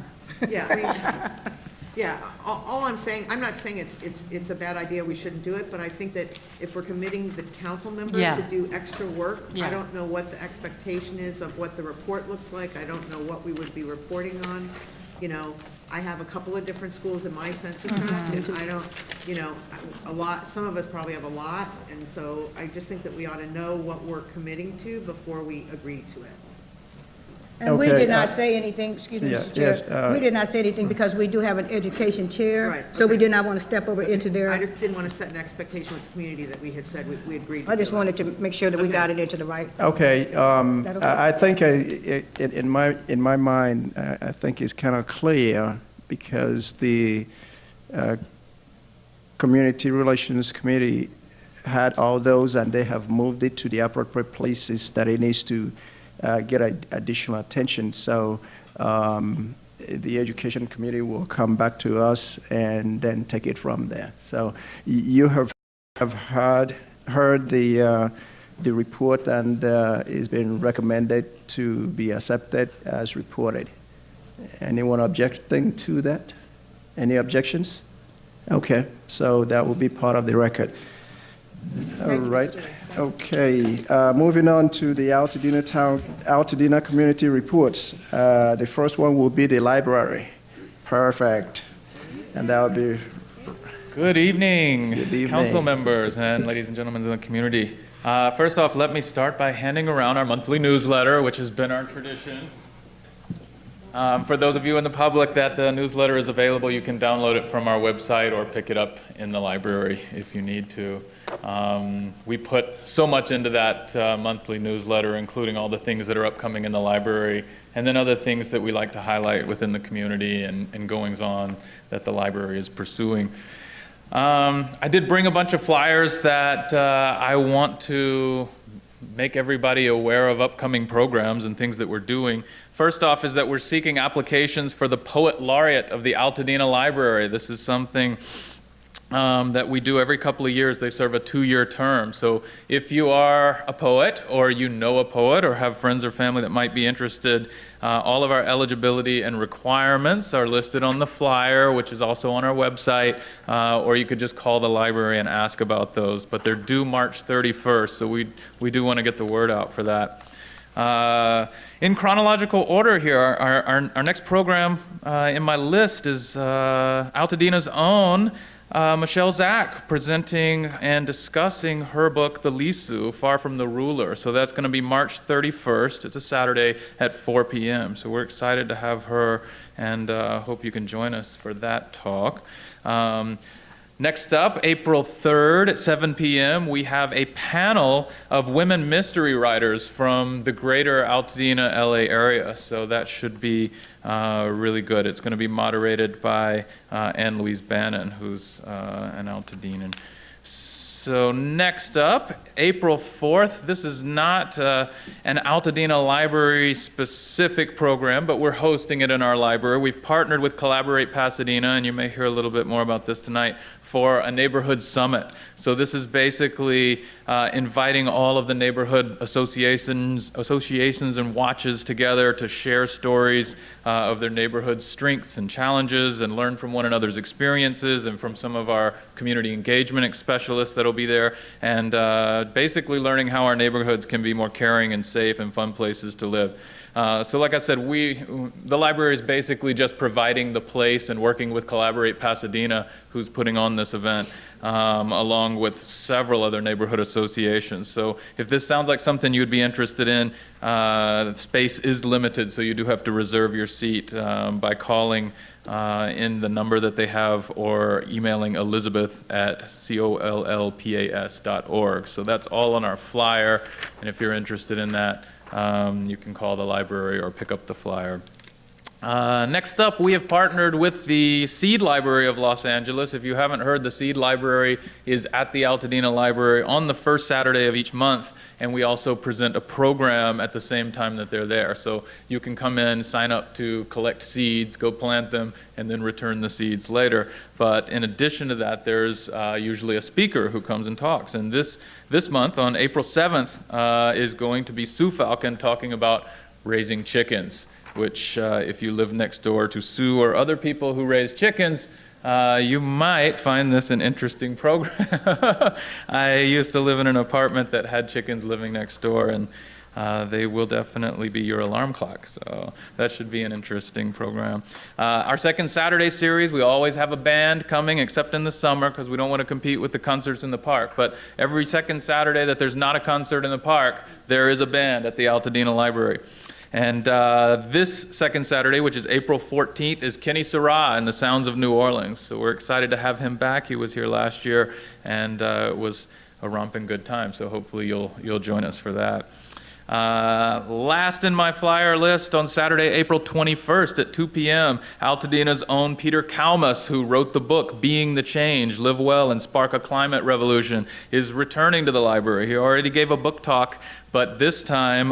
Yeah, I mean, yeah, all I'm saying, I'm not saying it's a bad idea, we shouldn't do it, but I think that if we're committing the council members Yeah. to do extra work, I Yeah. don't know what the expectation is of what the report looks like, I don't know what we would be reporting on. You know, I have a couple of different schools in my census tract, and I don't, you know, a lot, some of us probably have a lot, and so I just think that we ought to know what we're committing to before we agree to it. And we Okay, did not say anything, excuse me, yeah, Mr. yes, Chair. We did not say anything because we do have an education chair. Right, So we okay. did not want to step over into I their, just didn't want to set an expectation with the community that we had said we agreed to. I just do it. wanted to make sure that we Okay. got it into the right. Okay, That okay? I think in my mind, I think it's kind of clear, because the Community Relations Committee had all those, and they have moved it to the appropriate places that it needs to get additional attention. So the Education Committee will come back to us and then take it from there. So you have heard the report, and it's been recommended to be accepted as reported. Anyone objecting to that? Any objections? Okay, so that will be part of the record. All right, okay. Moving on to the Altadena community reports. The first one will be the library. Perfect. And that will be Good evening, Good evening. council members and ladies and gentlemen in the community. First off, let me start by handing around our monthly newsletter, which has been our tradition. For those of you in the public, that newsletter is available. You can download it from our website or pick it up in the library if you need to. We put so much into that monthly newsletter, including all the things that are upcoming in the library, and then other things that we like to highlight within the community and goings-on that the library is pursuing. I did bring a bunch of flyers that I want to make everybody aware of upcoming programs and things that we're doing. First off is that we're seeking applications for the Poet Laureate of the Altadena Library. This is something that we do every couple of years. They serve a 2-year term. So if you are a poet, or you know a poet, or have friends or family that might be interested, all of our eligibility and requirements are listed on the flyer, which is also on our website, or you could just call the library and ask about those. But they're due March 31st, so we do want to get the word out for that. In chronological order here, our next program in my list is Altadena's own Michelle Zach presenting and discussing her book, The Lisu, Far from the Ruler. So that's going to be March 31st. It's a Saturday at 4 p.m. So we're excited to have her, and hope you can join us for that talk. Next up, April 3rd at 7 p.m., we have a panel of women mystery writers from the greater Altadena, LA area. So that should be really good. It's going to be moderated by Ann Louise Bannon, who's an Altadenan. So next up, April 4th, this is not an Altadena Library specific program, but we're hosting it in our library. We've partnered with Collaborate Pasadena, and you may hear a little bit more about this tonight, for a neighborhood summit. So this is basically inviting all of the neighborhood associations and watches together to share stories of their neighborhood strengths and challenges, and learn from one another's experiences, and from some of our community engagement specialists that'll be there, and basically learning how our neighborhoods can be more caring and safe and fun places to live. So like I said, the library is basically just providing the place and working with Collaborate Pasadena, who's putting on this event, along with several other neighborhood associations. So if this sounds like something you'd be interested in, space is limited, so you do have to reserve your seat by calling in the number that they have or emailing Elizabeth at collpas.org. So that's all on our flyer, and if you're interested in that, you can call the library or pick up the flyer. Next up, we have partnered with the Seed Library of Los Angeles. If you haven't heard, the Seed Library is at the Altadena Library on the first Saturday of each month, and we also present a program at the same time that they're there. So you can come in, sign up to collect seeds, go plant them, and then return the seeds later. But in addition to that, there's usually a speaker who comes and talks. And this month, on April 7th, is going to be Sue Falcon talking about raising chickens, which if you live next door to Sue or other people who raise chickens, you might find this an interesting program. I used to live in an apartment that had chickens living next door, and they will definitely be your alarm clock. So that should be an interesting program. Our second Saturday series, we always have a band coming, except in the summer, because we don't want to compete with the concerts in the park. But every second Saturday that there's not a concert in the park, there is a band at the Altadena Library. And this second Saturday, which is April 14th, is Kenny Sarah and the Sounds of New Orleans. So we're excited to have him back. He was here last year, and it was a romping good time. So hopefully you'll join us for that. Last in my flyer list, on Saturday, April 21st at 2 p.m., Altadena's own Peter Kalmus, who wrote the book Being the Change, Live Well and Spark a Climate Revolution, is returning to the library. He already gave a book talk, but this time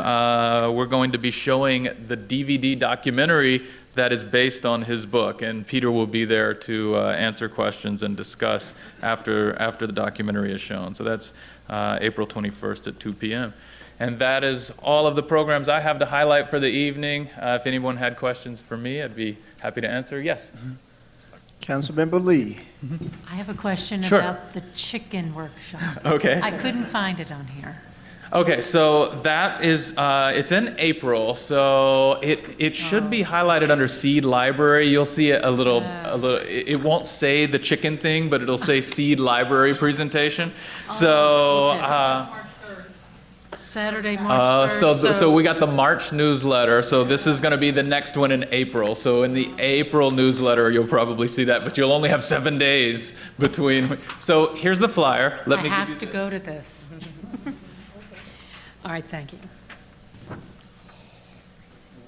we're going to be showing the DVD documentary that is based on his book, and Peter will be there to answer questions and discuss after the documentary is shown. So that's April 21st at 2 p.m. And that is all of the programs I have to highlight for the evening. If anyone had questions for me, I'd be happy to answer. Yes? Councilmember Lee. I have a question Sure. about the chicken workshop. Okay. I couldn't find it on here. Okay, so that is, it's in April, so it should be highlighted under Seed Library. You'll see it a little, it won't say the chicken thing, but it'll say Seed Library presentation. So, Saturday, March 3rd. so we got the March newsletter, so this is going to be the next one in April. So in the April newsletter, you'll probably see that, but you'll only have 7 days between. So here's the flyer. I have to go to this. All right, thank you.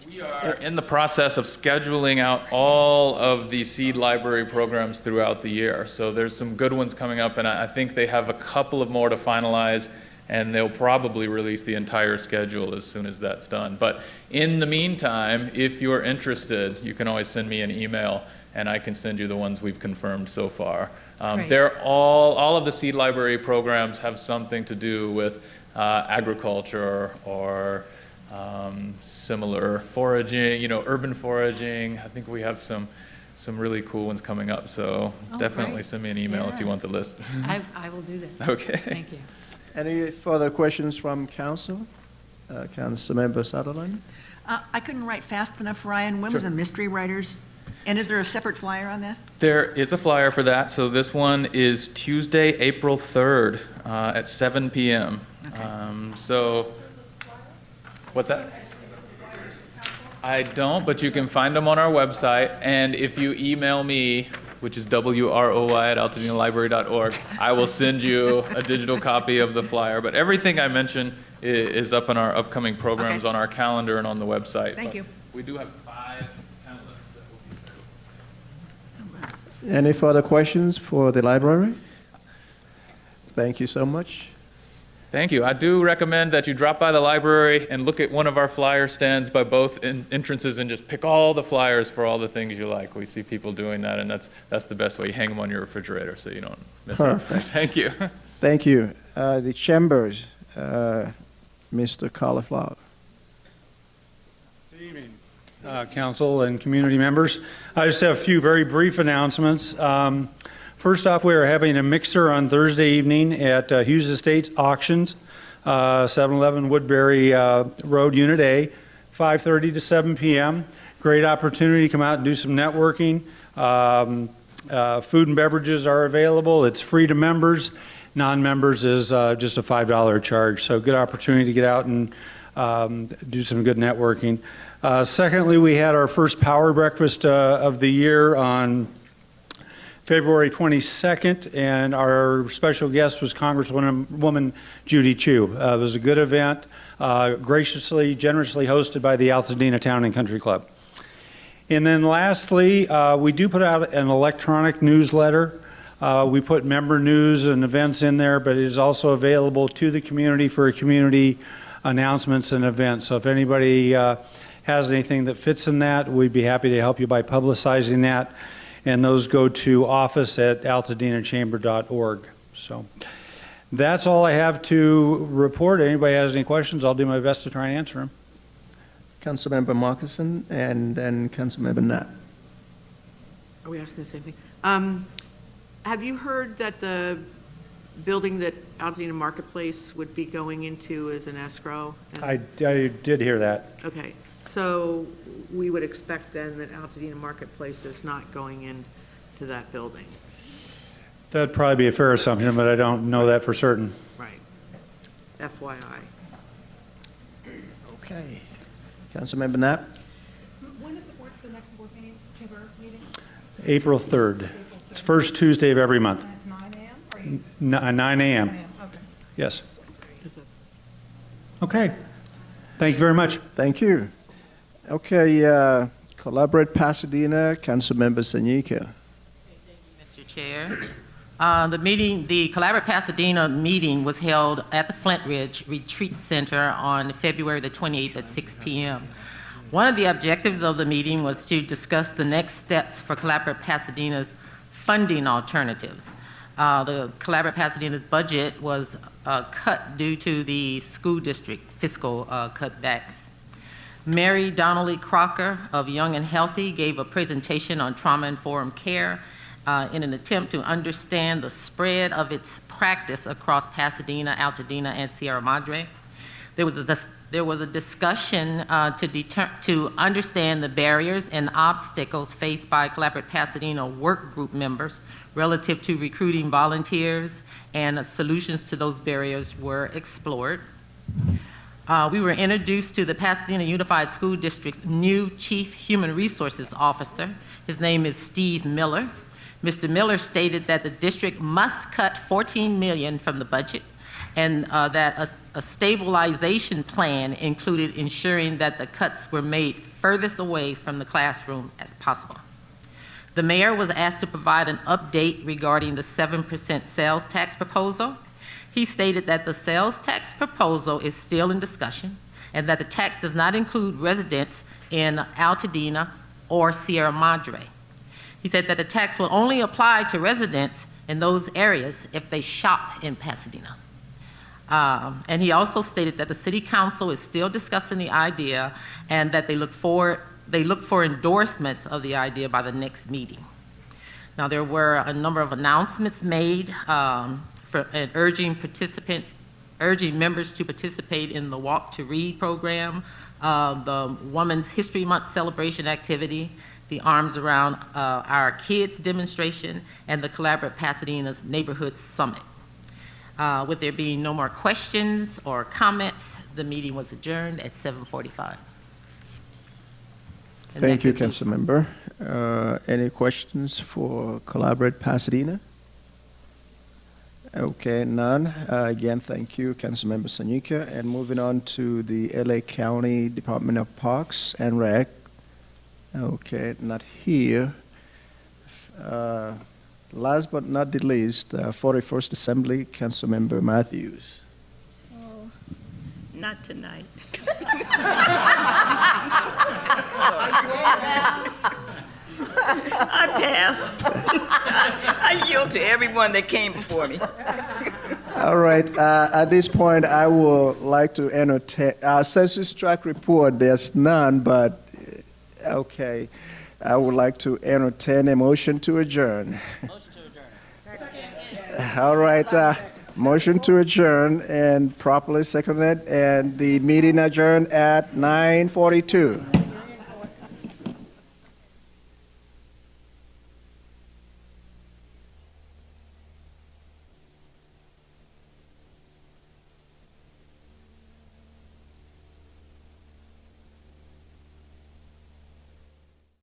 We are in the process of scheduling out all of the Seed Library programs throughout the year. So there's some good ones coming up, and I think they have a couple of more to finalize, and they'll probably release the entire schedule as soon as that's done. But in the meantime, if you're interested, you can always send me an email, and I can send you the ones we've confirmed so far. Great. They're all of the Seed Library programs have something to do with agriculture or similar foraging, urban foraging. I think we have some really cool ones coming up. So definitely great. send me an email if you want the list. I will do that. Okay. Thank you. Any further questions from council? Councilmember Sutherlen? I couldn't write fast enough, Ryan. When was Sure. the mystery writers? And is there a separate flyer on that? There is a flyer for that. So this one is Tuesday, April 3rd at 7 p.m. So, what's that? I don't, but you can find them on our website. And if you email me, which is WROY@altadenalibrary.org, I will send you a digital copy of the flyer. But everything I mentioned is up in our upcoming programs on our calendar and on the website. Thank But you. We do have 5 panelists that will be there. Any further questions for the library? Thank you so much. Thank you. I do recommend that you drop by the library and look at one of our flyer stands by both entrances and just pick all the flyers for all the things you like. We see people doing that, and that's the best way. You hang them on your refrigerator so you don't miss it. Perfect. Thank you. Thank you. The chambers, Mr. Cauliflower. Good evening, council and community members. I just have a few very brief announcements. First off, we are having a mixer on Thursday evening at Hughes Estates Auctions, 711 Woodbury Road, Unit A. 5:30 to 7 p.m. Great opportunity to come out and do some networking. Food and beverages are available. It's free to members. Non-members is just a $5 charge. So good opportunity to get out and do some good networking. Secondly, we had our first power breakfast of the year on February 22nd, and our special guest was Congresswoman Judy Chu. It was a good event, generously hosted by the Altadena Town and Country Club. And then lastly, we do put out an electronic newsletter. We put member news and events in there, but it is also available to the community for community announcements and events. So if anybody has anything that fits in that, we'd be happy to help you by publicizing that. And those go to office@altadenachamber.org. So that's all I have to report. Anybody has any questions, I'll do my best to try and answer them. Councilmember Markison and then Councilmember Knapp. Are we asking the same thing? Have you heard that the building that Altadena Marketplace would be going into is an escrow? I did hear that. Okay, so we would expect then that Altadena Marketplace is not going into that building. That'd probably be a fair assumption, but I don't know that for certain. Right. FYI. Okay. Councilmember Knapp? When is the next board meeting, chamber meeting? April 3rd. It's first Tuesday of every month. And it's 9 a.m.? 9 a.m. Okay. Yes. Okay. Thank you very much. Thank you. Okay, Collaborate Pasadena, Councilmember Sanyika. Mr. Chair. The Collaborate Pasadena meeting was held at the Flint Ridge Retreat Center on February the 28th at 6 p.m. One of the objectives of the meeting was to discuss the next steps for Collaborate Pasadena's funding alternatives. The Collaborate Pasadena's budget was cut due to the school district fiscal cutbacks. Mary Donnelly Crocker of Young and Healthy gave a presentation on trauma-informed care in an attempt to understand the spread of its practice across Pasadena, Altadena, and Sierra Madre. There was a discussion to understand the barriers and obstacles faced by Collaborate Pasadena work group members relative to recruiting volunteers, and solutions to those barriers were explored. We were introduced to the Pasadena Unified School District's new Chief Human Resources Officer. His name is Steve Miller. Mr. Miller stated that the district must cut $14 million from the budget, and that a stabilization plan included ensuring that the cuts were made furthest away from the classroom as possible. The mayor was asked to provide an update regarding the 7% sales tax proposal. He stated that the sales tax proposal is still in discussion and that the tax does not include residents in Altadena or Sierra Madre. He said that the tax will only apply to residents in those areas if they shop in Pasadena. And he also stated that the city council is still discussing the idea and that they look for endorsements of the idea by the next meeting. Now, there were a number of announcements made urging members to participate in the Walk to Read program, the Women's History Month celebration activity, the Arms Around Our Kids demonstration, and the Collaborate Pasadena's Neighborhood Summit. With there being no more questions or comments, the meeting was adjourned at 7:45. Thank you, Councilmember. Any questions for Collaborate Pasadena? Okay, none. Again, thank you, Councilmember Sanyika. And moving on to the LA County Department of Parks and Rec. Okay, not here. Last but not the least, 41st Assembly, Councilmember Matthews. Oh, not tonight. I pass. I yield to everyone that came before me. All right, at this point, I would like to entertain, census tract report, there's none, but, okay. I would like to entertain a motion to adjourn. Motion to adjourn. All right, Motion to adjourn and properly seconded, and the meeting adjourned at 9:42.